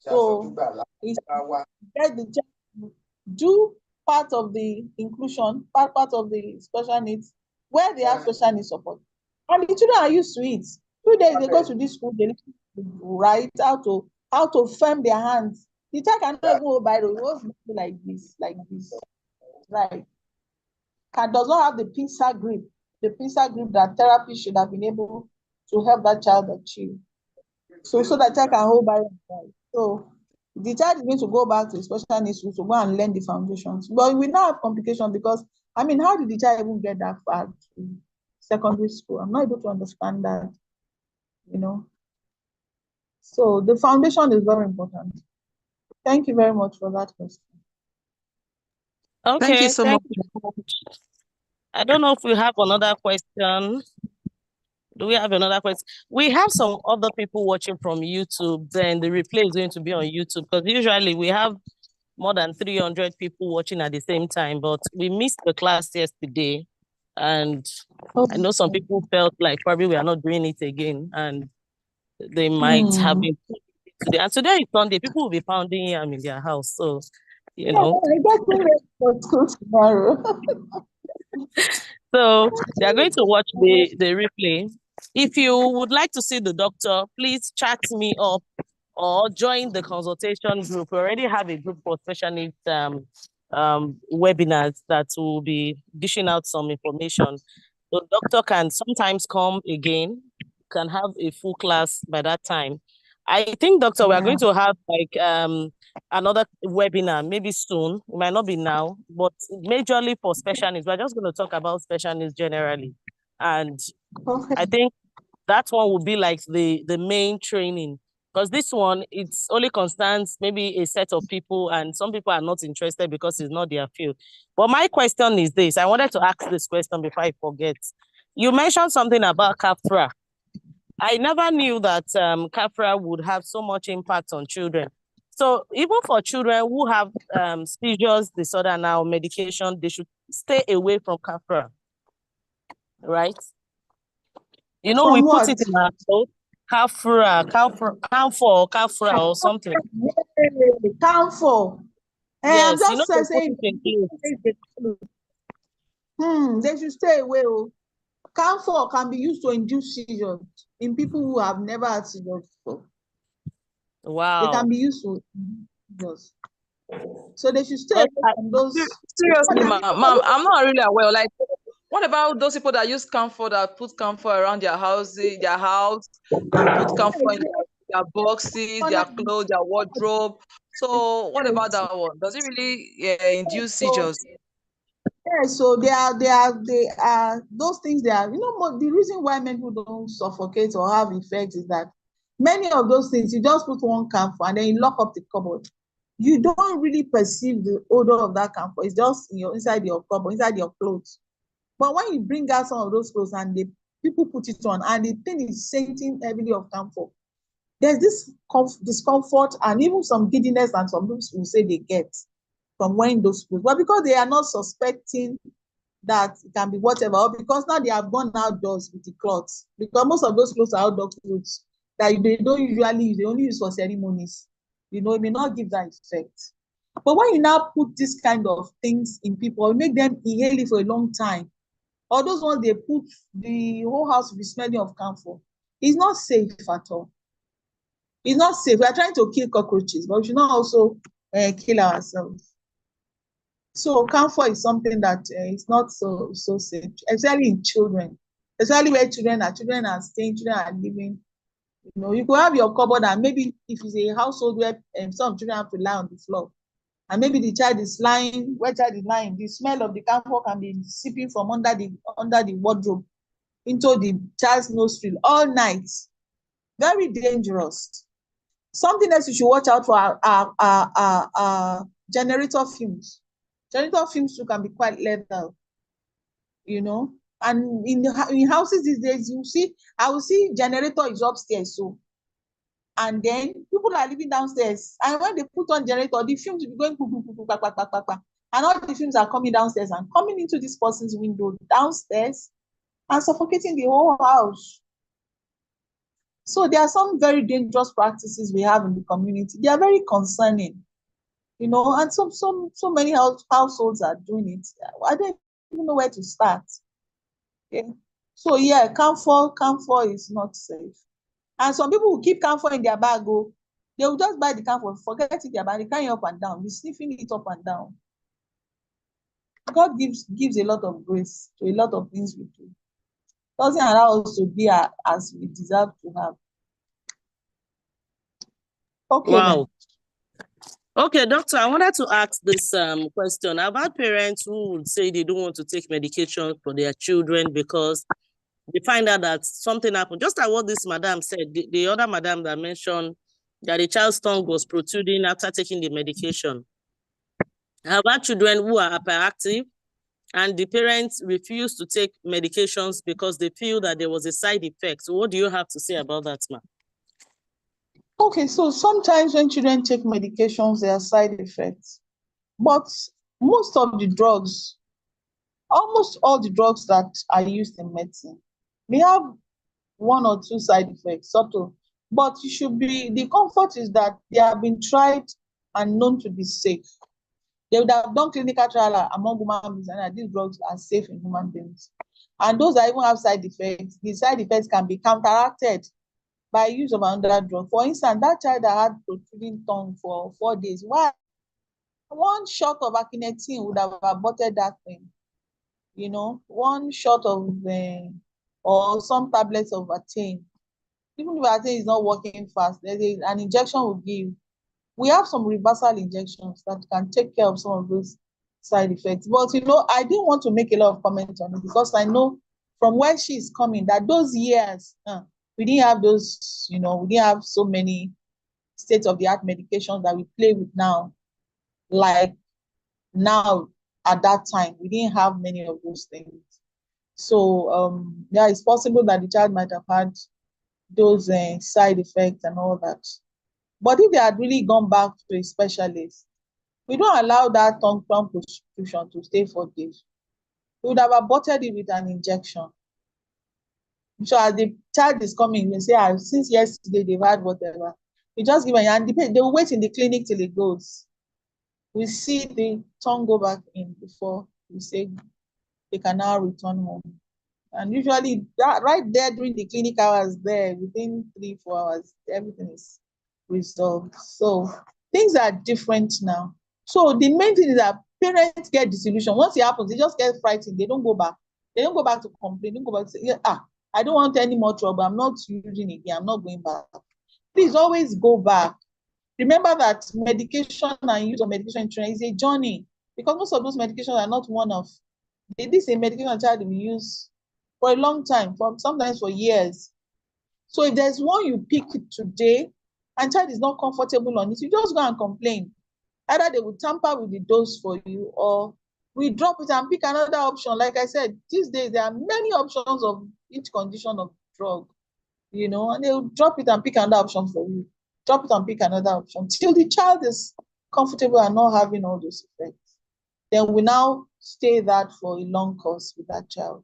So it's get the child to do part of the inclusion, part of the special needs, where they have special needs support. And the children are used to it. 2 days they go to this school, they write how to firm their hands. The child cannot even hold Bible, it was like this, right? Does not have the pincer grip that therapy should have been able to help that child achieve. So that child can hold Bible. So the child is going to go back to special needs school to go and learn the foundations. But we now have complications because, I mean, how did the child even get that far to secondary school? I'm not able to understand that, you know. So the foundation is very important. Thank you very much for that question. Okay, Thank you so much. I don't know if we have another question. Do we have another question? We have some other people watching from YouTube. Then the replay is going to be on YouTube, because usually we have more than 300 people watching at the same time, but we missed the class yesterday. And I know some people felt like probably we are not doing it again, and they might have been today. And today is Sunday. People will be pounding in their house. So, you know. I got for school tomorrow. So they are going to watch the replay. If you would like to see the doctor, please chat me up or join the consultation group. We already have a group for special needs webinars that will be dishing out some information. The doctor can sometimes come again, can have a full class by that time. I think, doctor, we are going to have like another webinar maybe soon. It might not be now, but majorly for special needs. We're just going to talk about special needs generally. And I think that one will be like the main training, because this one, it's only concerns maybe a set of people, and some people are not interested because it's not their field. But my question is this. I wanted to ask this question before I forget. You mentioned something about CAFRA. I never knew that CAFRA would have so much impact on children. So even for children who have seizures disorder now, medication, they should stay away from CAFRA, right? You know, we put it in our code, CAFRA or something. CAFRA. Yes, I'm you know, just saying, they should stay away. CAFRA can be used to induce seizures in people who have never had seizures before. Wow. They can be used to seizures. So they should stay away from those. Seriously, ma'am, I'm not really aware. Like, what about those people that use camphor, that put camphor around their house, and put camphor in their boxes, their clothes, their wardrobe? So what about that one? Does it really induce seizures? Yeah, so they are those things. They are, the reason why many people don't suffocate or have effects is that many of those things, you just put one camphor and then you lock up the cupboard. You don't really perceive the odor of that camphor. It's just inside your cupboard, inside your clothes. But when you bring out some of those clothes and people put it on and the thing is scenting heavily of camphor, there's this discomfort and even some giddiness, and some people will say they get from wearing those clothes. But because they are not suspecting that it can be whatever, or because now they have gone outdoors with the clothes, because most of those clothes are outdoor clothes that they don't usually use, they only use for ceremonies. It may not give that effect. But when you now put this kind of things in people, make them inhale it for a long time, or those ones they put, the whole house will be smelling of camphor. It's not safe at all. It's not safe. We are trying to kill cockroaches, but we should not also kill ourselves. So camphor is something that is not so safe, especially in children, especially where children are staying, children are living. You could have your cupboard, and maybe if it's a household where some children have to lie on the floor, and maybe the child is lying, the smell of the camphor can be seeping from under the wardrobe. into the child's nostril all night. Very dangerous. Something else you should watch out for are generator fumes. Generator fumes too can be quite lethal, you know. And in houses these days, I will see generator is upstairs, so, and then people are living downstairs, and when they put on generator, the fumes will be going and all the fumes are coming downstairs and coming into this person's window downstairs and suffocating the whole house. So there are some very dangerous practices we have in the community. They are very concerning, you know, and so many households are doing it. I don't even know where to start. Okay. So yeah, camphor is not safe. And some people will keep camphor in their bag. They will just buy the camphor, forget it in their bag, they carry it up and down, be sniffing it up and down. God gives a lot of grace to a lot of things we do. Doesn't allow us to be as we deserve to have. Okay. Wow. Then. Okay, doctor, I wanted to ask this question about parents who would say they don't want to take medication for their children because they find out that something happened. Just like what this madam said, the other madam that mentioned that the child's tongue was protruding after taking the medication. How about children who are hyperactive and the parents refuse to take medications because they feel that there was a side effect? So what do you have to say about that, ma'am? Okay, so sometimes when children take medications, there are side effects. But most of the drugs, almost all the drugs that are used in medicine, may have one or two side effects, subtle. But the comfort is that they have been tried and known to be safe. They would have done clinical trial among human beings and that these drugs are safe in human beings. And those that even have side effects, the side effects can be counteracted by use of another drug. For instance, that child that had protruding tongue for 4 days, why? One shot of akinetine would have aborted that thing. You know, one shot of or some tablets of attain. Even if attain is not working fast, an injection will give. We have some reversal injections that can take care of some of those side effects. But you know, I didn't want to make a lot of comments on it because I know from where she's coming that those years, we didn't have those, you know, we didn't have so many state-of-the-art medications that we play with now. Like now, at that time, we didn't have many of those things. So yeah, it's possible that the child might have had those side effects and all that. But if they had really gone back to a specialist, we don't allow that tongue protrusion to stay for days. We would have aborted it with an injection. So as the child is coming, they say, since yesterday they've had whatever. We just give an, and they will wait in the clinic till it goes. We see the tongue go back in before we say they can now return home. And usually that right there during the clinic hours there, within 3-4 hours, everything is resolved. So things are different now. So the main thing is that parents get disillusioned. Once it happens, they just get frightened. They don't go back. They don't go back to complain. They don't go back to say, I don't want any more trouble. I'm not using it again. I'm not going back. Please always go back. Remember that medication and use of medication is a journey because most of those medications are not one-off. This is a medication child will use for a long time, sometimes for years. So if there's one you pick today and child is not comfortable on it, you just go and complain. Either they will tamper with the dose for you or we drop it and pick another option. Like I said, these days there are many options of each condition of drug, you know, and they will drop it and pick another option for you. Drop it and pick another option till the child is comfortable and not having all those effects. Then we now stay that for a long course with that child.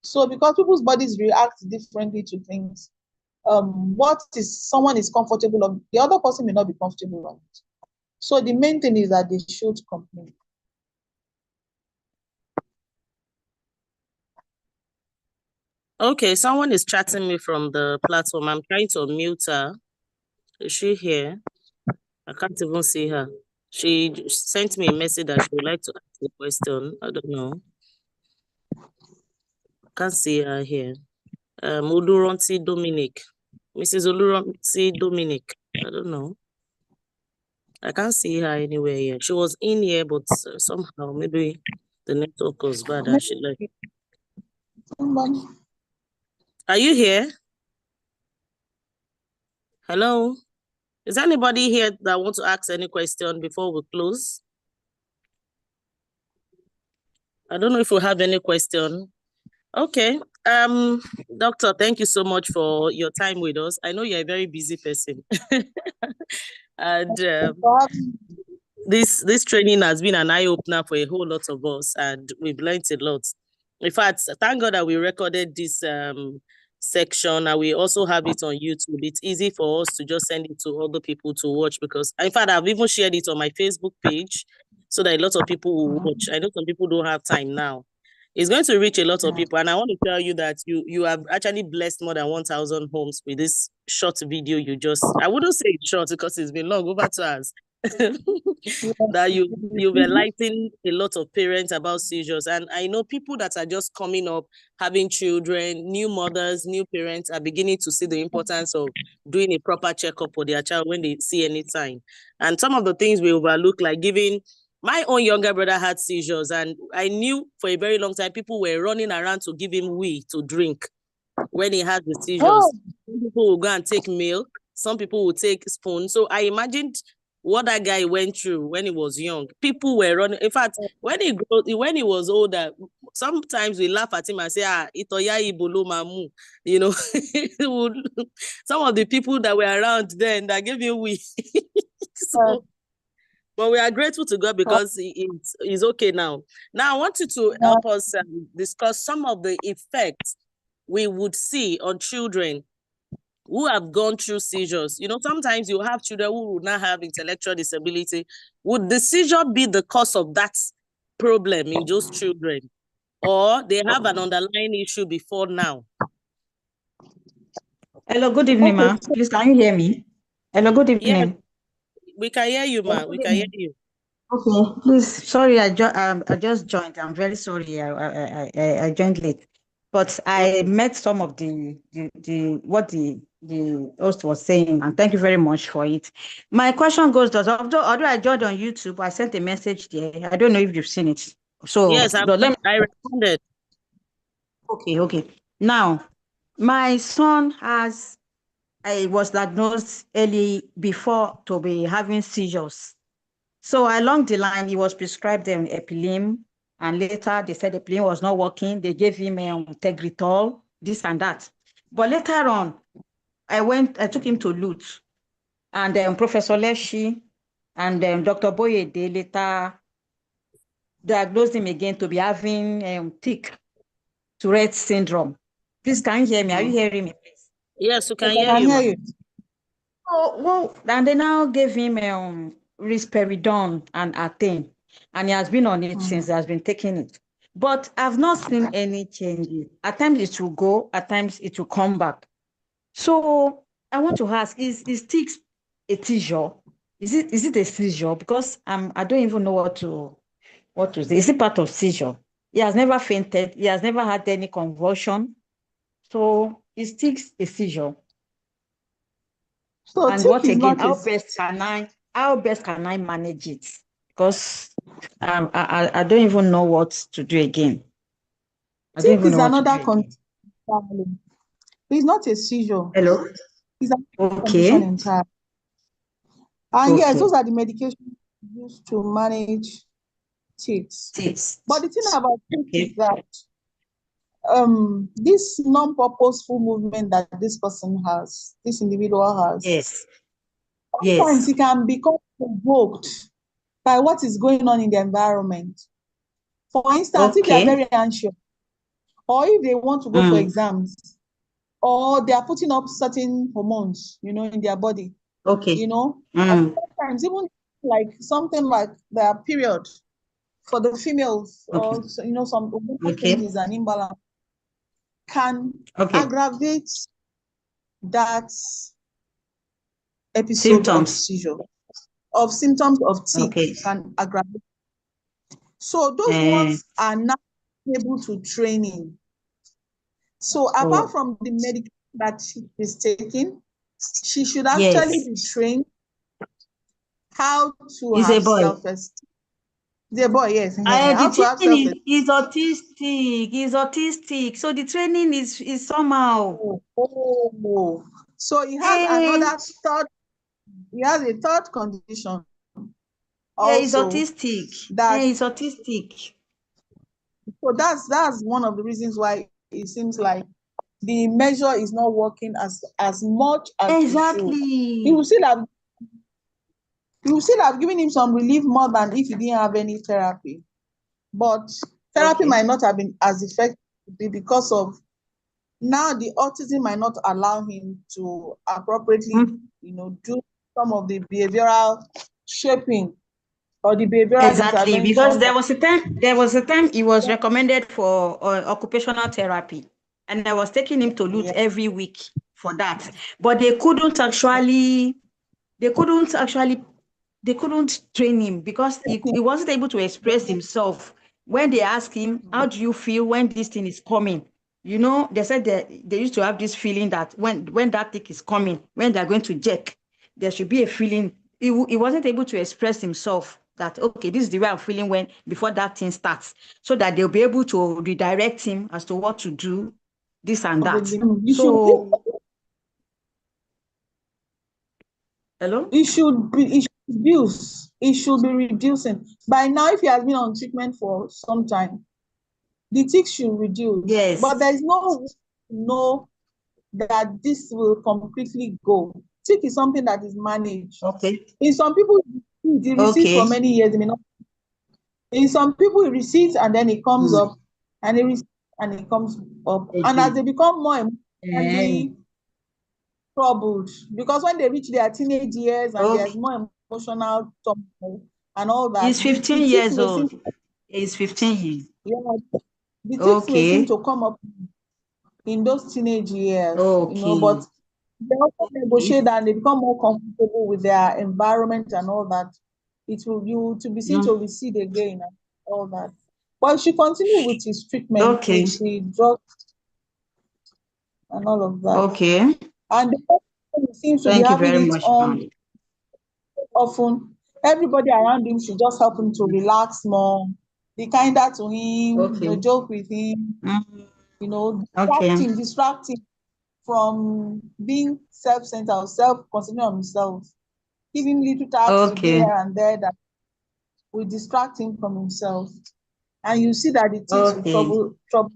So because people's bodies react differently to things, what is someone is comfortable on, the other person may not be comfortable on it. So the main thing is that they should complain. Okay, someone is chatting me from the platform. I'm trying to unmute her. Is she here? I can't even see her. She sent me a message that she would like to ask a question. I don't know. Can't see her here. Oluronti Dominic. Mrs. Oluronti Dominic. I don't know. I can't see her anywhere here. She was in here, but somehow maybe the network was bad and she left. Are you here? Hello? Is anybody here that wants to ask any question before we close? I don't know if we have any question. Okay. Doctor, thank you so much for your time with us. I know you're a very busy person. And this training has been an eye-opener for a whole lot of us, and we've learned a lot. In fact, thank God that we recorded this section, and we also have it on YouTube. It's easy for us to just send it to other people to watch, because in fact, I've even shared it on my Facebook page so that a lot of people will watch. I know some people don't have time now. It's going to reach a lot of people, and I want to tell you that you have actually blessed more than 1,000 homes with this short video. I wouldn't say it's short because it's been long, over 2 hours. That you've enlightened a lot of parents about seizures. And I know people that are just coming up, having children, new mothers, new parents are beginning to see the importance of doing a proper checkup for their child when they see any sign. And some of the things we overlook, like giving, my own younger brother had seizures, and I knew for a very long time people were running around to give him wee to drink when he had the seizures. Oh. Some people will go and take milk. Some people will take spoon. So I imagined what that guy went through when he was young. People were running. In fact, when he was older, sometimes we laugh at him and say, itoya ibolo mamu. You know, some of the people that were around then that gave him wee. So, but we are grateful to God because he's okay now. Now, I want you to help us discuss some of the effects we would see on children who have gone through seizures. You know, sometimes you have children who would not have intellectual disability. Would the seizure be the cause of that problem in those children? Or they have an underlying issue before now? Hello, good evening, Okay. ma'am. Please, can you hear me? Hello, good evening. Yes, we can hear you, ma'am. We can hear you. Okay, please, sorry, I just joined. I'm very sorry. I joined late, but I met some of what the host was saying, and thank you very much for it. My question goes, although I joined on YouTube, I sent a message there. I don't know if you've seen it. So Yes, I responded. Okay. Now, my son was diagnosed early before to be having seizures. So along the line, he was prescribed epilim, and later they said epilim was not working. They gave him Tegretol, this and that. But later on, I took him to Lutz, and Professor Leshi and Dr. Boyede later diagnosed him again to be having Tourette syndrome. Please, can you hear me? Are you hearing me, please? Yes, we can I hear can you, hear ma'am. you. Oh, well, and they now gave him risperidone and Athane, and he has been on it since he has been taking it. But I've not seen any changes. At times it will go, at times it will come back. So I want to ask, is tics a seizure? Is it a seizure? Because I don't even know what to say. Is it part of seizure? He has never fainted. He has never had any convulsion. So is tics a seizure? So And tick what is again? not a How best can I manage it? Because I don't even know what to do again. I don't tick even is know what to do another again. condition. It's not a seizure. Hello? It's a condition Okay. entirely. And yes, Okay. those are the medications used to manage ticks. Tics. But the thing about ticks Okay. is that this non-purposeful movement that this person has, this individual has, Yes. sometimes Yes. it can become provoked by what is going on in the environment. For instance, if they are Okay. very anxious, or if they want to go for exams, or they are putting up certain hormones, in their body, Okay. or sometimes even like something like their period for the females, Okay. or some hormonal Okay. changes and imbalance can Okay. aggravate that episode of Symptoms. seizure, of symptoms of tic Okay. can aggravate. So those ones are not able to training. So apart from the medication that she is taking, she should actually Yes. be trained how to He's a have boy. self-esteem. The boy, yes. The How to have thing self. is autistic. He's autistic. So the training is somehow. Oh. So he has Eh, another third. He has a third condition yeah, he's also. autistic. That He's autistic. so that's one of the reasons why it seems like the measure is not working as much as it should. You will Exactly. still have given him some relief more than if you didn't have any therapy. But therapy Okay. might not have been as effective because of now the autism might not allow him to appropriately, Mm, do some of the behavioral shaping or the behavioral exactly. Because intervention. there was a time he was recommended for occupational therapy, and I was taking him to Lute Yeah. every week for that. But they couldn't train him because he wasn't able to express himself. When they asked him, how do you feel when this thing is coming? They said that they used to have this feeling that when that thing is coming, when they're going to jerk, there should be a feeling. He wasn't able to express himself that, okay, this is the way I'm feeling when before that thing starts, so that they'll be able to redirect him as to what to do, this and that. You should So, hello? it should be it should reduce. It should be reducing. By now, if he has been on treatment for some time, the tick should reduce. But Yes. there's no way to know that this will completely go. Tick is something that is managed. Okay. In some people, it recedes for Okay. many years. It may not. In some people, it recedes and then it comes Mm. up, and it recedes and it comes up. And as they Again. become more Eh. emotionally troubled, because when they reach their teenage years and there's Okay. more emotional turmoil and all that, He's the 15 tics years may seem, old. He's 15 years. yeah, the tics may seem Okay. to come up in those teenage years, but Okay. they also Okay. negotiate and they become more comfortable with their environment and all that. It will you to be seen to Mm. recede again and all that. But she continue with his treatment, Okay. with the drugs and all of that. Okay. And the person seems to be Thank you having very it much, on ma'am. often. Everybody around him should just help him to relax more, be kinder to him, Okay. joke with him, Mm. distract Okay. him, distract him from being self-centered or self-concentrating on himself. Give him little tasks to do Okay. here and there that will distract him from himself. And you see that the things will Okay. trouble.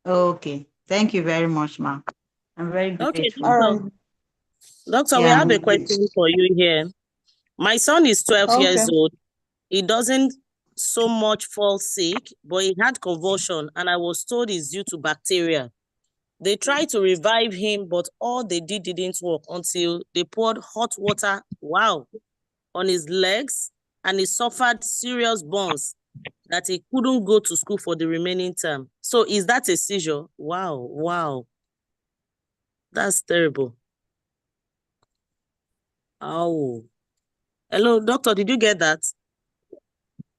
Okay. Thank you very much, ma'am. I'm very Okay, All grateful. right. doctor, we Yeah. have a question for you here. My son is 12 Okay. years old. He doesn't so much fall sick, but he had convulsion, and I was told it's due to bacteria. They tried to revive him, but all they didn't work until they poured hot water, on his legs, and he suffered serious burns that he couldn't go to school for the remaining term. So is that a seizure? Wow. That's terrible. Oh. Hello, doctor, did you get that?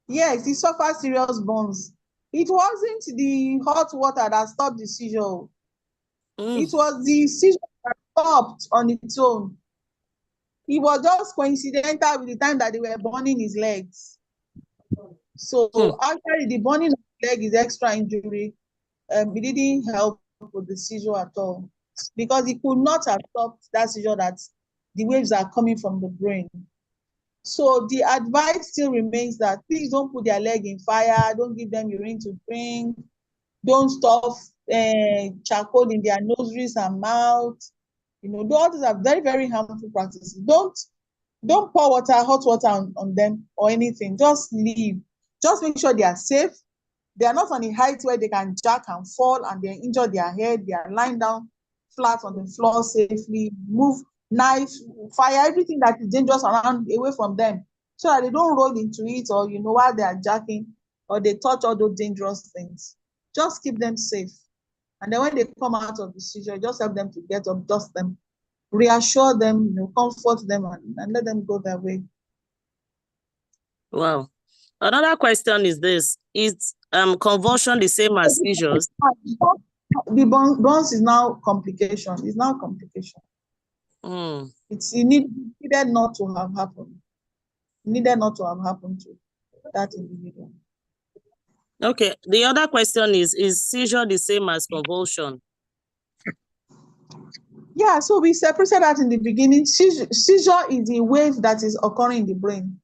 Yes, he suffered serious burns. It wasn't the hot water that stopped the seizure. It was the seizure that stopped on its own. It was just coincidental with the time that they were burning his legs. So actually, the burning of the leg is extra injury. It didn't help with the seizure at all because he could not have stopped that seizure that the waves are coming from the brain. So the advice still remains that please don't put their leg in fire, don't give them urine to drink, don't stuff charcoal in their nostrils and mouth. All these are very, very harmful practices. Don't pour hot water on them or anything. Just leave. Just make sure they are safe. They are not on a height where they can jack and fall and they injure their head. They are lying down flat on the floor safely. Move knife, fire, everything that is dangerous around away from them so that they don't roll into it or, while they are jacking or they touch all those dangerous things. Just keep them safe. And then when they come out of the seizure, just help them to get up, dust them, reassure them, comfort them, and let them go their way. Wow. Another question is this. Is convulsion the same as seizures? The burns is now complication. It's now complication. It needed not to have happened. needed not to have happened to that individual. Okay. The other question is seizure the same as convulsion? Yeah, so we separated that in the beginning. Seizure is a wave that is occurring in the brain.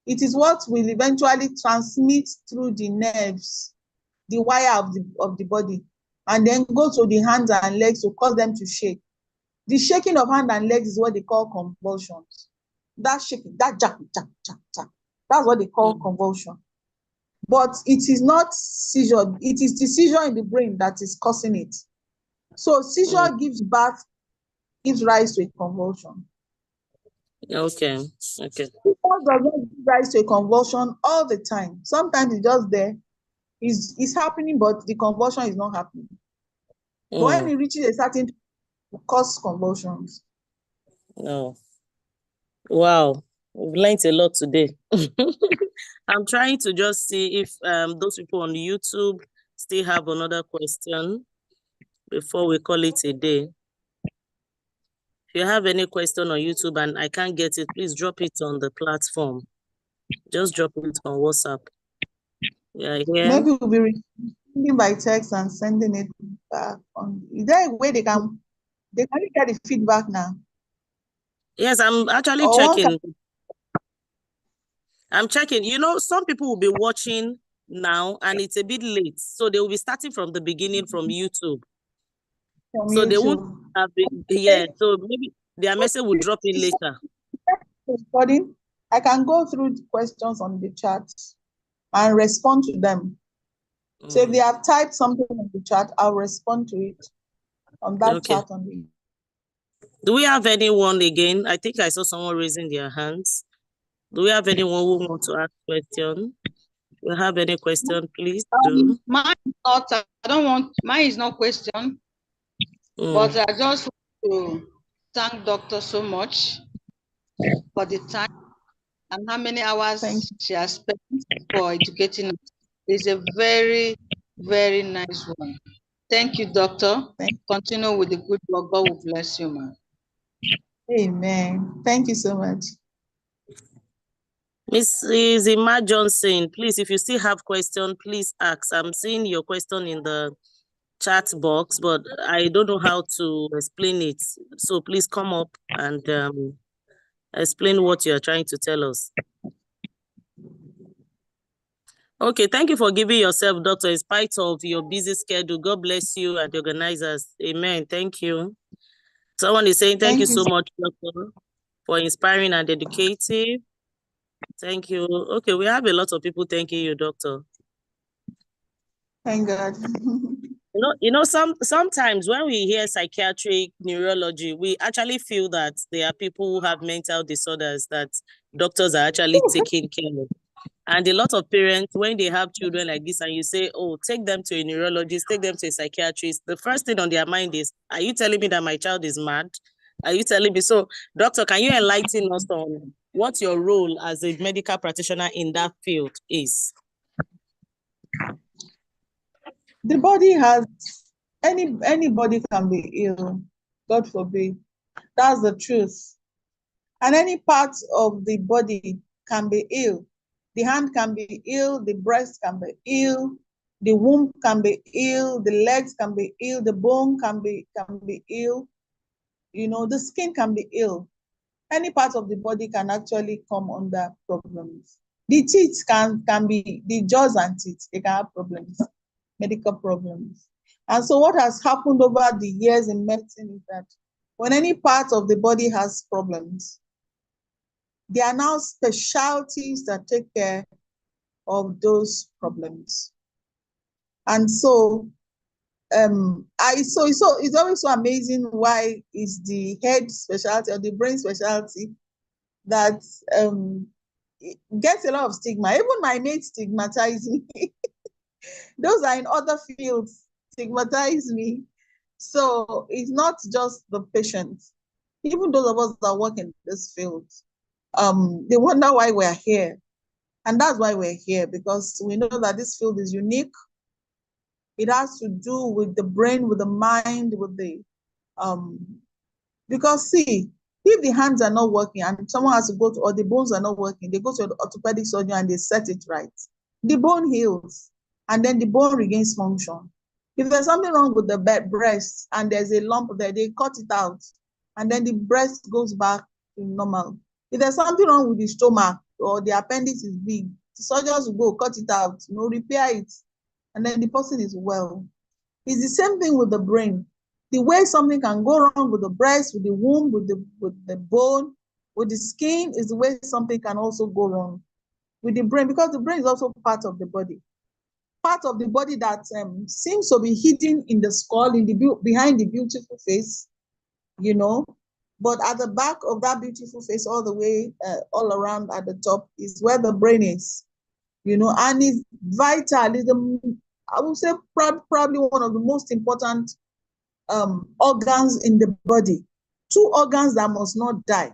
It is what will eventually transmit through the nerves, the wire of the body, and then go to the hands and legs to cause them to shake. The shaking of hand and legs is what they call convulsions. That shaking, that jack, jack, jack, jack, that's what they call convulsion. But it is not seizure. It is the seizure in the brain that is causing it. So seizure gives rise to a convulsion. Okay. Okay. Seizure does not give rise to a convulsion all the time. Sometimes it's just there. It's happening, but the convulsion is not happening. But when it reaches a certain, it will cause convulsions. No. Wow. We've learned a lot today. I'm trying to just see if those people on YouTube still have another question before we call it a day. If you have any question on YouTube and I can't get it, please drop it on the platform. Just drop it on WhatsApp. Yeah, Maybe we'll be receiving by text and sending it back. Is there a way they can get the feedback now? Yes, I'm actually checking. I'm checking. You know, some people will be watching now and it's a bit late. So they will be starting from the beginning from YouTube. So they won't have been, so maybe their message will drop in later. Recording, I can go through the questions on the chat and respond to them. So if they have typed something in the chat, I'll respond to it on that chat on the. Do we have anyone again? I think I saw someone raising their hands. Do we have anyone who wants to ask question? You have any question, please do. Mine is not, I don't want, mine is not question, but I just want to thank Doctor so much for the time and how many hours she has spent for educating us. It's a very, very nice one. Thank you, Doctor. Continue with the good work. God will bless you, man. Amen. Thank you so much. Mrs. Emma Johnson, please, if you still have question, please ask. I'm seeing your question in the chat box, but I don't know how to explain it. So please come up and explain what you're trying to tell us. Okay, thank you for giving yourself, Doctor, in spite of your busy schedule. God bless you and the organizers. Amen. Thank you. Someone is saying, thank you so much, Doctor, for inspiring and educative. Thank you. Okay, we have a lot of people thanking you, Doctor. Thank God. Sometimes when we hear psychiatric neurology, we actually feel that there are people who have mental disorders that doctors are actually taking care of. And a lot of parents, when they have children like this and you say, oh, take them to a neurologist, take them to a psychiatrist, the first thing on their mind is, are you telling me that my child is mad? Are you telling me? So, doctor, can you enlighten us on what your role as a medical practitioner in that field is? The body has, anybody can be ill, God forbid. That's the truth. And any part of the body can be ill. The hand can be ill, the breast can be ill, the womb can be ill, the legs can be ill, the bone can be ill. You know, the skin can be ill. Any part of the body can actually come under problems. The teeth can be, the jaws and teeth, they can have problems, medical problems. And so what has happened over the years in medicine is that when any part of the body has problems, there are now specialties that take care of those problems. And so it's always so amazing why is the head specialty or the brain specialty that gets a lot of stigma. Even my mates stigmatize me. Those are in other fields stigmatize me. So it's not just the patient. Even those of us that work in this field, they wonder why we're here. And that's why we're here, because we know that this field is unique. It has to do with the brain, with the mind, with the, because see, If the hands are not working and someone has to go to, or the bones are not working, they go to the orthopedic surgeon and they set it right. The bone heals and then the bone regains function. If there's something wrong with the breast and there's a lump there, they cut it out and then the breast goes back to normal. If there's something wrong with the stomach or the appendix is big, the surgeons will go cut it out, repair it, and then the person is well. It's the same thing with the brain. The way something can go wrong with the breast, with the womb, with the bone, with the skin, is the way something can also go wrong with the brain, because the brain is also part of the body. Part of the body that seems to be hidden in the skull, behind the beautiful face, but at the back of that beautiful face, all the way, all around at the top, is where the brain is, and it's vital. I would say probably one of the most important organs in the body. Two organs that must not die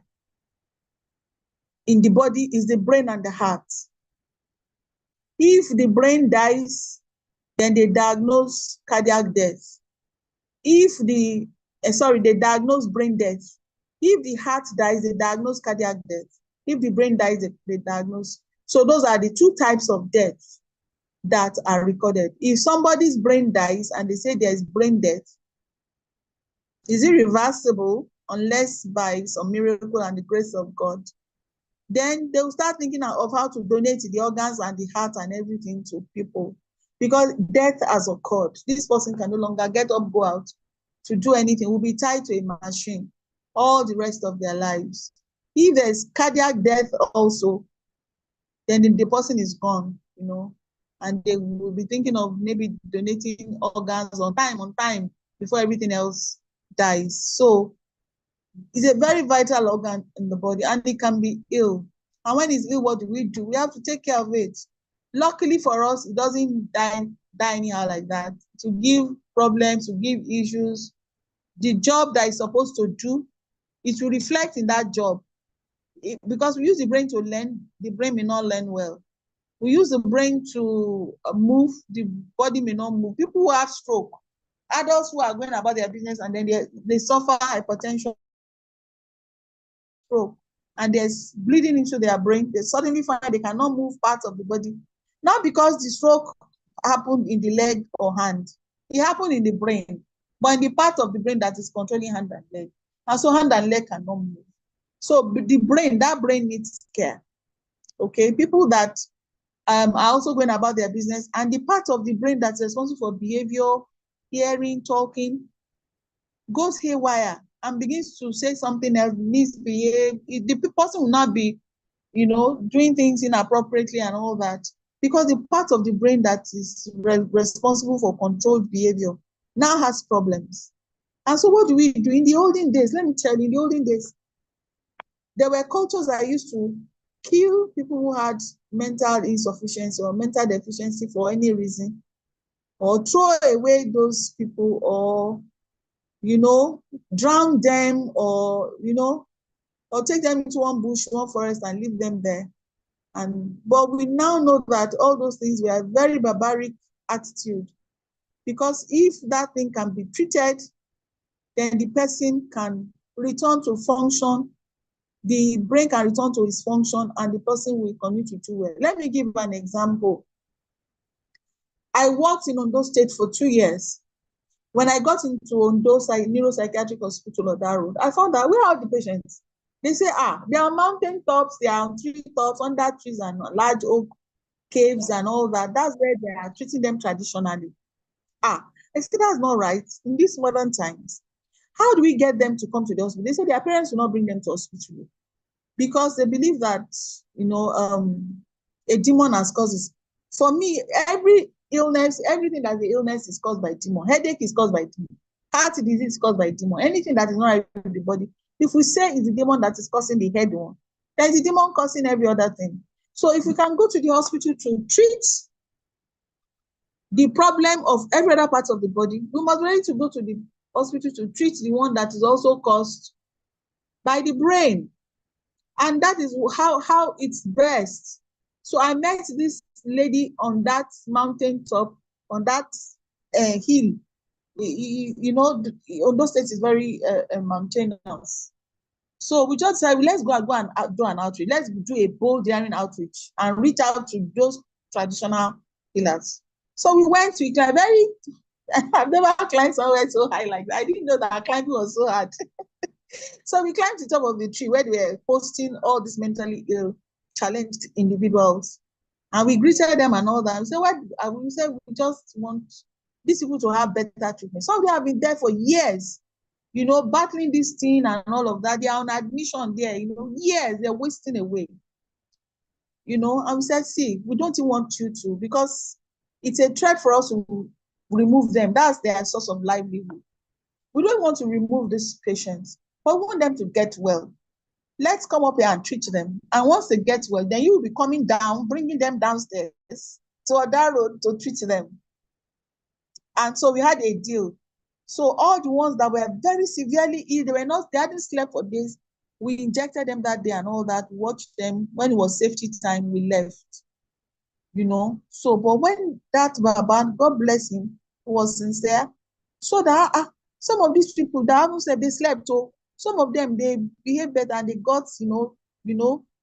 in the body is the brain and the heart. If the brain dies, then they diagnose cardiac death. If they diagnose brain death. If the heart dies, they diagnose cardiac death. If the brain dies, they diagnose. So those are the two types of deaths that are recorded. If somebody's brain dies and they say there's brain death, is irreversible unless by some miracle and the grace of God, then they'll start thinking of how to donate the organs and the heart and everything to people, because death has occurred. This person can no longer get up, go out to do anything, will be tied to a machine all the rest of their lives. If there's cardiac death also, then the person is gone, and they will be thinking of maybe donating organs on time before everything else dies. So it's a very vital organ in the body, and it can be ill. And when it's ill, what do? We have to take care of it. Luckily for us, it doesn't die anyhow like that. To give problems, to give issues, the job that it's supposed to do, it will reflect in that job. Because we use the brain to learn, the brain may not learn well. We use the brain to move, the body may not move. People who have stroke, adults who are going about their business and then they suffer hypertension, stroke, and there's bleeding into their brain, they suddenly find they cannot move parts of the body. Not because the stroke happened in the leg or hand. It happened in the brain, but in the part of the brain that is controlling hand and leg. And so hand and leg cannot move. So the brain, that brain needs care. Okay, people that are also going about their business, and the part of the brain that's responsible for behavior, hearing, talking, goes haywire and begins to say something else, misbehave. The person will not be, doing things inappropriately and all that, because the part of the brain that is responsible for controlled behavior now has problems. And so what do we do? In the olden days, let me tell you, in the olden days, there were cultures that used to kill people who had mental insufficiency or mental deficiency for any reason, or throw away those people, or drown them, or or take them into one bush, one forest, and leave them there. But we now know that all those things were a very barbaric attitude, because if that thing can be treated, then the person can return to function, the brain can return to its function, and the person will continue to do well. Let me give an example. I worked in Ondo State for 2 years. When I got into Ondo Neuropsychiatric Hospital on that road, I found that where are the patients? They say, they are mountain tops, they are on tree tops, under trees and large oak caves and all that. That's where they are treating them traditionally. I said, that's not right. In these modern times, how do we get them to come to the hospital? They say their parents will not bring them to hospital because they believe that, a demon has caused this. For me, every illness, everything that's the illness is caused by demon. Headache is caused by demon. Heart disease is caused by demon. Anything that is not right with the body, if we say it's the demon that is causing the head one, then it's the demon causing every other thing. So if we can go to the hospital to treat the problem of every other part of the body, we must be ready to go to the hospital to treat the one that is also caused by the brain. And that is how it's best. So I met this lady on that mountain top, on that hill. Ondo State is very mountainous. So we just said, let's go and do an outreach. Let's do a bold daring outreach and reach out to those traditional healers. So we went to a very, I've never climbed somewhere so high like that. I didn't know that climbing was so hard. So we climbed to the top of the tree where they were posting all these mentally ill, challenged individuals. And we greeted them and all that. We said, what? We said, we just want these people to have better treatment. Some of them have been there for years, battling this thing and all of that. They are on admission there, years, they're wasting away. And we said, see, we don't even want you to, because it's a threat for us to remove them. That's their source of livelihood. We don't want to remove these patients, but we want them to get well. Let's come up here and treat them. And once they get well, then you will be coming down, bringing them downstairs to Oda Road to treat them. And so we had a deal. So all the ones that were very severely ill, they hadn't slept for days. We injected them that day and all that, watched them. When it was safety time, we left. So, but when that Baba, God bless him, was sincere, so that some of these people that haven't said they slept, so some of them, they behave better and they got,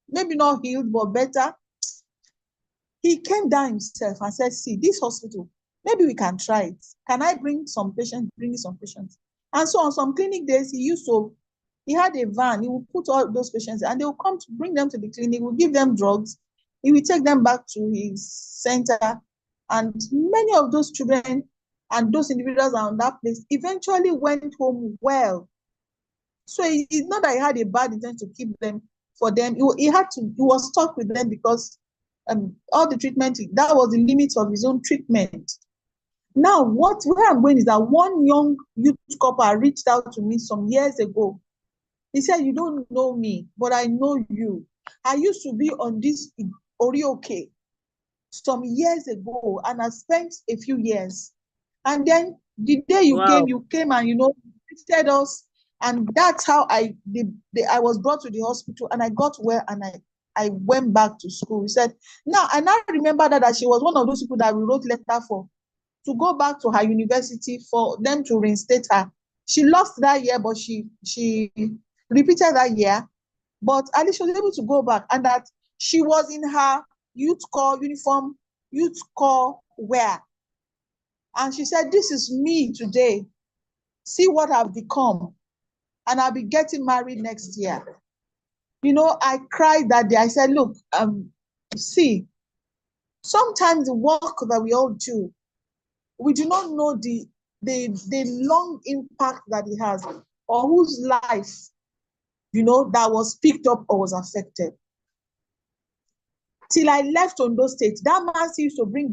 maybe not healed, but better. He came down himself and said, see, this hospital, maybe we can try it. Can I bring some patients, bring some patients? And so on some clinic days, he had a van, he would put all those patients and they will come to bring them to the clinic, we'll give them drugs, he will take them back to his center. And many of those children and those individuals around that place eventually went home well. So it's not that he had a bad intent to keep them for them. He was stuck with them because all the treatment, that was the limit of his own treatment. Now, where I'm going is that one young youth couple reached out to me some years ago. He said, you don't know me, but I know you. I used to be on this Orioke some years ago, and I spent a few years. And then the day you came and, visited us. And that's how I was brought to the hospital and I got well and I went back to school. He said, now, and I remember that she was one of those people that we wrote letter for to go back to her university for them to reinstate her. She lost that year, but she repeated that year. But at least she was able to go back, and that she was in her youth corps uniform, youth corps wear. And she said, this is me today. See what I've become. And I'll be getting married next year. I cried that day. I said, look, see, sometimes the work that we all do, we do not know the long impact that it has, or whose life, that was picked up or was affected. Till I left Ondo State, that man used to bring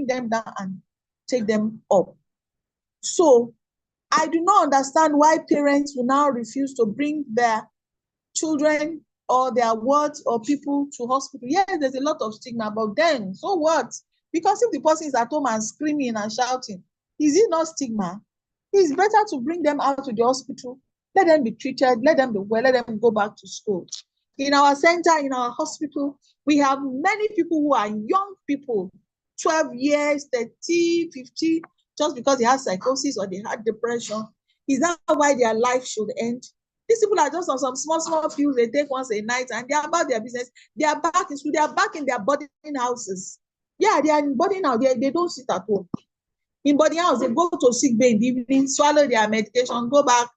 them down and take them up. So I do not understand why parents will now refuse to bring their children or their wards or people to hospital. Yes, there's a lot of stigma, but then, so what? Because if the person is at home and screaming and shouting, is it not stigma? It's better to bring them out to the hospital, let them be treated, let them be well, let them go back to school. In our center, in our hospital, we have many people who are young people, 12 years, 30, 50, just because they have psychosis or they had depression. Is that why their life should end? These people are just on some small pills they take once a night and they are about their business. They are back in school, they are back in their boarding houses. Yeah, they are in boarding house, they don't sit at home. In boarding house, they go to sick bay in the evening, swallow their medication, go back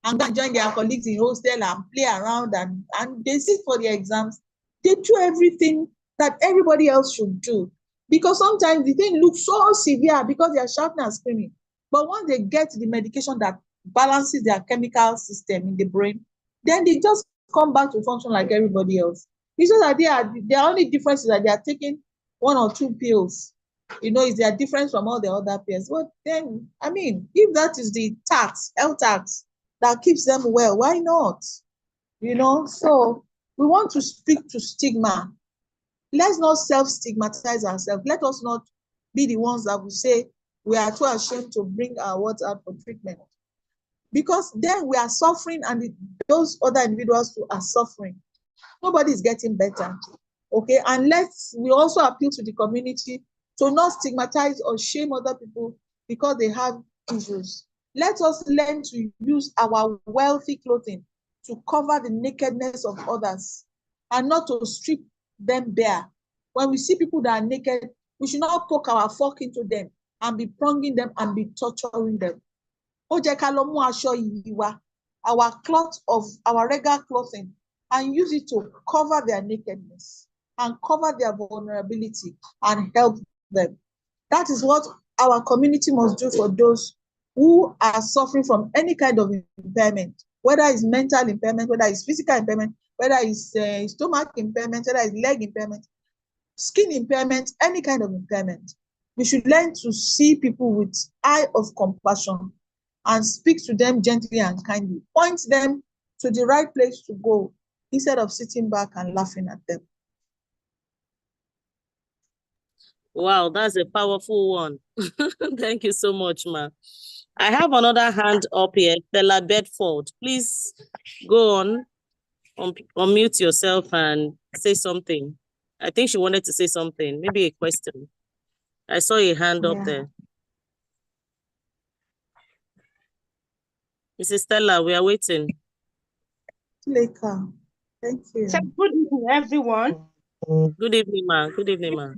and go and join their colleagues in hostel and play around and they sit for their exams. They do everything that everybody else should do. Because sometimes the thing looks so severe because they are shouting and screaming. But once they get the medication that balances their chemical system in the brain, then they just come back to function like everybody else. It's just that their only difference is that they are taking 1 or 2 pills. Is their difference from all the other peers. But then, if that is the health tax that keeps them well, why not? So we want to speak to stigma. Let's not self-stigmatize ourselves. Let us not be the ones that will say we are too ashamed to bring our wards out for treatment. Because then we are suffering and those other individuals too are suffering. Nobody is getting better. Okay, and we also appeal to the community to not stigmatize or shame other people because they have issues. Let us learn to use our wealthy clothing to cover the nakedness of others and not to strip them bare. When we see people that are naked, we should not poke our fork into them and be pronging them and be torturing them. Ó jẹ́ ká lọ mú aṣọ yìí wa, our cloth of our regular clothing, and use it to cover their nakedness and cover their vulnerability and help them. That is what our community must do for those who are suffering from any kind of impairment, whether it's mental impairment, whether it's physical impairment, whether it's stomach impairment, whether it's leg impairment, skin impairment, any kind of impairment. We should learn to see people with eye of compassion and speak to them gently and kindly. Point them to the right place to go instead of sitting back and laughing at them. Wow, that's a powerful one. Thank you so much, ma. I have another hand up here, Stella Bedford. Please go on, unmute yourself and say something. I think she wanted to say something, maybe a question. I saw a hand up there. Mrs. Stella, we are waiting. Later. Thank you. So, good evening, everyone. Good evening, ma. Good evening, ma.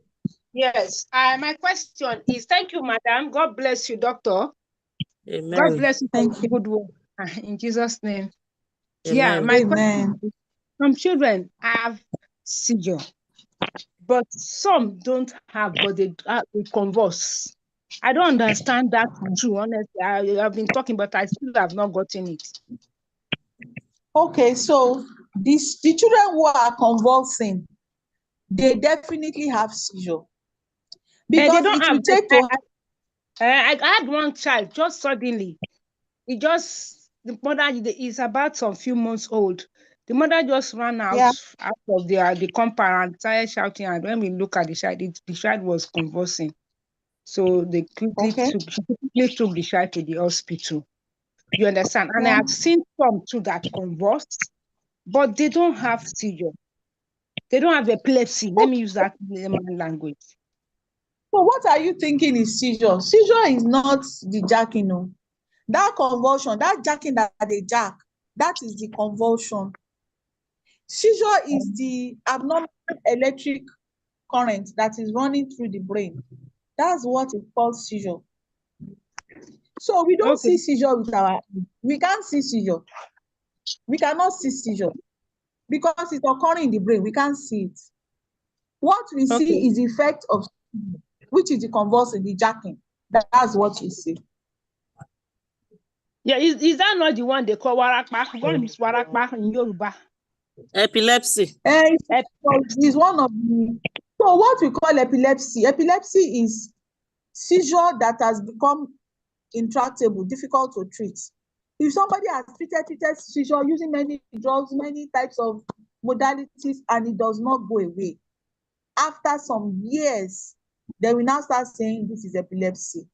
Yes, my question is, thank you, madam. God bless you, doctor. Amen. God bless you for Thank you. good work. In Jesus' name. Amen. Yeah, my question Amen. is, some children have seizure, but some don't have, but they convulse. I don't understand that too, honestly. I've been talking, but I still have not gotten it. Okay, so the children who are convulsing, they definitely have seizure. They Because don't it have. will take to I had one child just suddenly. The mother is about some few months old. The mother just ran out of the compound and started shouting. And when we look at the child was convulsing. So they quickly took the child to the hospital. You understand? And I have seen some too that convulse, but they don't have seizure. They don't have epilepsy. Let me use that layman language. So what are you thinking is seizure? Seizure is not the jacking, no. That convulsion, that jacking that they jack, that is the convulsion. Seizure is the abnormal electric current that is running through the brain. That's what is called seizure. So we don't see seizure with we can't see seizure. We cannot see seizure because it's occurring in the brain. We can't see it. What we see is the effect of, which is the convulsion, the jacking. That's what we see. Yeah, is that not the one they call warakpa? What is warakpa in Yoruba? Epilepsy. It's one of the. So what we call epilepsy is seizure that has become intractable, difficult to treat. If somebody has treated seizure using many drugs, many types of modalities, and it does not go away, after some years, they will now start saying this is epilepsy.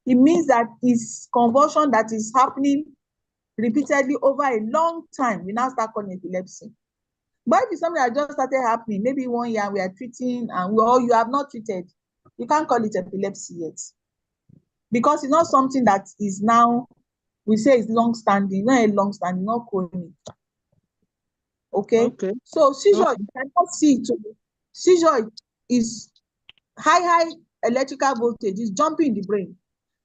It means that it's convulsion that is happening repeatedly over a long time. We now start calling epilepsy. But if it's something that just started happening, maybe 1 year we are treating and you have not treated, you can't call it epilepsy yet. Because it's not something that is now, we say it's long-standing, not a long-standing, not chronic. Okay? So seizure, you cannot see it. Seizure is high electrical voltage, is jumping in the brain.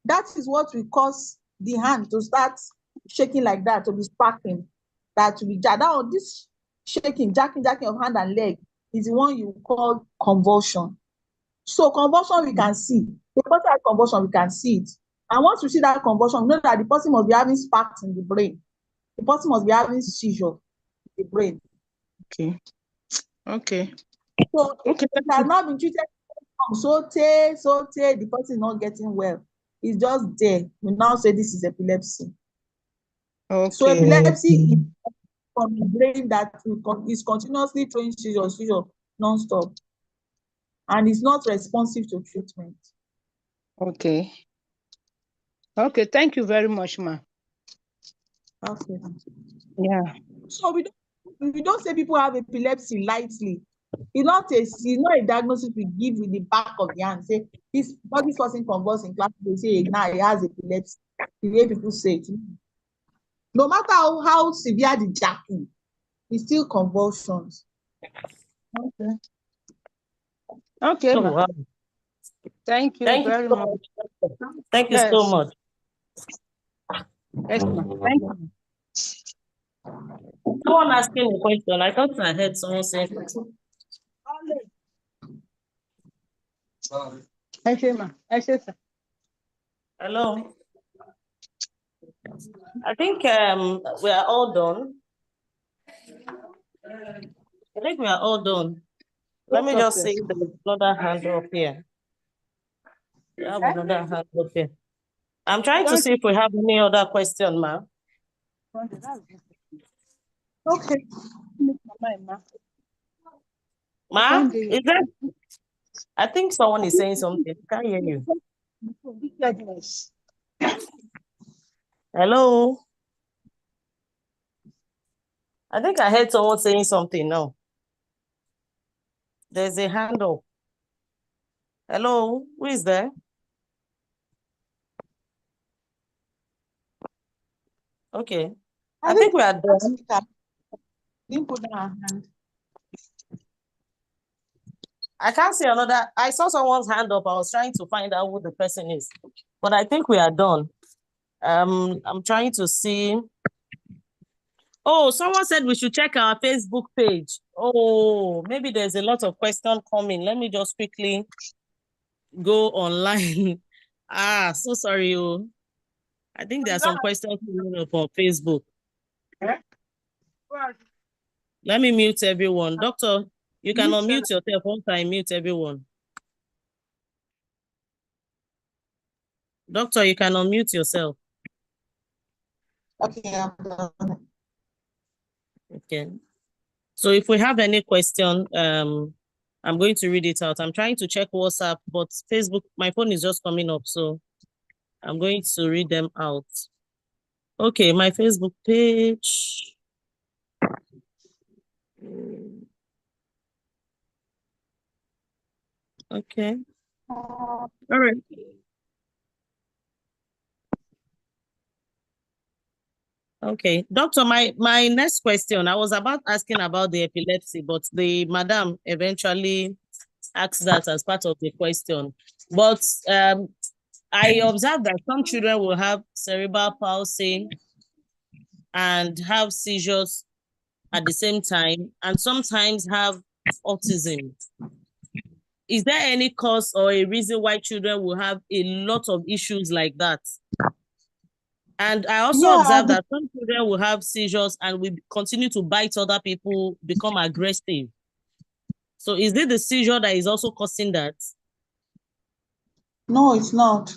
That is what will cause the hand to start shaking like that, to be sparking, that to be down. This shaking, jacking of hand and leg is the one you call convulsion. So convulsion we can see. The person has convulsion, we can see it. And once we see that convulsion, we know that the person must be having sparks in the brain. The person must be having seizure in the brain. Okay. So it has not been treated so the person is not getting well. It's just there. We now say this is epilepsy. So epilepsy is from the brain that is continuously throwing seizure non-stop. And it's not responsive to treatment. Okay, thank you very much, ma. Okay. Yeah. So we don't say people have epilepsy lightly. It's not a diagnosis we give with the back of the hand. Say this person convulsing in class, they say now he has epilepsy. The way people say it. No matter how severe the jacking, it's still convulsions. Okay. Okay, Oh, ma. wow. Thank you Thank you very so much. much. Thank you so Yes. much. Yes, ma. Thank you. Someone asking a question. I thought I heard someone say something. Thank you, ma. Thank you, sir. Hello. I think we are all done. I think we are all done. Let me just see there's another hand up here. We have another hand up here. I'm trying to see if we have any other question, ma'am. Okay. Ma, is that? I think someone is saying something. Can't hear you. Hello. I think I heard someone saying something now. There's a hand up. Hello, who is there? Okay. I think we are done. Didn't put down her hand. I can't see another. I saw someone's hand up. I was trying to find out who the person is, but I think we are done. I'm trying to see. Oh, someone said we should check our Facebook page. Oh, maybe there's a lot of questions coming. Let me just quickly go online. So sorry. Oh, I think there are some questions coming up on Facebook. Let me mute everyone. Doctor, you can unmute yourself once I mute everyone. Doctor, you can unmute yourself. Okay, I'm done. Okay. So if we have any question, I'm going to read it out. I'm trying to check WhatsApp, but Facebook, my phone is just coming up, so I'm going to read them out. Okay, my Facebook page. Okay. All right. Okay, doctor, my next question, I was about asking about the epilepsy, but the madam eventually asked that as part of the question. But I observed that some children will have cerebral palsy and have seizures at the same time, and sometimes have autism. Is there any cause or a reason why children will have a lot of issues like that? And I also observed that some children will have seizures and will continue to bite other people, become aggressive. So is it the seizure that is also causing that? No, it's not.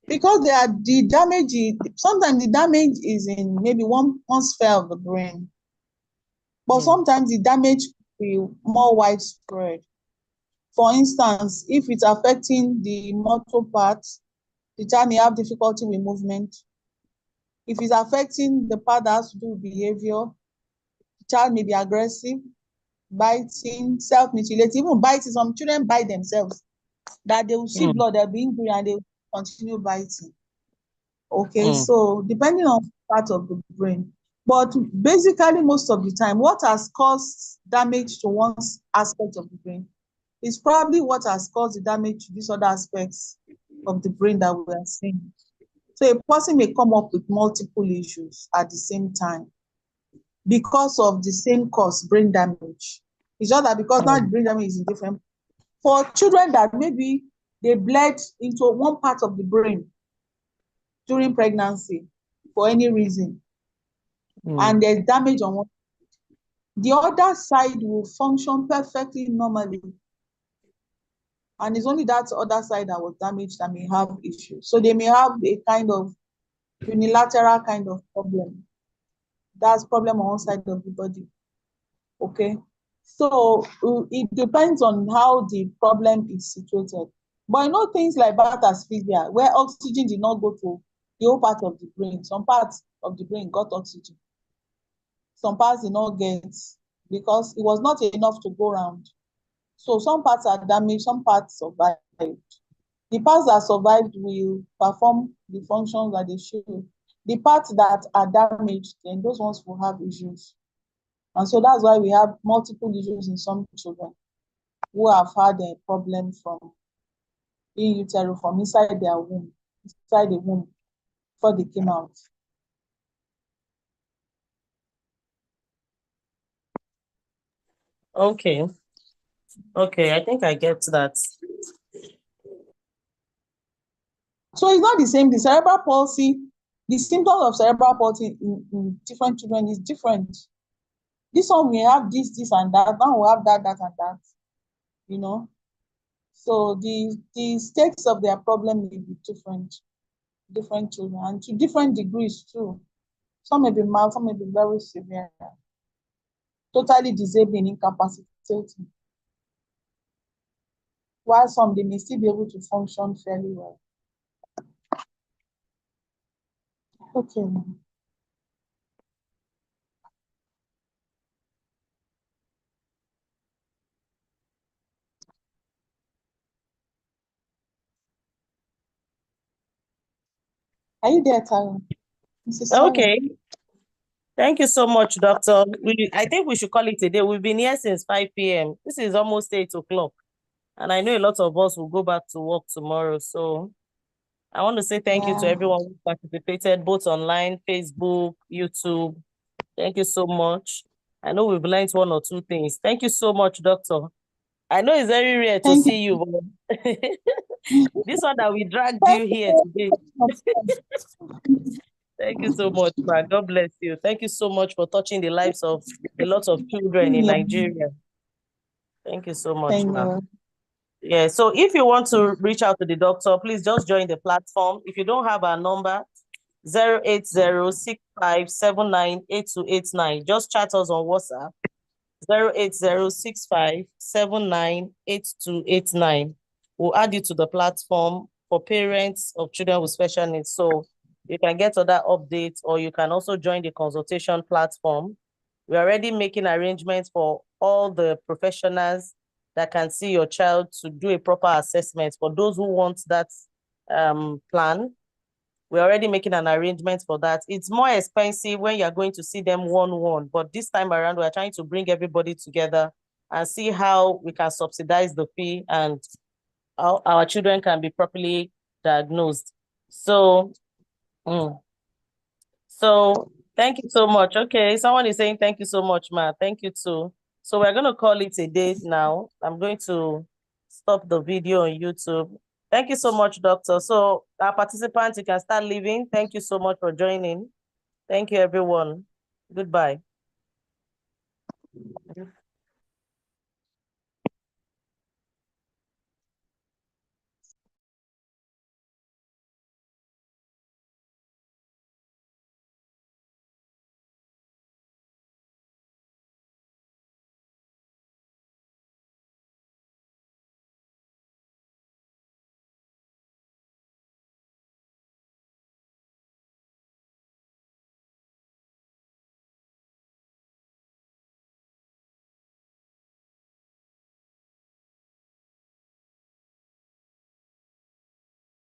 Because the damage sometimes the damage is in maybe one sphere of the brain. But sometimes the damage will be more widespread. For instance, if it's affecting the motor parts, the child may have difficulty with movement. If it's affecting the part that has to do with behavior, the child may be aggressive, biting, self-mutilating, even biting. Some children bite themselves, that they will see blood, they'll be angry and they will continue biting. Okay, so depending on part of the brain. But basically, most of the time, what has caused damage to one aspect of the brain is probably what has caused the damage to these other aspects of the brain that we are seeing. So a person may come up with multiple issues at the same time because of the same cause, brain damage. It's just that because now the brain damage is in different. For children that maybe they bled into one part of the brain during pregnancy for any reason, and there's damage on one, the other side will function perfectly normally. And it's only that other side that was damaged that may have issues. So they may have a kind of unilateral kind of problem. That's problem on one side of the body. Okay. So it depends on how the problem is situated. But I know things like birth asphyxia, where oxygen did not go to the whole part of the brain. Some parts of the brain got oxygen. Some parts did not get, because it was not enough to go around. So some parts are damaged, some parts survived. The parts that survived will perform the functions that they should. The parts that are damaged, then those ones will have issues. And so that's why we have multiple issues in some children who have had a problem from in utero, from inside their womb, inside the womb, before they came out. Okay. Okay, I think I get that. So it's not the same. The cerebral palsy, the symptoms of cerebral palsy in different children is different. This one we have this, and that. Now we have that, and that. You know. So the stakes of their problem may be different children, and to different degrees too. Some may be mild, some may be very severe, totally disabling, incapacitating. While some, they may still be able to function fairly well. Okay. Are you there, Tyron? Mrs. Tyron? Okay. Thank you so much, Doctor. I think we should call it a day. We've been here since 5 p.m. This is almost 8 o'clock. And I know a lot of us will go back to work tomorrow. So I want to say thank you to everyone who participated, both online, Facebook, YouTube. Thank you so much. I know we've learned one or two things. Thank you so much, Doctor. I know it's very rare to see you. This one that we dragged you here today. Thank you so much, man. God bless you. Thank you so much for touching the lives of a lot of children in Nigeria. Thank you so much, man. Yeah, so if you want to reach out to the doctor, please just join the platform. If you don't have our number, 08065798289. Just chat us on WhatsApp, 08065798289. We'll add you to the platform for parents of children with special needs. So you can get other updates, or you can also join the consultation platform. We're already making arrangements for all the professionals that can see your child to do a proper assessment. For those who want that plan, we're already making an arrangement for that. It's more expensive when you're going to see them one-on-one, but this time around, we're trying to bring everybody together and see how we can subsidize the fee and how our children can be properly diagnosed. So, so thank you so much. Okay, someone is saying thank you so much, Ma. Thank you too. So we're going to call it a day now. I'm going to stop the video on YouTube. Thank you so much, Doctor. So our participants, you can start leaving. Thank you so much for joining. Thank you, everyone. Goodbye.